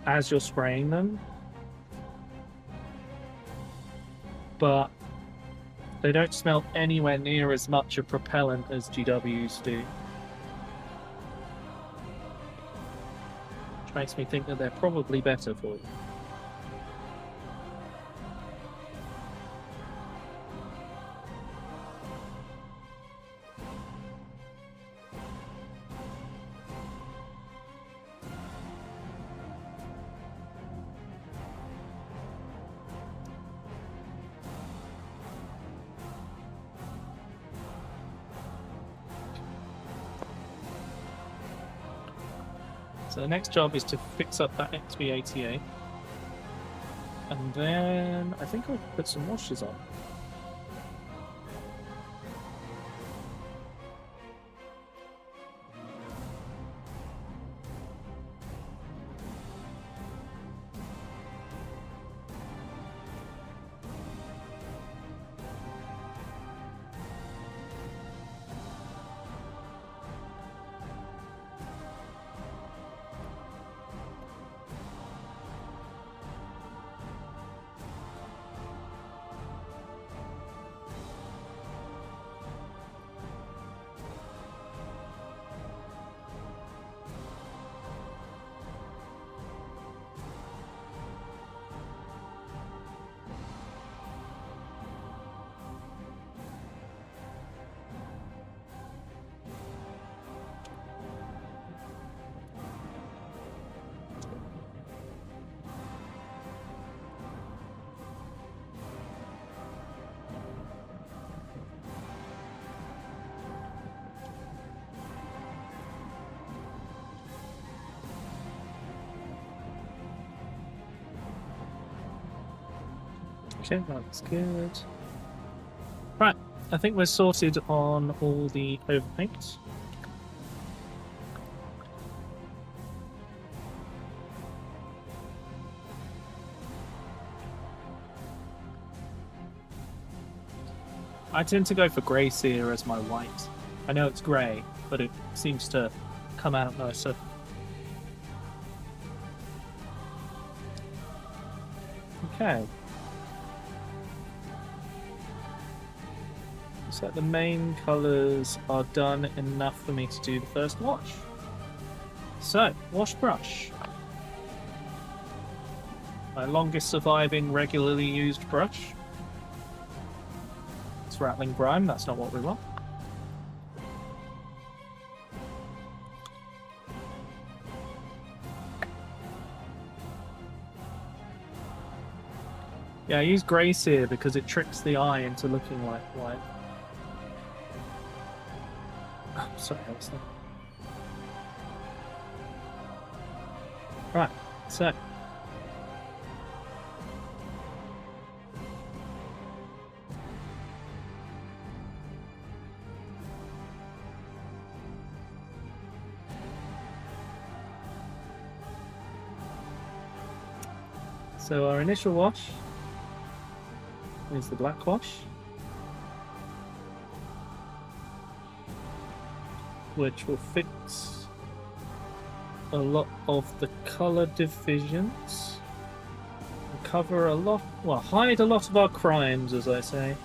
as you're spraying them, but they don't smell anywhere near as much of propellant as GWs do. Which makes me think that they're probably better for you. So the next job is to fix up that XV88. And then I think I'll put some washes on. Okay, that's good. Right, I think we're sorted on all the overpaints. I tend to go for grey sear as my white. I know it's grey, but it seems to come out nicer. Okay. So the main colours are done enough for me to do the first wash. So, wash brush. My longest surviving regularly used brush. It's rattling grime, that's not what we want. Yeah, I use grey sear because it tricks the eye into looking like white. Oh, sorry, I was there. Right, so. So our initial wash is the black wash, which will fix a lot of the color divisions, and cover a lot, well, hide a lot of our crimes, as I say.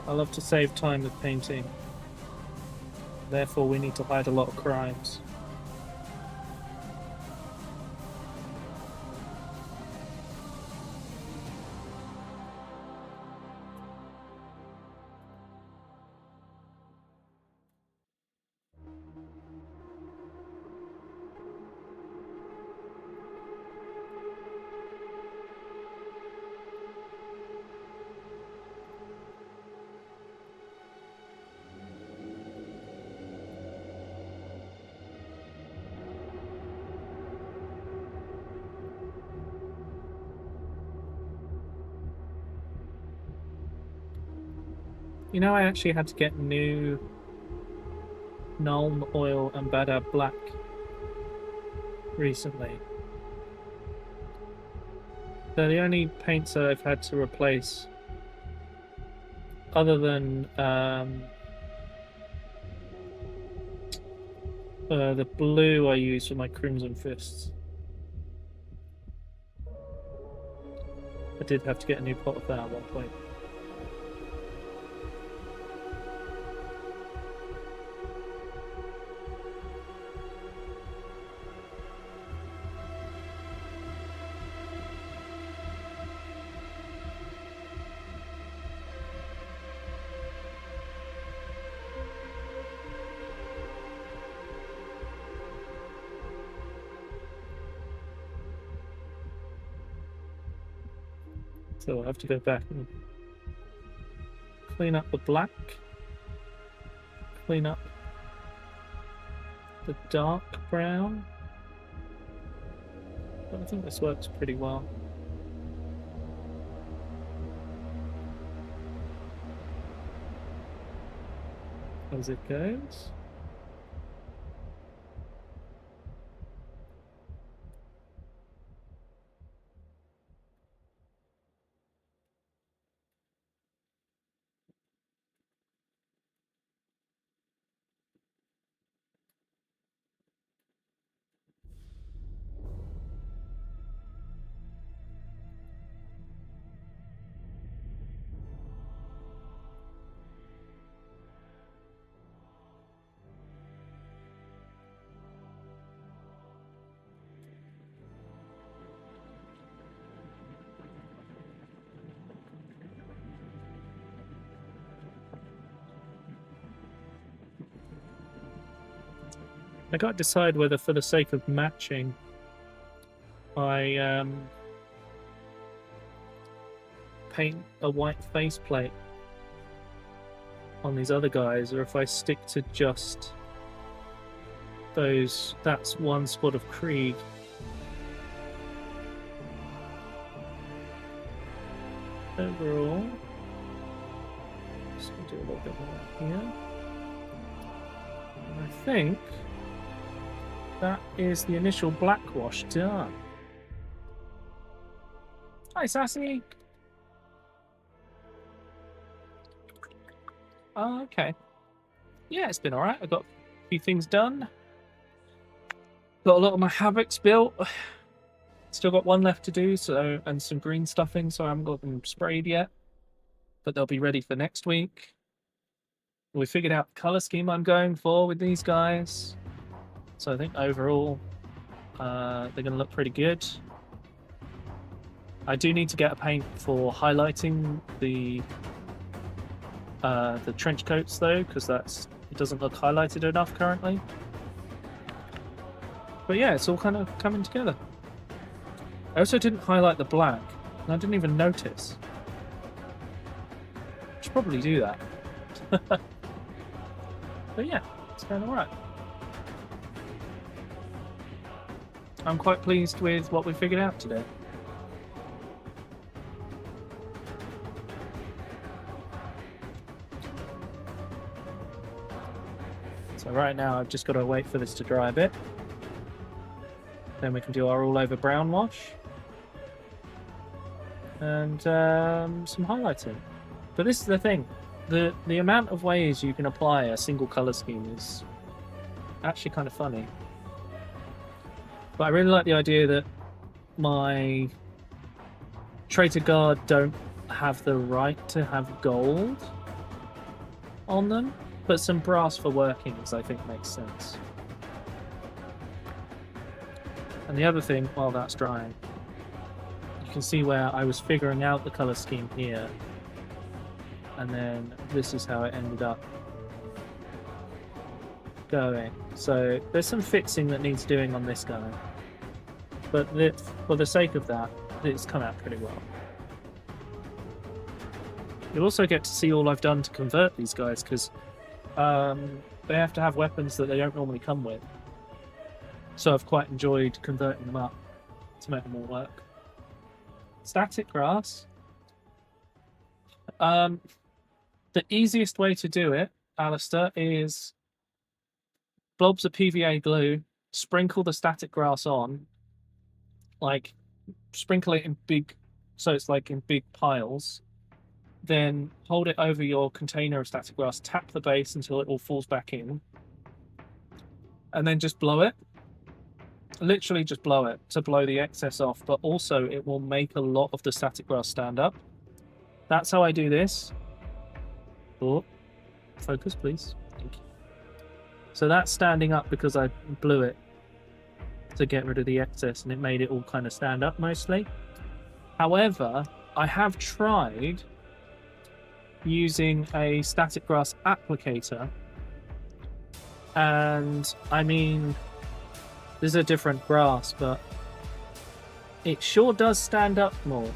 I love to save time with painting, therefore we need to hide a lot of crimes. You know, I actually had to get new Nuln Oil and Badab Black recently. They're the only paints that I've had to replace, other than the blue I use for my Crimson Fists. I did have to get a new pot of that at one point. So I'll have to go back and clean up the black, clean up the dark brown. But I think this works pretty well. As it goes. I got to decide whether, for the sake of matching, I paint a white faceplate on these other guys, or if I stick to just those. That's one squad of Krieg. Overall, just gonna do a little bit more here. And I think that is the initial black wash done. Hi, Sassy. Oh, okay. Yeah, it's been alright. I got a few things done. Got a lot of my havocs built. Still got one left to do, so, and some green stuffing, so I haven't got them sprayed yet. But they'll be ready for next week. We figured out the colour scheme I'm going for with these guys. So I think overall, they're going to look pretty good. I do need to get a paint for highlighting the trench coats though, because it doesn't look highlighted enough currently. But yeah, it's all kind of coming together. I also didn't highlight the black, and I didn't even notice. I should probably do that. But yeah, it's going alright. I'm quite pleased with what we figured out today. So right now I've just got to wait for this to dry a bit. Then we can do our all-over brown wash. And some highlighting. But this is the thing. The amount of ways you can apply a single colour scheme is actually kind of funny. But I really like the idea that my Traitor Guard don't have the right to have gold on them, but some brass for workings I think makes sense. And the other thing, while that's drying, you can see where I was figuring out the colour scheme here, and then this is how it ended up going. So there's some fixing that needs doing on this guy, but for the sake of that, it's come out pretty well. You'll also get to see all I've done to convert these guys, because they have to have weapons that they don't normally come with. So I've quite enjoyed converting them up to make them all work. Static grass. The easiest way to do it, Alistair, is blobs of PVA glue, sprinkle the static grass on, like sprinkle it in big, so it's like in big piles, then hold it over your container of static grass, tap the base until it all falls back in, and then just blow it. Literally just blow it to blow the excess off, but also it will make a lot of the static grass stand up. That's how I do this. Oh, focus, please. Thank you. So that's standing up because I blew it to get rid of the excess, and it made it all kind of stand up mostly. However, I have tried using a static grass applicator, and I mean, this is a different grass, but it sure does stand up more.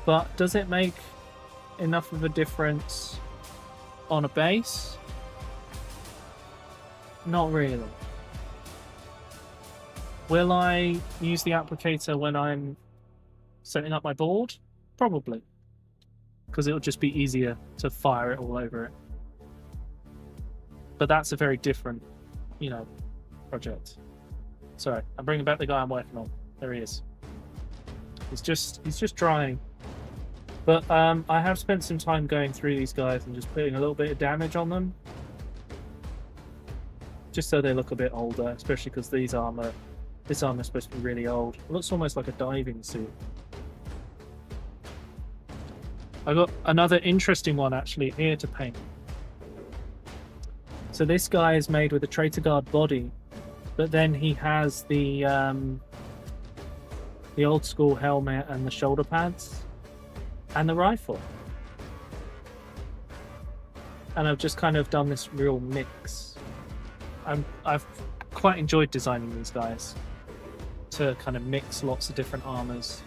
But does it make enough of a difference on a base? Not really. Will I use the applicator when I'm setting up my board? Probably. Because it'll just be easier to fire it all over it. But that's a very different, you know, project. Sorry, I'm bringing back the guy I'm working on. There he is. He's just drying. But I have spent some time going through these guys and just putting a little bit of damage on them. Just so they look a bit older, especially because this armor's supposed to be really old. It looks almost like a diving suit. I got another interesting one actually here to paint. So this guy is made with a Traitor Guard body, but then he has the old school helmet and the shoulder pads and the rifle. And I've just kind of done this real mix. I've quite enjoyed designing these guys to kind of mix lots of different armors.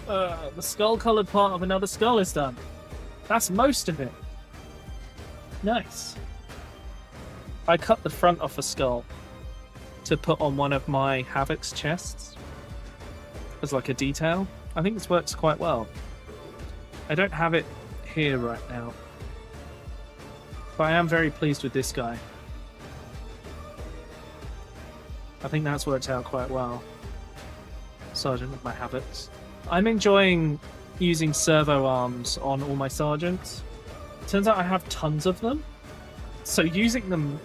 The skull-colored part of another skull is done. That's most of it. Nice. I cut the front off a skull to put on one of my Havoc's chests as like a detail. I think this works quite well. I don't have it here right now, but I am very pleased with this guy. I think that's worked out quite well. Sergeant of my Havoc's. I'm enjoying using servo arms on all my sergeants. Turns out I have tons of them, so using them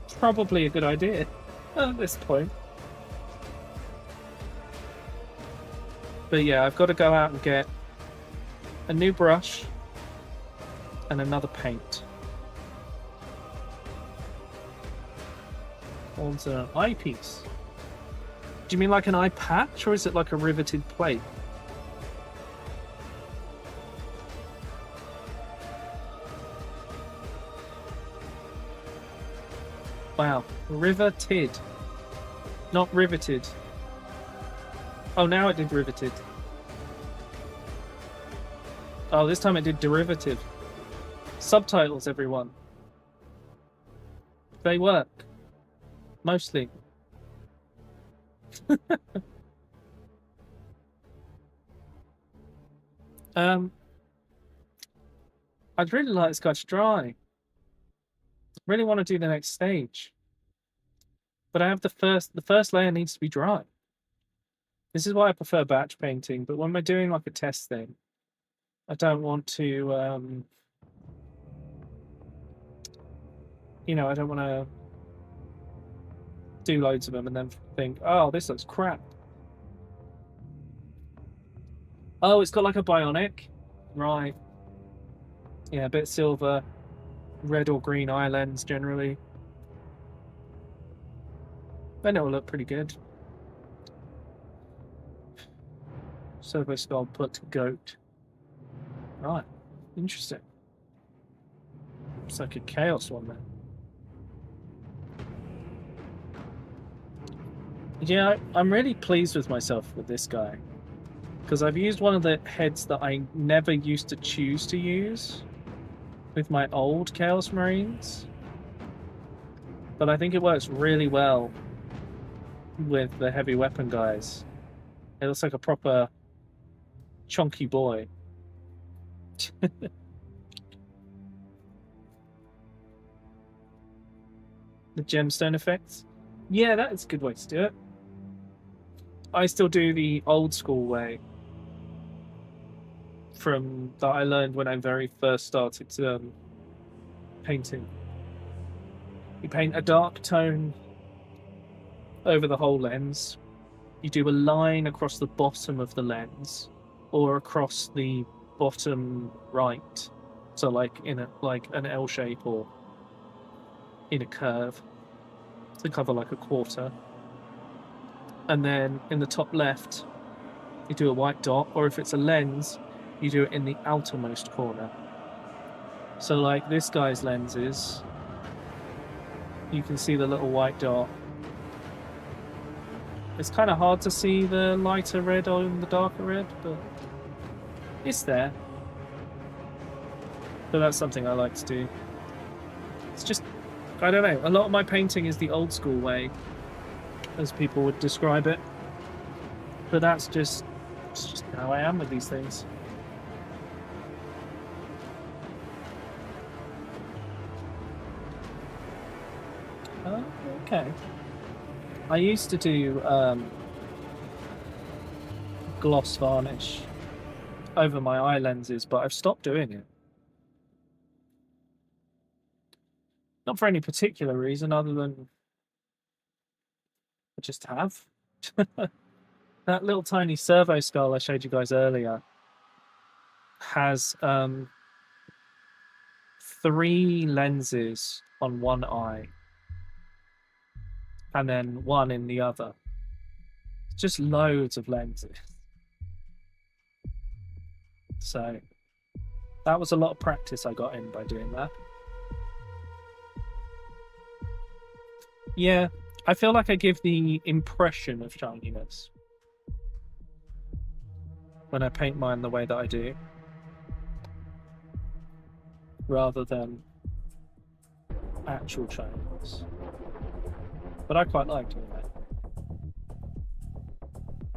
is probably a good idea at this point. But yeah, I've got to go out and get a new brush and another paint. Want an eyepiece? Do you mean like an eye patch, or is it like a riveted plate? Wow, riveted, not riveted. Oh, now it did riveted. Oh, this time it did derivative. Subtitles, everyone. They work. Mostly. I'd really like this guy to dry. Really want to do the next stage. But I have the first layer needs to be dry. This is why I prefer batch painting, but when we're doing like a test thing, I don't want to you know, I don't want to do loads of them and then think, oh, this looks crap. Oh, it's got like a bionic. Right. Yeah, a bit silver, red or green eye lens generally. Then it will look pretty good. Servo skull put to goat. Right. Interesting. It's like a chaos one then. Yeah, I'm really pleased with myself with this guy. Because I've used one of the heads that I never used to choose to use with my old Chaos Marines. But I think it works really well with the heavy weapon guys. It looks like a proper chunky boy. The gemstone effects. Yeah, that is a good way to do it. I still do the old school way from that I learned when I very first started painting. You paint a dark tone over the whole lens. You do a line across the bottom of the lens or across the bottom right. So like in a like an L shape or in a curve to cover like a quarter. And then in the top left, you do a white dot, or if it's a lens, you do it in the outermost corner. So like this guy's lenses, you can see the little white dot. It's kind of hard to see the lighter red on the darker red, but it's there. So that's something I like to do. It's just, I don't know, a lot of my painting is the old school way, as people would describe it. But that's just, it's just how I am with these things. Oh, okay. I used to do gloss varnish over my eye lenses, but I've stopped doing it. Not for any particular reason other than I just have. That little tiny servo skull I showed you guys earlier has 3 lenses on one eye and then one in the other. Just loads of lenses. So that was a lot of practice I got in by doing that. Yeah, I feel like I give the impression of shininess when I paint mine the way that I do, rather than actual shininess. But I quite like doing that.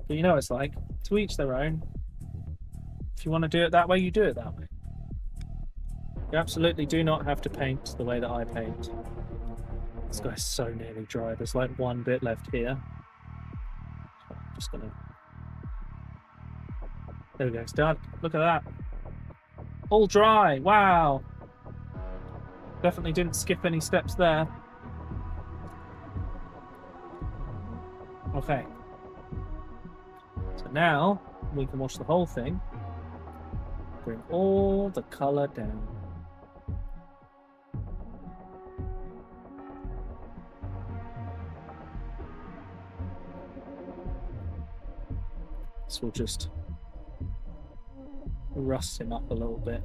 But you know, it's like, to each their own. If you want to do it that way, you do it that way. You absolutely do not have to paint the way that I paint. This guy's so nearly dry. There's like one bit left here. So I'm just gonna... There we go, it's done. Look at that. All dry. Wow. Definitely didn't skip any steps there. Okay. So now we can wash the whole thing. Bring all the color down. So we'll just rust him up a little bit.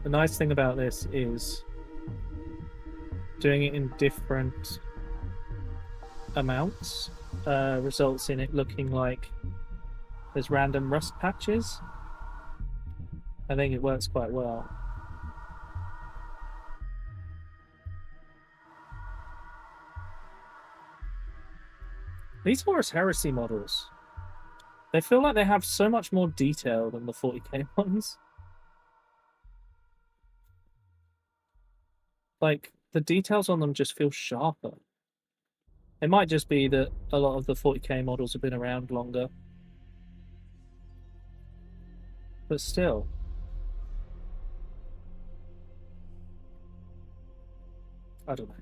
The nice thing about this is doing it in different amounts results in it looking like there's random rust patches. I think it works quite well. These Horus Heresy models, they feel like they have so much more detail than the 40k ones. Like, the details on them just feel sharper. It might just be that a lot of the 40k models have been around longer. But still. I don't know.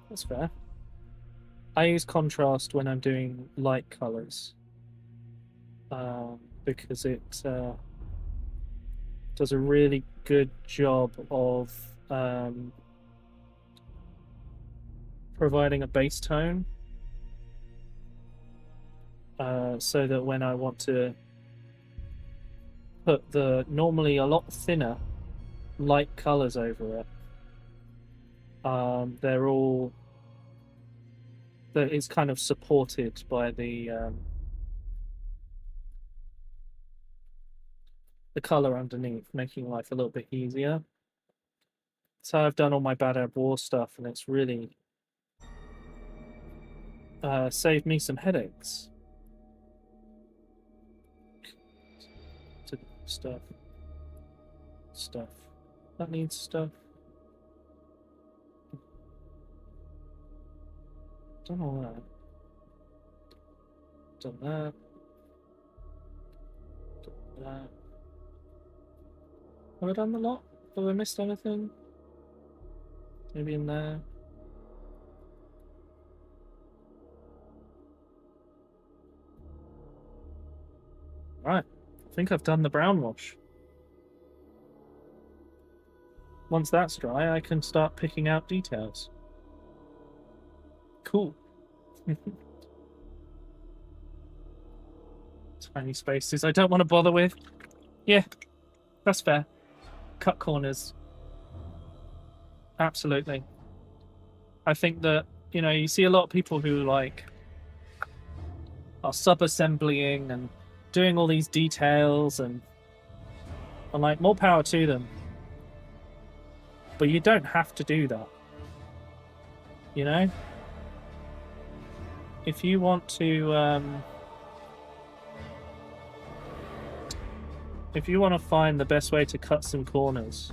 That's fair. I use contrast when I'm doing light colours. Because it does a really good job of providing a base tone, so that when I want to put the normally a lot thinner light colours over it, they're all that is kind of supported by the the color underneath, making life a little bit easier. So I've done all my Bad Ab War stuff, and it's really saved me some headaches. Stuff. That needs stuff. Done all that. Done that. Done that. Have I done the lot? Have I missed anything? Maybe in there. Right. I think I've done the brown wash. Once that's dry, I can start picking out details. Cool. Tiny spaces I don't want to bother with. Yeah, that's fair. Cut corners. Absolutely. I think that, you know, you see a lot of people who, like, are sub-assemblying and doing all these details, and I'm like, more power to them. But you don't have to do that. You know? If you want to, if you want to find the best way to cut some corners,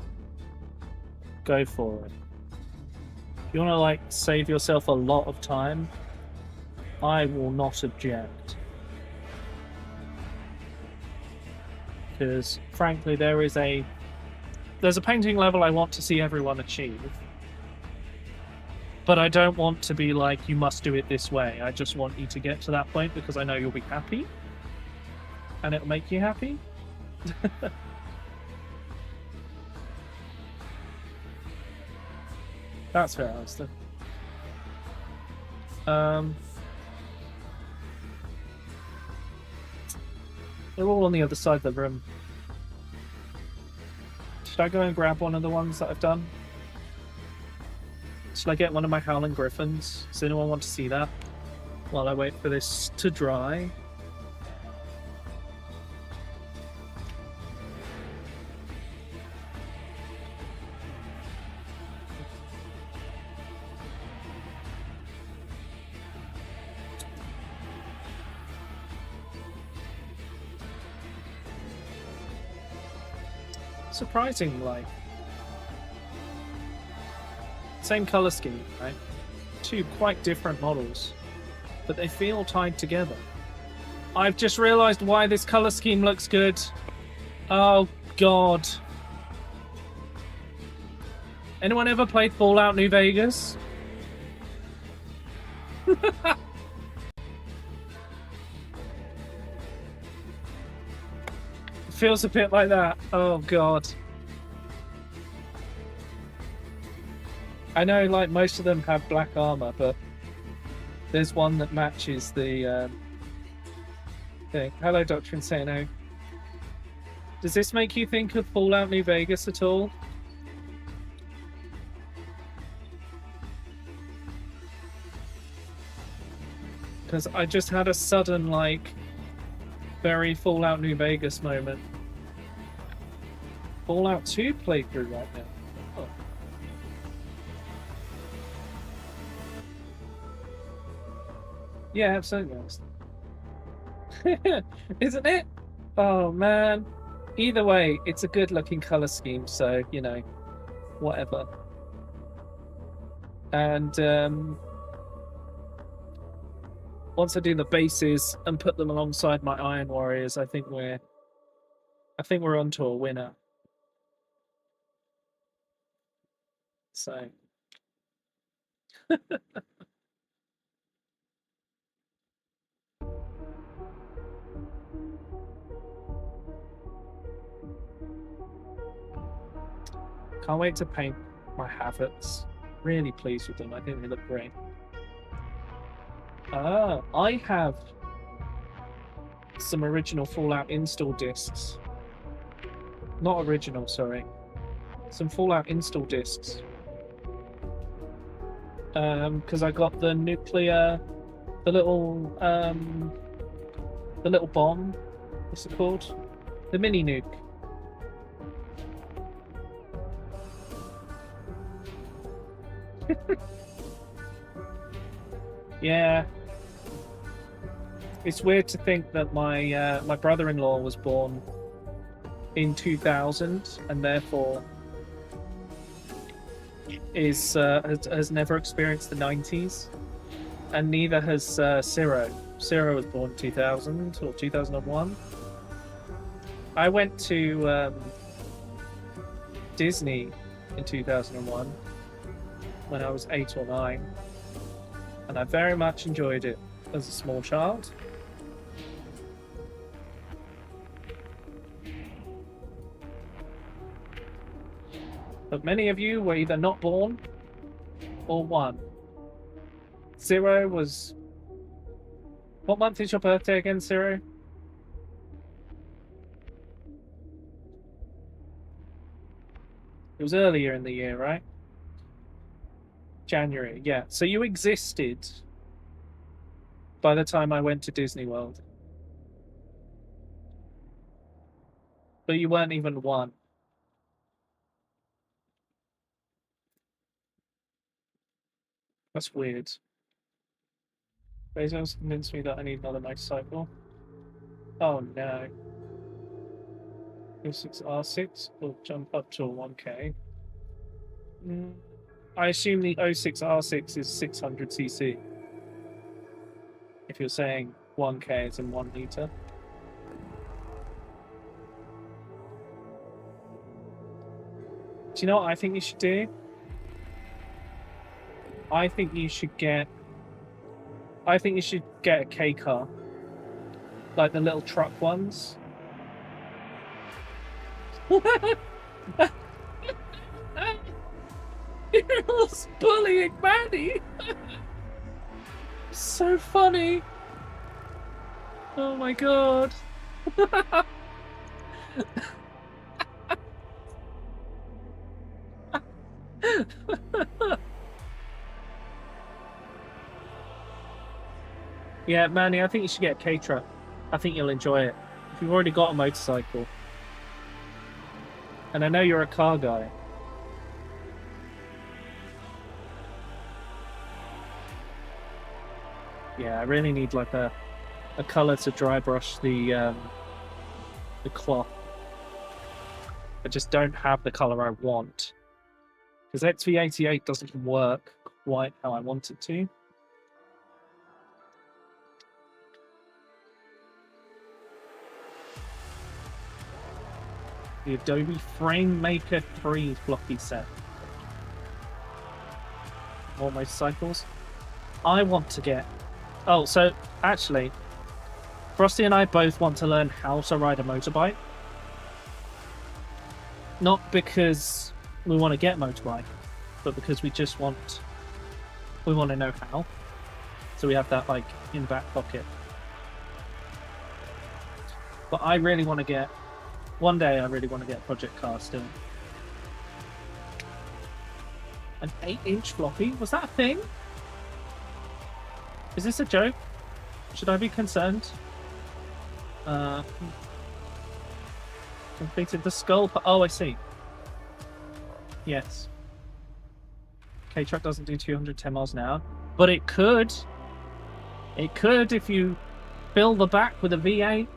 go for it. If you want to, like, save yourself a lot of time, I will not object. Because, frankly, there's a painting level I want to see everyone achieve. But I don't want to be like, you must do it this way. I just want you to get to that point because I know you'll be happy. And it'll make you happy. That's fair, Alistair. They're all on the other side of the room. Should I go and grab one of the ones that I've done? Should I get one of my Howling Griffins? Does anyone want to see that? While I wait for this to dry. Surprising, like, same color scheme, right? Two quite different models, but they feel tied together. I've just realized why this color scheme looks good. Oh god. Anyone ever played Fallout New Vegas? Feels a bit like that. Oh god. I know, like, most of them have black armor, but there's one that matches the thing. Hello, Dr. Insano. Does this make you think of Fallout New Vegas at all? Because I just had a sudden, like, very Fallout New Vegas moment. Fallout 2 playthrough right now. Oh. Yeah, absolutely. Isn't it? Oh man. Either way, it's a good looking colour scheme, so, you know, whatever. And once I do the bases and put them alongside my Iron Warriors, I think we're onto a winner. So can't wait to paint my Havocs. Really pleased with them. I think they look great. I have some original Fallout install discs. Not original, sorry. Some Fallout install discs. Because I got the nuclear, the little bomb. What's it called? The mini nuke. Yeah. It's weird to think that my brother-in-law was born in 2000 and therefore has never experienced the 90s, and neither has Ciro. Ciro was born 2000 or 2001. I went to Disney in 2001 when I was 8 or 9, and I very much enjoyed it as a small child. But many of you were either not born or one. Ciro was... What month is your birthday again, Ciro? It was earlier in the year, right? January, yeah. So you existed by the time I went to Disney World. But you weren't even one. That's weird. Bezos convinced me that I need another motorcycle. Oh no. 06R6 will jump up to a 1K. I assume the 06R6 is 600cc. If you're saying 1K is in 1 litre. Do you know what I think you should do? I think you should get a K car. Like the little truck ones. You're all bullying Manny. So funny. Oh my god. Yeah, Manny, I think you should get a K-truck. I think you'll enjoy it. If you've already got a motorcycle. And I know you're a car guy. Yeah, I really need like a colour to dry brush the cloth. I just don't have the colour I want. Because XV88 doesn't work quite how I want it to. The Adobe Frame Maker 3 floppy set. More motorcycles. I want to get... Oh, so actually, Frosty and I both want to learn how to ride a motorbike. Not because we want to get a motorbike, but because we just want... We want to know how. So we have that, like, in the back pocket. But I really want to get... One day I really want to get a project car still. An 8-inch floppy? Was that a thing? Is this a joke? Should I be concerned? Completed the skull... Oh, I see. Yes. K-Truck doesn't do 210 miles an hour. But it could. It could if you fill the back with a V8.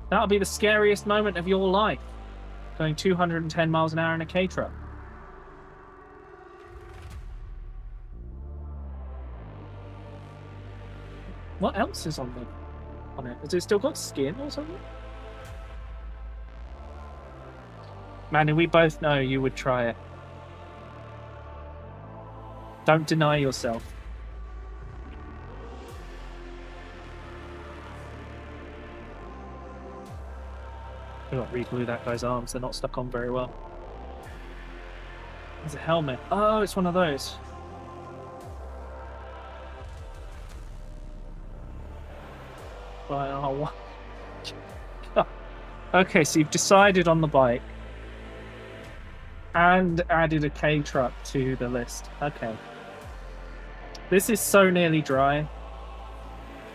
That'll be the scariest moment of your life. Going 210 miles an hour in a K-Truck. What else is on it? Has it still got skin or something? Manny, we both know you would try it. Don't deny yourself. We've got to re-glue that guy's arms. They're not stuck on very well. There's a helmet. Oh, it's one of those. Wow. Okay, so you've decided on the bike and added a K-Truck to the list. Okay. This is so nearly dry.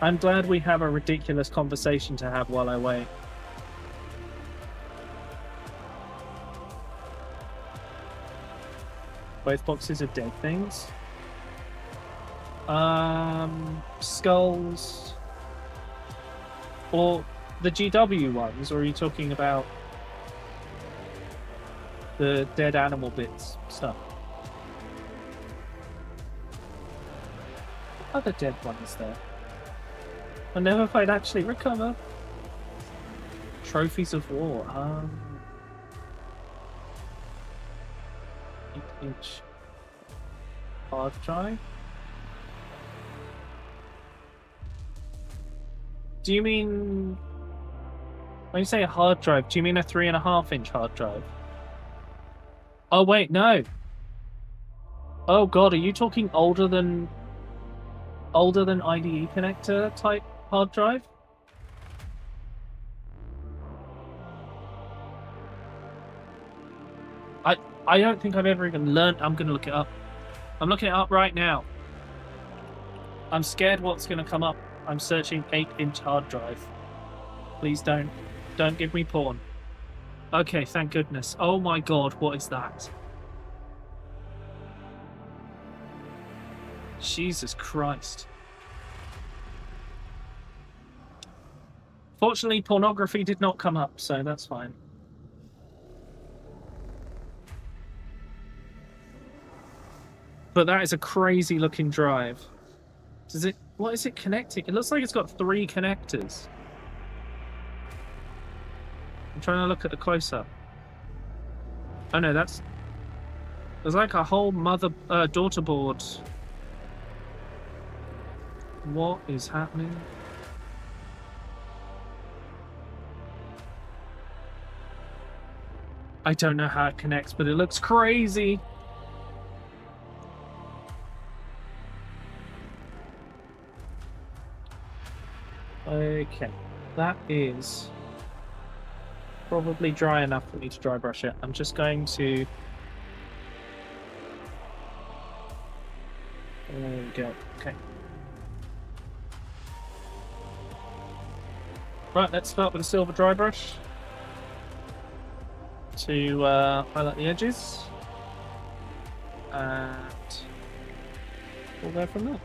I'm glad we have a ridiculous conversation to have while I wait. Both boxes are dead things. Skulls. Or the GW ones, or are you talking about the dead animal bits stuff? Other dead ones there. I never if I'd actually recover. Trophies of war. 8-inch hard drive. Do you mean when you say a hard drive? Do you mean a 3.5-inch hard drive? Oh wait, no. Oh god, are you talking older than IDE connector type hard drive? I don't think I've ever even learned. I'm gonna look it up. I'm looking it up right now. I'm scared what's gonna come up. I'm searching 8-inch hard drive. Please don't give me porn. Okay, thank goodness. Oh my god, what is that? Jesus Christ. Fortunately, pornography did not come up, so that's fine. But that is a crazy looking drive. Does it? What is it connecting? It looks like it's got 3 connectors. I'm trying to look at the close-up. Oh no, there's like a whole daughter board. What is happening? I don't know how it connects, but it looks crazy. Okay, that is probably dry enough for me to dry brush it. I'm just going to... There we go, okay. Right, let's start with a silver dry brush to highlight the edges, and we'll go from there.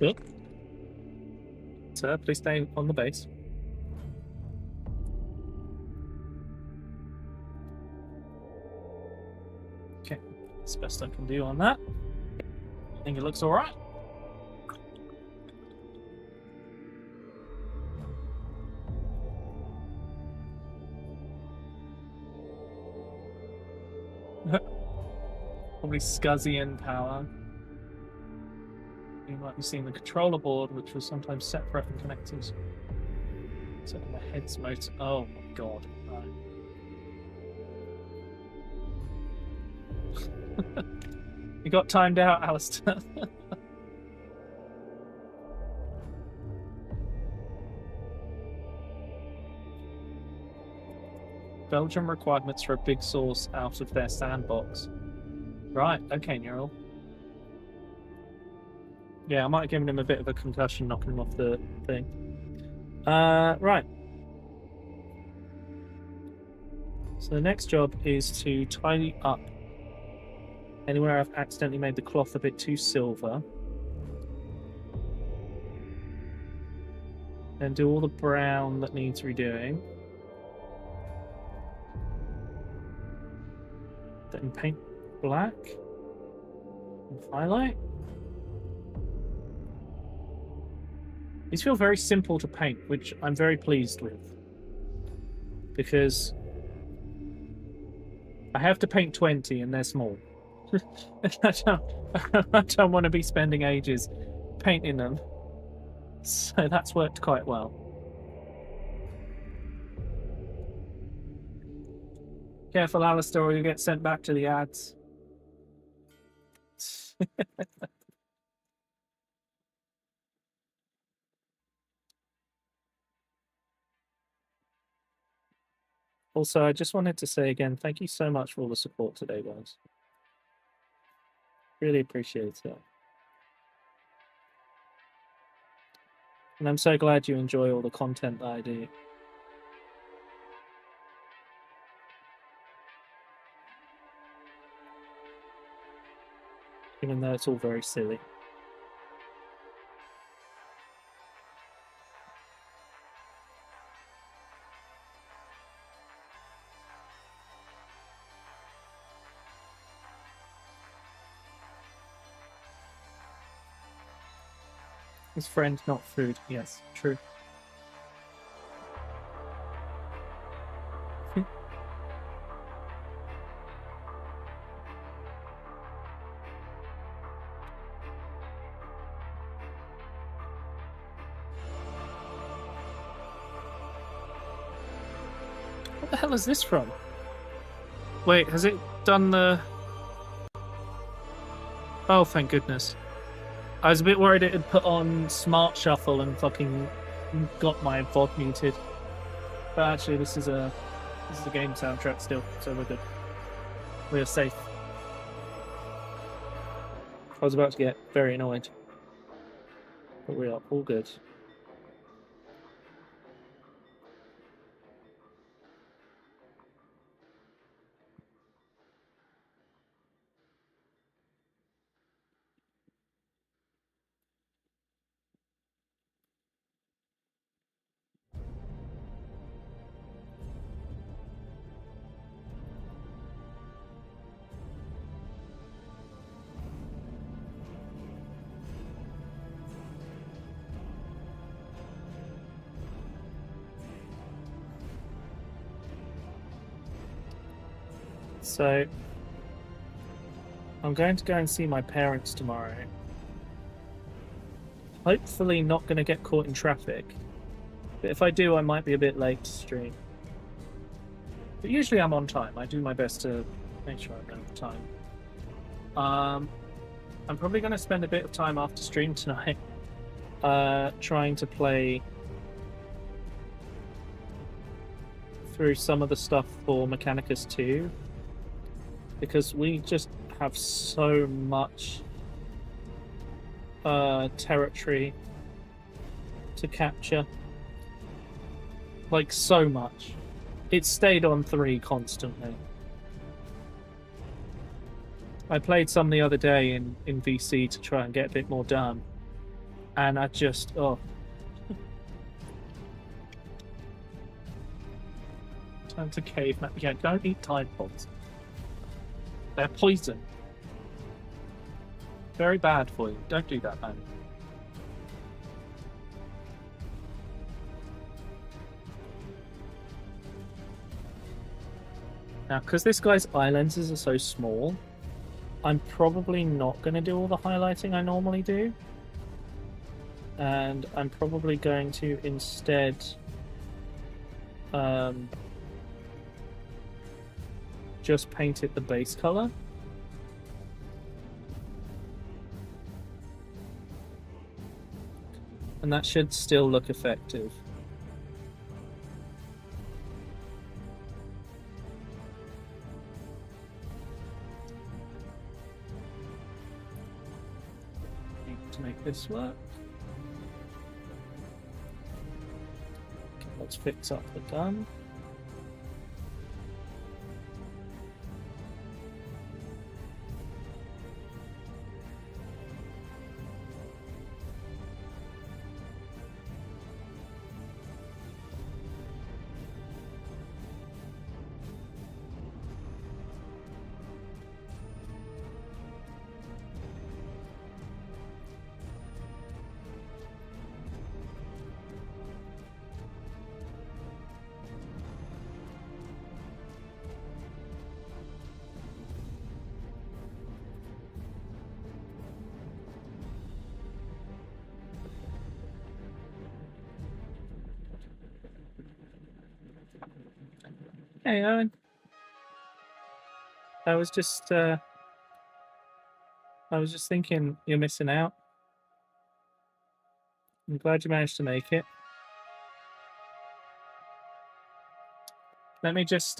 Good. Sir, please stay on the base. Okay, that's the best I can do on that. I think it looks alright. Probably SCSI in power. You might be seeing the controller board, which was sometimes separate and connected. So the head's motor. Oh my god. Right. You got timed out, Alistair. Belgium requirements for a big source out of their sandbox. Right, okay, Neural. Yeah, I might have given him a bit of a concussion knocking him off the thing. Right. So the next job is to tidy up anywhere I've accidentally made the cloth a bit too silver. And do all the brown that needs redoing. Then paint black. And highlight. These feel very simple to paint, which I'm very pleased with. Because I have to paint 20 and they're small. I don't want to be spending ages painting them. So that's worked quite well. Careful, Alistair, or you get sent back to the ads. Also, I just wanted to say again, thank you so much for all the support today, guys. Really appreciate it. And I'm so glad you enjoy all the content that I do. Even though it's all very silly. His friend, not food. Yes, true. What the hell is this from? Wait, has it done the... Oh, thank goodness. I was a bit worried it had put on Smart Shuffle and fucking got my VOD muted. But actually, this is a game soundtrack still, so we're good. We are safe. I was about to get very annoyed. But we are all good. So, I'm going to go and see my parents tomorrow. Hopefully not going to get caught in traffic. But if I do, I might be a bit late to stream. But usually I'm on time. I do my best to make sure I'm on time. I'm probably going to spend a bit of time after stream tonight trying to play through some of the stuff for Mechanicus 2. Because we just have so much territory to capture. Like, so much. It stayed on 3 constantly. I played some the other day in VC to try and get a bit more done. And I just, oh. Time to caveman. Yeah, don't eat Tide Pods. They're poison. Very bad for you. Don't do that, man. Now, because this guy's eye lenses are so small, I'm probably not going to do all the highlighting I normally do. And I'm probably going to instead just paint it the base color. And that should still look effective. Need to make this work. Let's fix up the gun. Hey, Owen. I was just thinking you're missing out. I'm glad you managed to make it. Let me just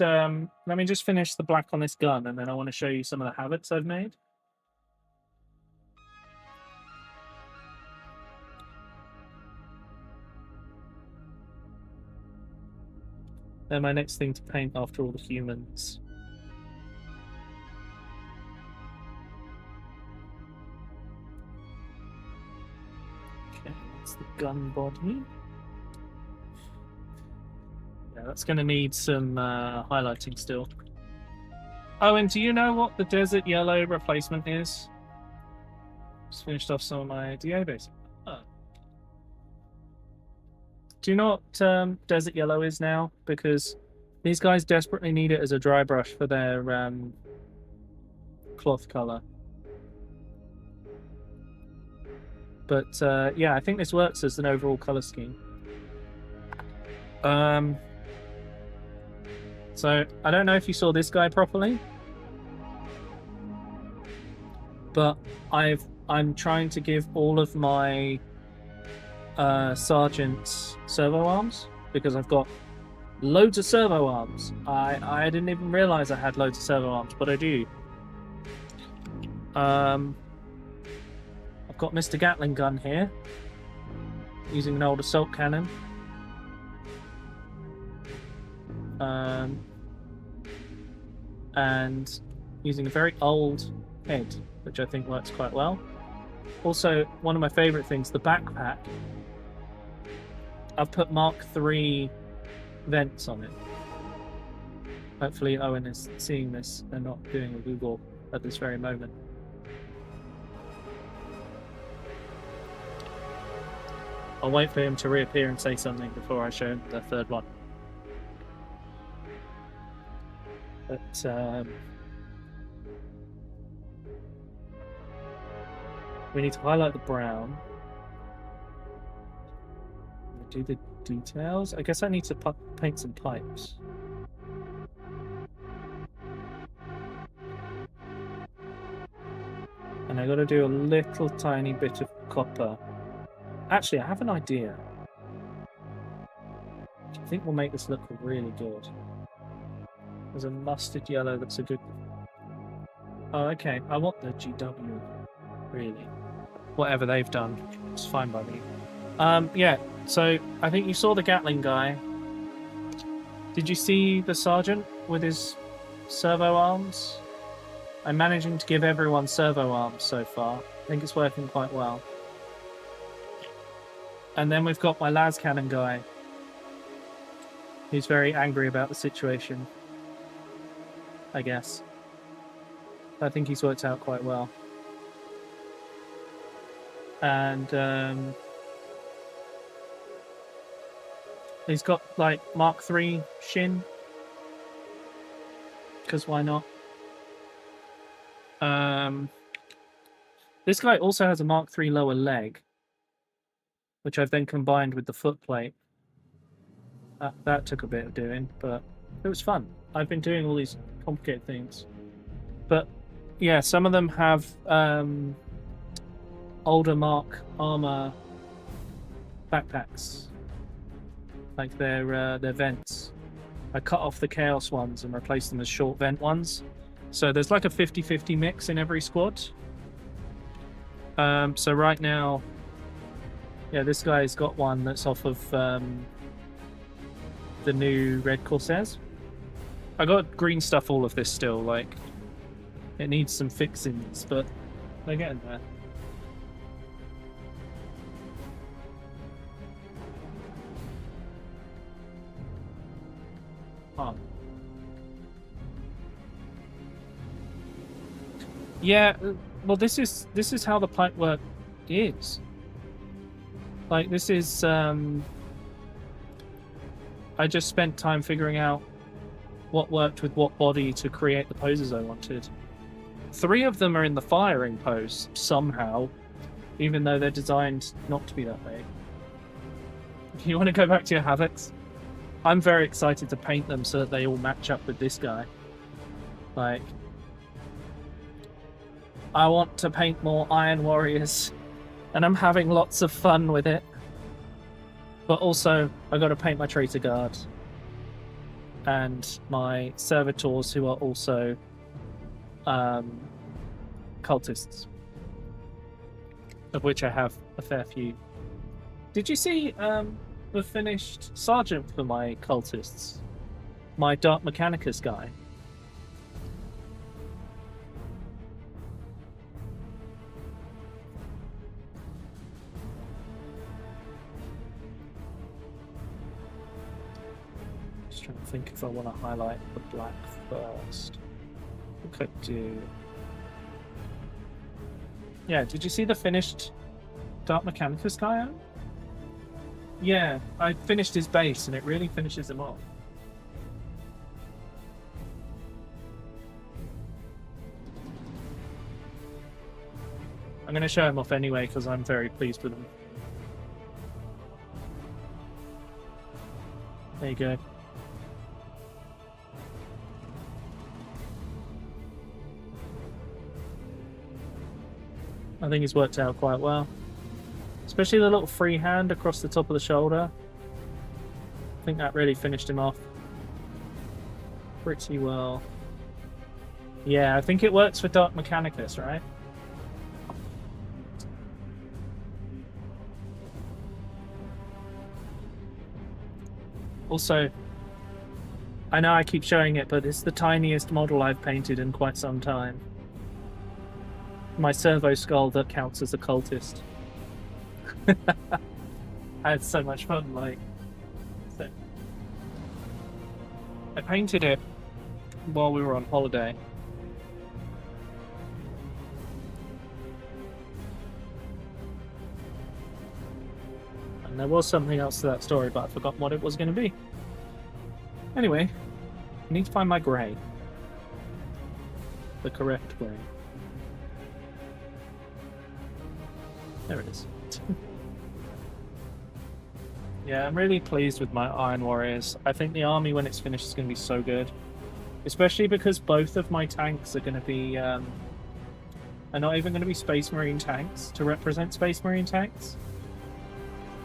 finish the black on this gun, and then I want to show you some of the habits I've made. Then my next thing to paint after all the humans. Okay, that's the gun body. Yeah, that's going to need some highlighting still. Oh, and do you know what the desert yellow replacement is? Just finished off some of my DA basic. Oh. Do you know what desert yellow is now? Because these guys desperately need it as a dry brush for their cloth color. But yeah, I think this works as an overall color scheme. So I don't know if you saw this guy properly, but I'm trying to give all of my sergeants servo arms because I've got loads of servo arms. I didn't even realize I had loads of servo arms, but I do. I've got Mr. Gatling gun here using an old assault cannon. And using a very old head, which I think works quite well. Also, one of my favorite things, the backpack. I've put Mark III vents on it. Hopefully Owen is seeing this and not doing a Google at this very moment. I'll wait for him to reappear and say something before I show him the third one. But we need to highlight the brown. Do the details. I guess I need to paint some pipes. And I got to do a little tiny bit of copper. Actually, I have an idea. I think will make this look really good. There's a mustard yellow that's a good... Oh, okay. I want the GW, really. Whatever they've done, it's fine by me. Yeah, so I think you saw the Gatling guy. Did you see the sergeant with his servo arms? I'm managing to give everyone servo arms so far. I think it's working quite well. And then we've got my las cannon guy. He's very angry about the situation, I guess. I think he's worked out quite well. And he's got like Mark III shin, because why not? This guy also has a Mark III lower leg, which I've then combined with the foot plate. That took a bit of doing, but it was fun. I've been doing all these complicated things. But yeah, some of them have older Mark armor backpacks, like their vents. I cut off the Chaos ones and replaced them as short vent ones. So there's like a 50-50 mix in every squad. So right now, yeah, this guy's got one that's off of the new Red Corsairs. I got green stuff all of this still, like, it needs some fixings, but they're getting there. Oh. Yeah, well, this is how the pipe work is. Like, this is, I just spent time figuring out what worked with what body to create the poses I wanted. 3 of them are in the firing pose, somehow, even though they're designed not to be that way. If you want to go back to your Havocs, I'm very excited to paint them so that they all match up with this guy. Like, I want to paint more Iron Warriors, and I'm having lots of fun with it. But also, I've got to paint my Traitor Guard and my Servitors, who are also cultists, of which I have a fair few. Did you see the finished Sergeant for my cultists? My Dark Mechanicus guy? Trying to think if I want to highlight the black first. I could do. Yeah, did you see the finished Dark Mechanicus guy out? Yeah, I finished his base and it really finishes him off. I'm going to show him off anyway because I'm very pleased with him. There you go. I think he's worked out quite well. Especially the little free hand across the top of the shoulder. I think that really finished him off pretty well. Yeah, I think it works for Dark Mechanicus, right? Also, I know I keep showing it, but it's the tiniest model I've painted in quite some time. My servo skull that counts as a cultist. I had so much fun, like. So. I painted it while we were on holiday. And there was something else to that story, but I forgot what it was going to be. Anyway, I need to find my grey. The correct grey. There it is. Yeah, I'm really pleased with my Iron Warriors. I think the army, when it's finished, is going to be so good. Especially because both of my tanks are going to be... are not even going to be Space Marine tanks to represent Space Marine tanks.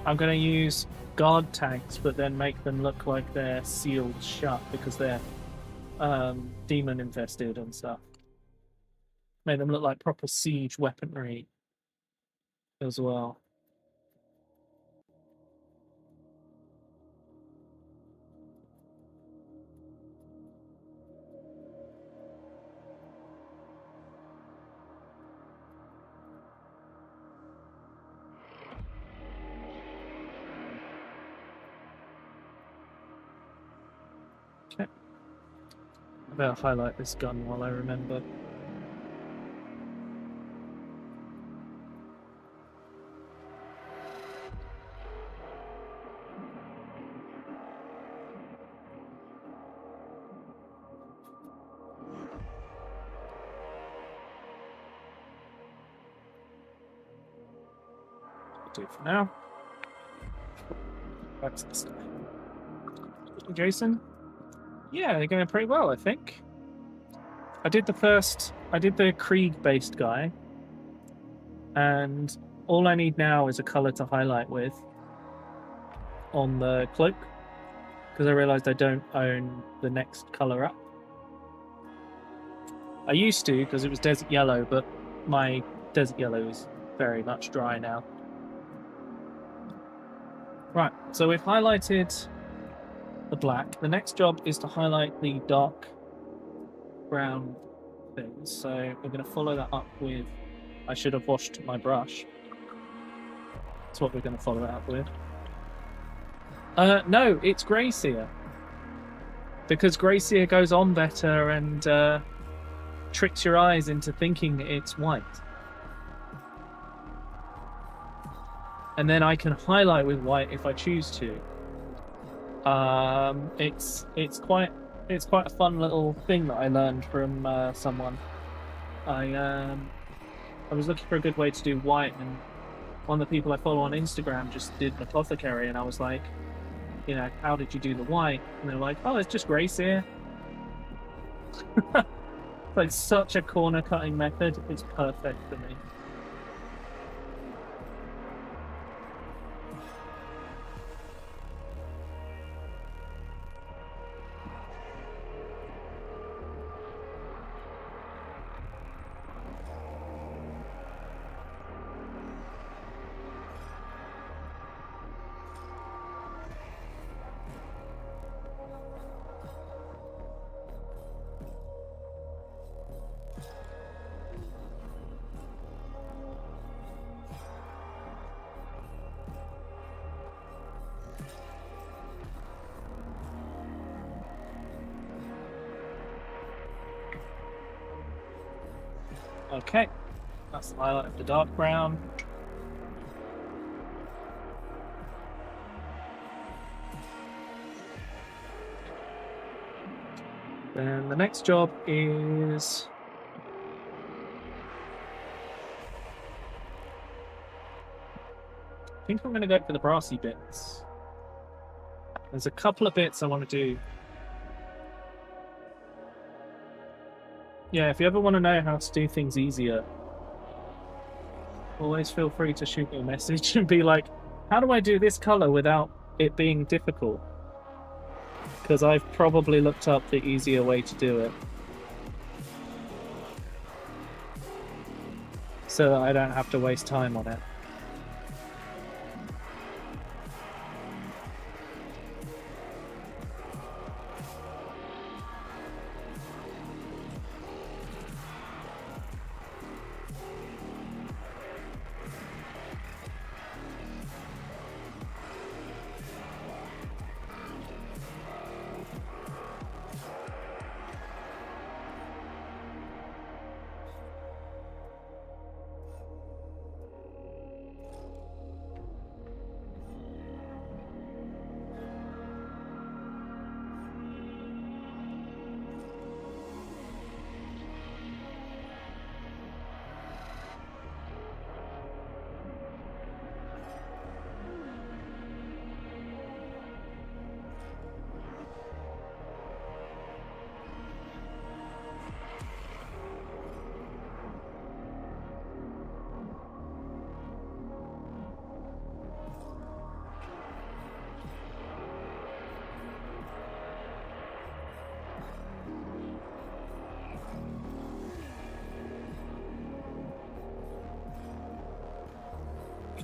I'm going to use guard tanks, but then make them look like they're sealed shut because they're demon infested and stuff. Make them look like proper siege weaponry as well. Okay. I better highlight this gun while I remember. Do for now. Back to this guy. Jason? Yeah, they're going pretty well, I think. I did the Krieg-based guy, and all I need now is a colour to highlight with on the cloak, because I realised I don't own the next colour up. I used to, because it was Desert Yellow, but my Desert Yellow is very much dry now. Right, so we've highlighted the black. The next job is to highlight the dark brown things. So we're going to follow that up with... I should have washed my brush. That's what we're going to follow it up with. No, it's grey sear. Because grey sear goes on better and tricks your eyes into thinking it's white. And then I can highlight with white if I choose to. It's quite a fun little thing that I learned from someone. I was looking for a good way to do white, and one of the people I follow on Instagram just did an apothecary, and I was like, you know, how did you do the white? And they're like, oh, it's just grey sear. Like such a corner cutting method. It's perfect for me. Okay, that's the highlight of the dark brown. Then the next job is... I think I'm going to go for the brassy bits. There's a couple of bits I want to do. Yeah, if you ever want to know how to do things easier, always feel free to shoot me a message and be like, how do I do this color without it being difficult? Because I've probably looked up the easier way to do it. So that I don't have to waste time on it.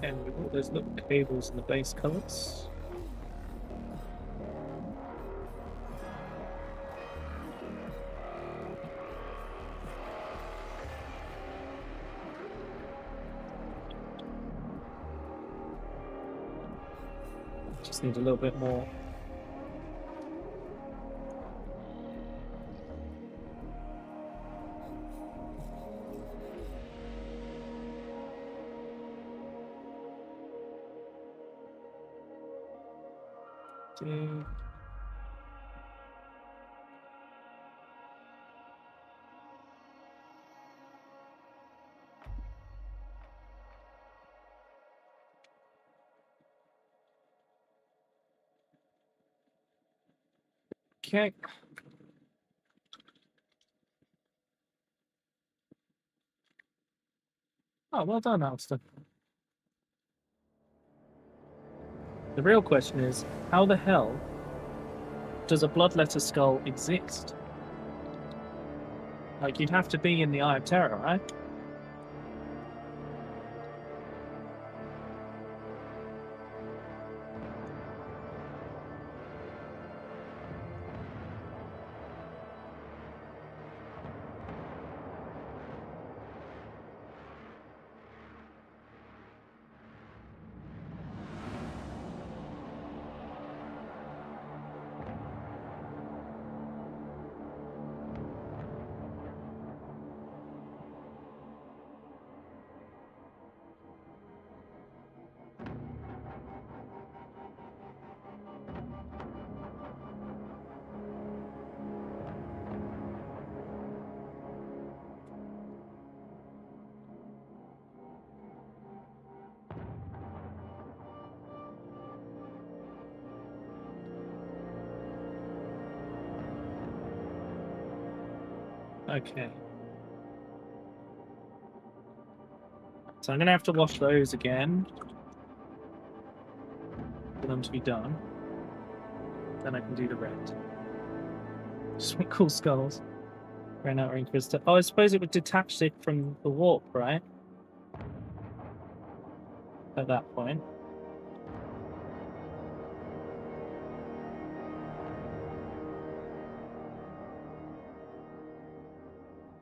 And with all those little cables in the base colors. Just need a little bit more. Okay. Oh, well done, Alistair. The real question is, how the hell does a bloodletter skull exist? Like, you'd have to be in the Eye of Terror, right? Okay. So I'm going to have to wash those again for them to be done. Then I can do the red. Some cool skulls. Ran out ring crystal. Oh, I suppose it would detach it from the warp, right? At that point.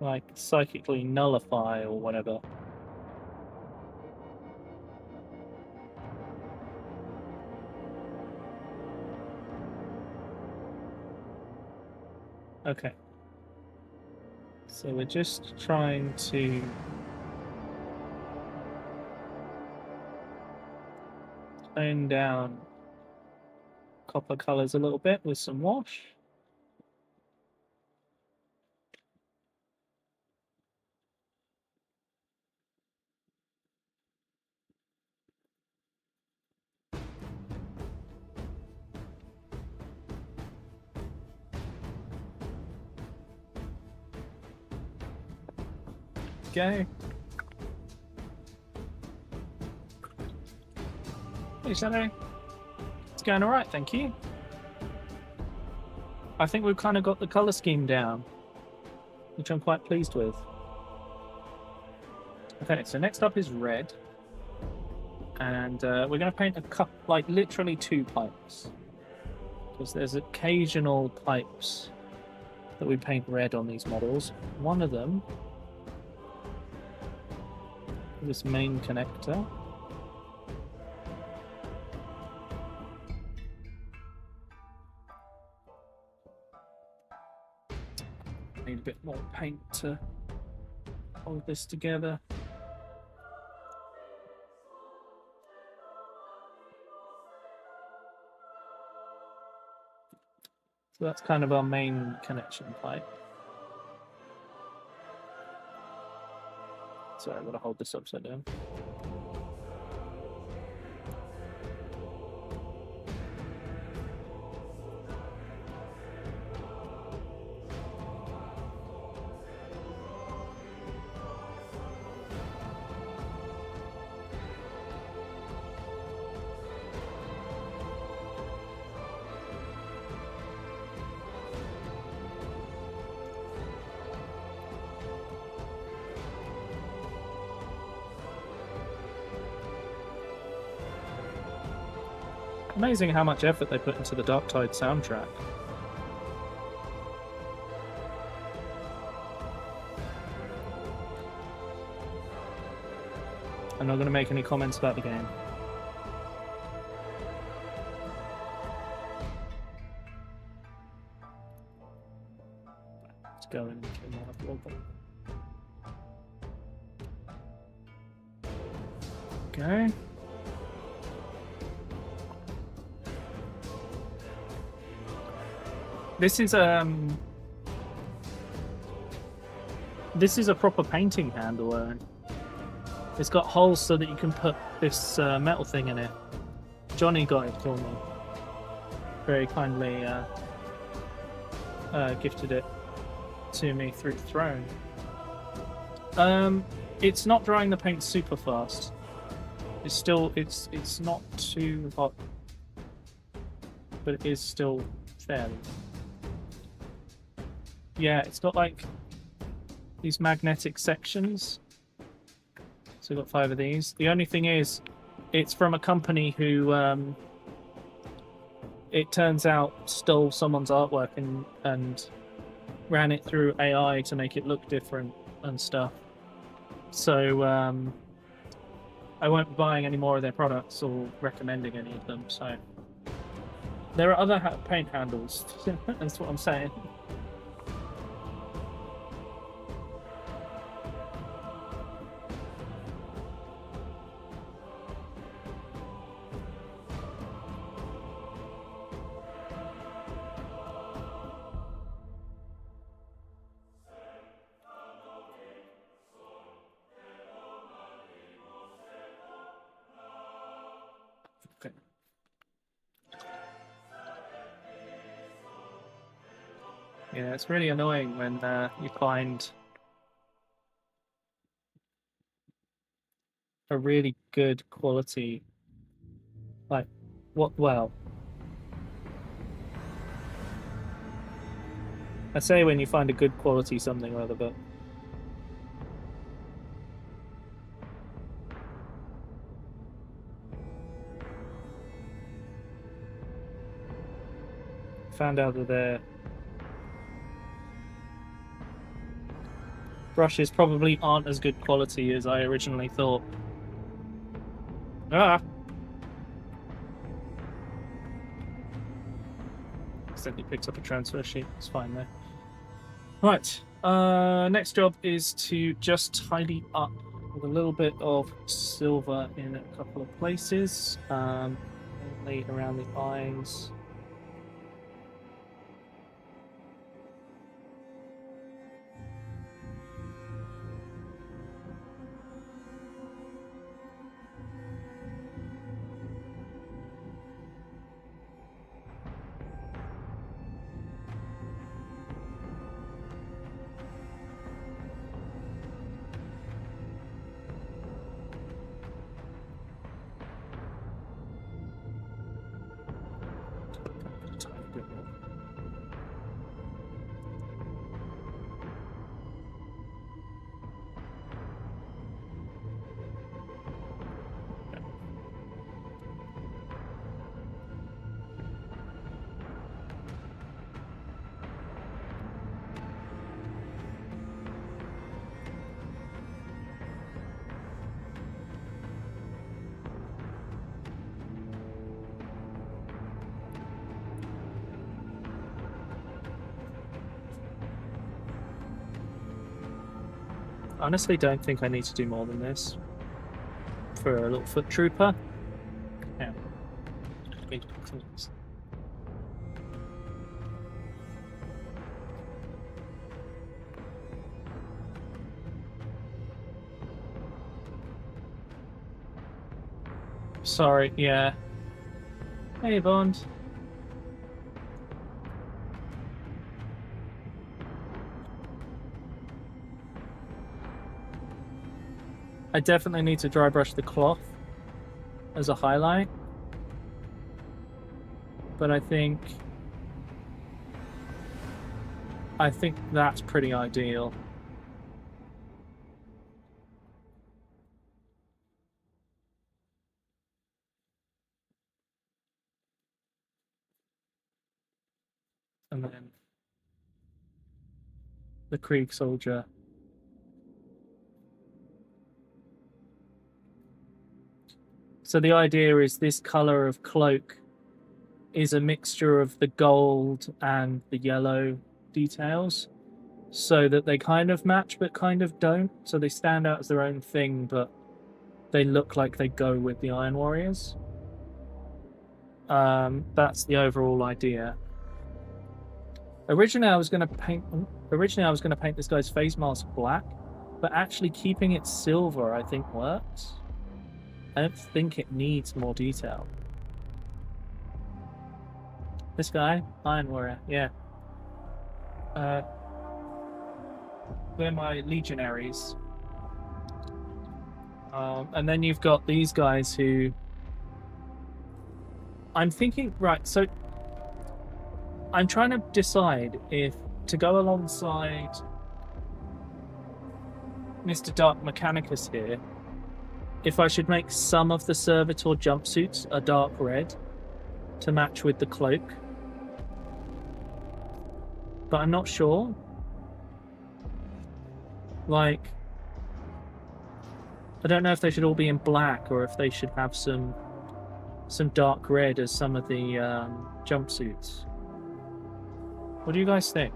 Like, psychically nullify or whatever. Okay. So we're just trying to tone down copper colors a little bit with some wash. Okay. Hey, Shadow. It's going alright, thank you. I think we've kind of got the colour scheme down, which I'm quite pleased with. Okay, so next up is red. And we're going to paint a couple, like literally 2 pipes. Because there's occasional pipes that we paint red on these models. One of them, this main connector. Need a bit more paint to hold this together. So that's kind of our main connection pipe. Sorry, I've got to hold this upside down. Amazing how much effort they put into the Dark Tide soundtrack. I'm not going to make any comments about the game. Let's go and kill more of them. Okay. This is a proper painting handle, Owen. It's got holes so that you can put this metal thing in it. Johnny got it for me. Very kindly gifted it to me through Throne. It's not drying the paint super fast. It's still it's not too hot, but it is still fairly. Yeah, it's got like these magnetic sections. So we've got 5 of these. The only thing is, it's from a company who, it turns out, stole someone's artwork and ran it through AI to make it look different and stuff. So I won't be buying any more of their products or recommending any of them. So there are other paint handles. That's what I'm saying. Yeah, it's really annoying when you find a really good quality, like, well, I say when you find a good quality something or other, but found out that their brushes probably aren't as good quality as I originally thought. Ah! Accidentally picked up a transfer sheet. It's fine though. Right. Next job is to just tidy up with a little bit of silver in a couple of places, mainly around the eyes. Tiny bit more. Honestly, don't think I need to do more than this for a little foot trooper. Yeah. Sorry, yeah. Hey, Bond. I definitely need to dry brush the cloth as a highlight. But I think that's pretty ideal. And then the Krieg soldier. So the idea is this color of cloak is a mixture of the gold and the yellow details, so that they kind of match but kind of don't. So they stand out as their own thing, but they look like they go with the Iron Warriors. That's the overall idea. Originally, I was going to paint this guy's face mask black, but actually keeping it silver, I think, works. I don't think it needs more detail. This guy, Iron Warrior, yeah. They're my legionaries. And then you've got these guys who... I'm thinking, right, so... I'm trying to decide if to go alongside Mr. Dark Mechanicus here, if I should make some of the servitor jumpsuits a dark red to match with the cloak. But I'm not sure. Like, I don't know if they should all be in black or if they should have some dark red as some of the jumpsuits. What do you guys think?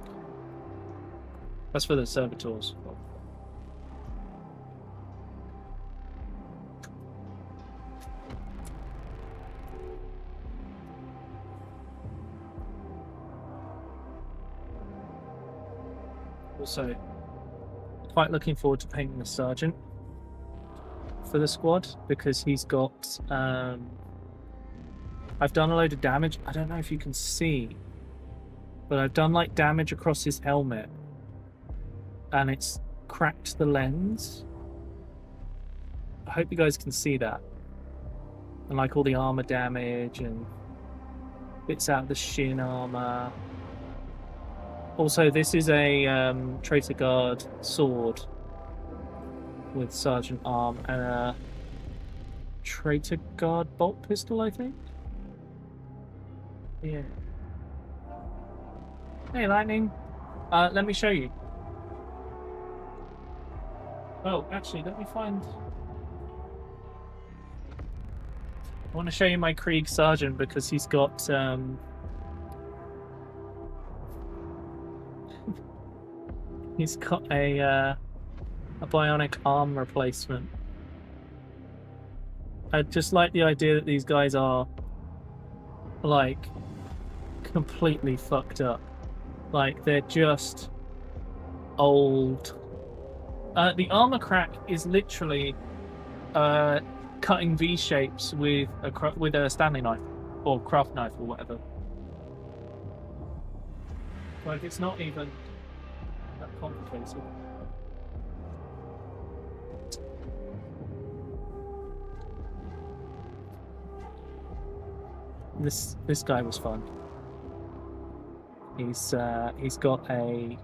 That's for the servitors. Also, quite looking forward to painting the sergeant for the squad, because he's got I've done a load of damage. I don't know if you can see, but I've done like damage across his helmet, and it's cracked the lens. I hope you guys can see that. And like all the armor damage and bits out of the shin armor. Also, this is a Traitor Guard sword with Sergeant Arm and a Traitor Guard bolt pistol, I think. Yeah. Hey, Lightning. Let me show you. Oh, actually, let me find... I want to show you my Krieg Sergeant because he's got... he's got a bionic arm replacement. I just like the idea that these guys are, like, completely fucked up. Like, they're just old. The armor crack is literally cutting V shapes with a Stanley knife or craft knife or whatever. Like, it's not even that complicated. This guy was fun. He's got a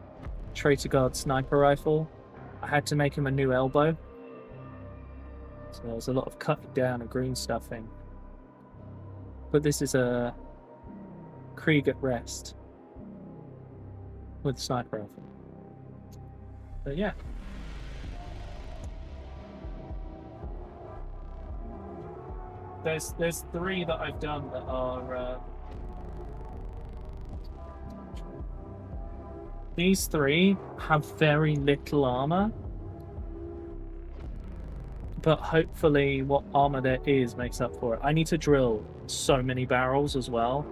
Traitor Guard sniper rifle. I had to make him a new elbow. So there's a lot of cutting down and green stuffing. But this is a Krieg at rest with sniper rifle. But yeah. There's 3 that I've done that are these 3 have very little armor, but hopefully what armor there is makes up for it. I need to drill so many barrels as well.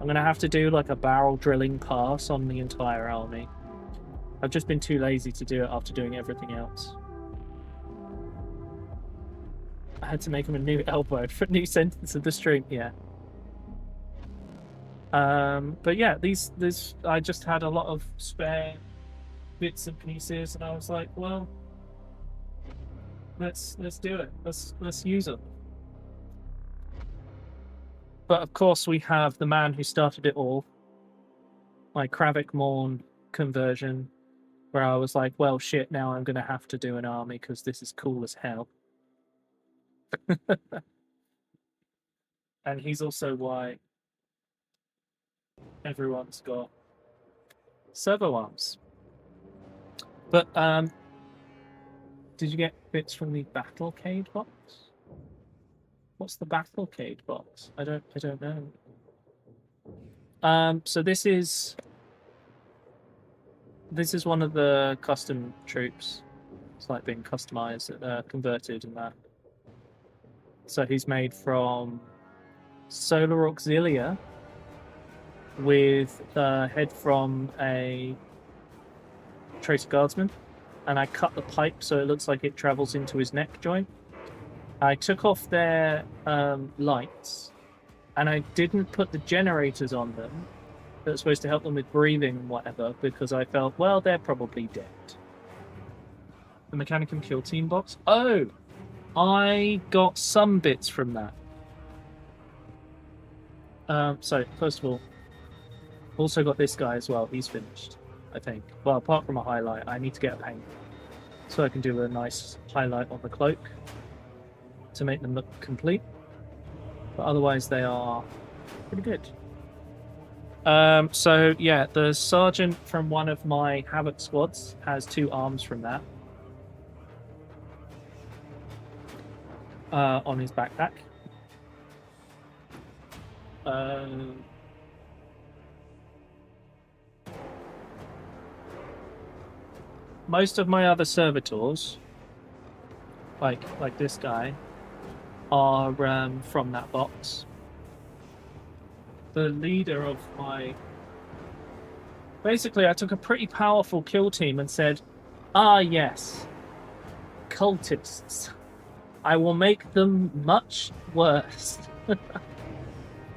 I'm gonna have to do like a barrel drilling pass on the entire army. I've just been too lazy to do it after doing everything else. I had to make him a new elbow for a new sentence of the stream, yeah. But yeah, these I just had a lot of spare bits and pieces, and I was like, well, let's do it. Let's use them. But of course, we have the man who started it all, my Kravik Morn conversion, where I was like, well, shit, now I'm gonna have to do an army because this is cool as hell. And he's also why everyone's got servo arms. But did you get bits from the Battlecade box? What's the Battlecade box? I don't know. So this is one of the custom troops. It's like being customized, converted and that. So he's made from Solar Auxilia with head from a Traitor Guardsman, and I cut the pipe so it looks like it travels into his neck joint. I took off their lights, and I didn't put the generators on them that are supposed to help them with breathing and whatever, because I felt, well, they're probably dead. The Mechanicum Kill Team box? Oh! I got some bits from that. So, first of all, also got this guy as well. He's finished, I think. Well, apart from a highlight, I need to get a paint so I can do a nice highlight on the cloak to make them look complete. But otherwise, they are pretty good. So, yeah, the sergeant from one of my Havoc squads has 2 arms from that. On his backpack. Most of my other servitors, like this guy, are from that box. The leader of my... Basically, I took a pretty powerful kill team and said, ah, yes, cultists. I will make them much worse. But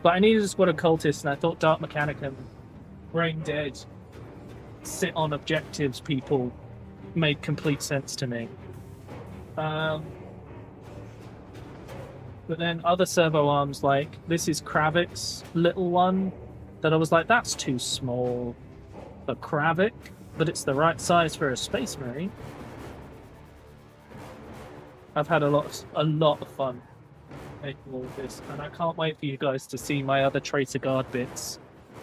I needed a squad of cultists, and I thought Dark Mechanicum brain dead, sit on objectives people made complete sense to me. But then other servo arms, like this is Kravik's little one, that I was like, that's too small for Kravik, but it's the right size for a Space Marine. I've had a lot of fun making all of this, and I can't wait for you guys to see my other Traitor Guard bits,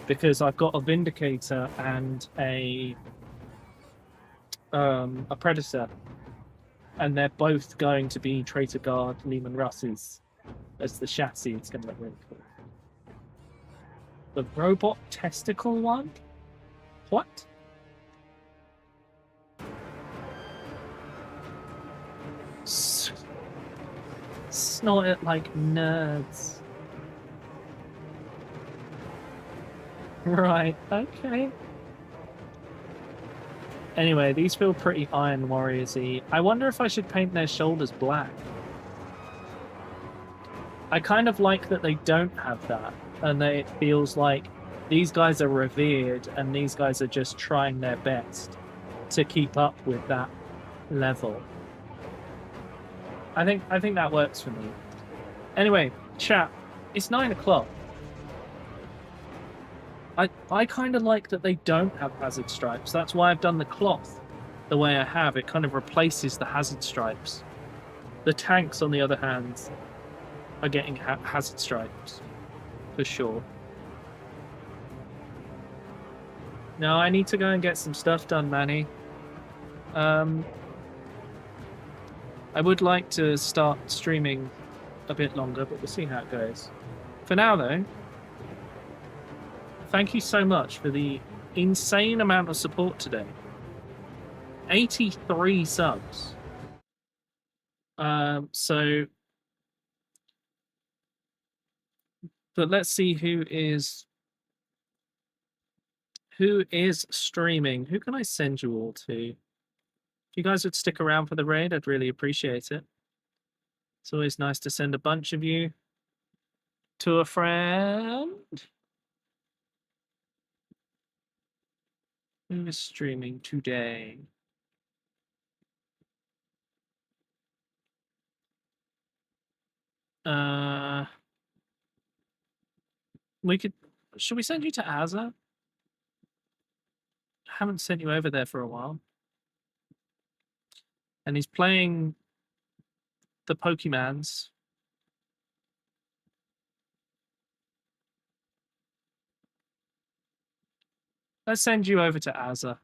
because I've got a Vindicator and a Predator, and they're both going to be Traitor Guard Lehman Russes as the chassis. It's going to look really cool. The robot testicle one? What? Snort it like nerds. Right, okay. Anyway, these feel pretty Iron Warriors-y. I wonder if I should paint their shoulders black. I kind of like that they don't have that, and that it feels like these guys are revered and these guys are just trying their best to keep up with that level. I think that works for me. Anyway, chat, it's 9 o'clock. I kind of like that they don't have hazard stripes. That's why I've done the cloth the way I have. It kind of replaces the hazard stripes. The tanks, on the other hand, are getting hazard stripes, for sure. No, I need to go and get some stuff done, Manny. I would like to start streaming a bit longer, but we'll see how it goes. For now, though, thank you so much for the insane amount of support today. 83 subs. But let's see who is streaming. Who can I send you all to? If you guys would stick around for the raid, I'd really appreciate it. It's always nice to send a bunch of you to a friend. Who is streaming today? Should we send you to Azza? I haven't sent you over there for a while. And he's playing the Pokemans. Let's send you over to Azza.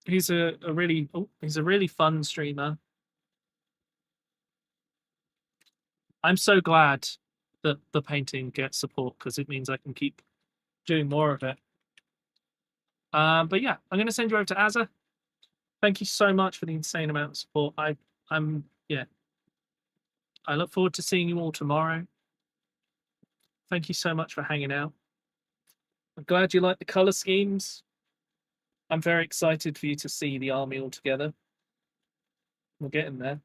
He's a really fun streamer. I'm so glad that the painting gets support, because it means I can keep doing more of it. But yeah, I'm going to send you over to Azza. Thank you so much for the insane amount of support. I look forward to seeing you all tomorrow. Thank you so much for hanging out. I'm glad you like the color schemes. I'm very excited for you to see the army all together. We're getting there.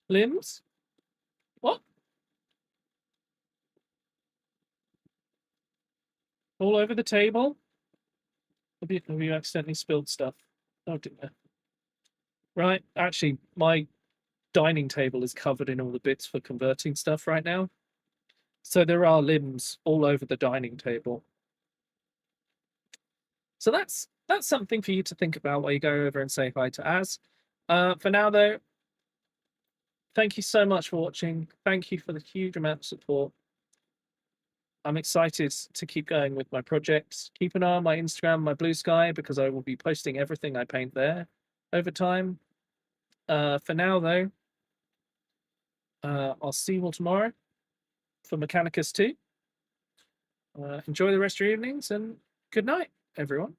Limbs? What? All over the table? Have you accidentally spilled stuff? Oh dear. Right, actually, my dining table is covered in all the bits for converting stuff right now. So there are limbs all over the dining table. So that's something for you to think about while you go over and say hi to Az. For now, though, thank you so much for watching. Thank you for the huge amount of support. I'm excited to keep going with my projects. Keep an eye on my Instagram, my Blue Sky, because I will be posting everything I paint there over time. For now, though, I'll see you all tomorrow for Mechanicus 2. Enjoy the rest of your evenings, and good night, everyone.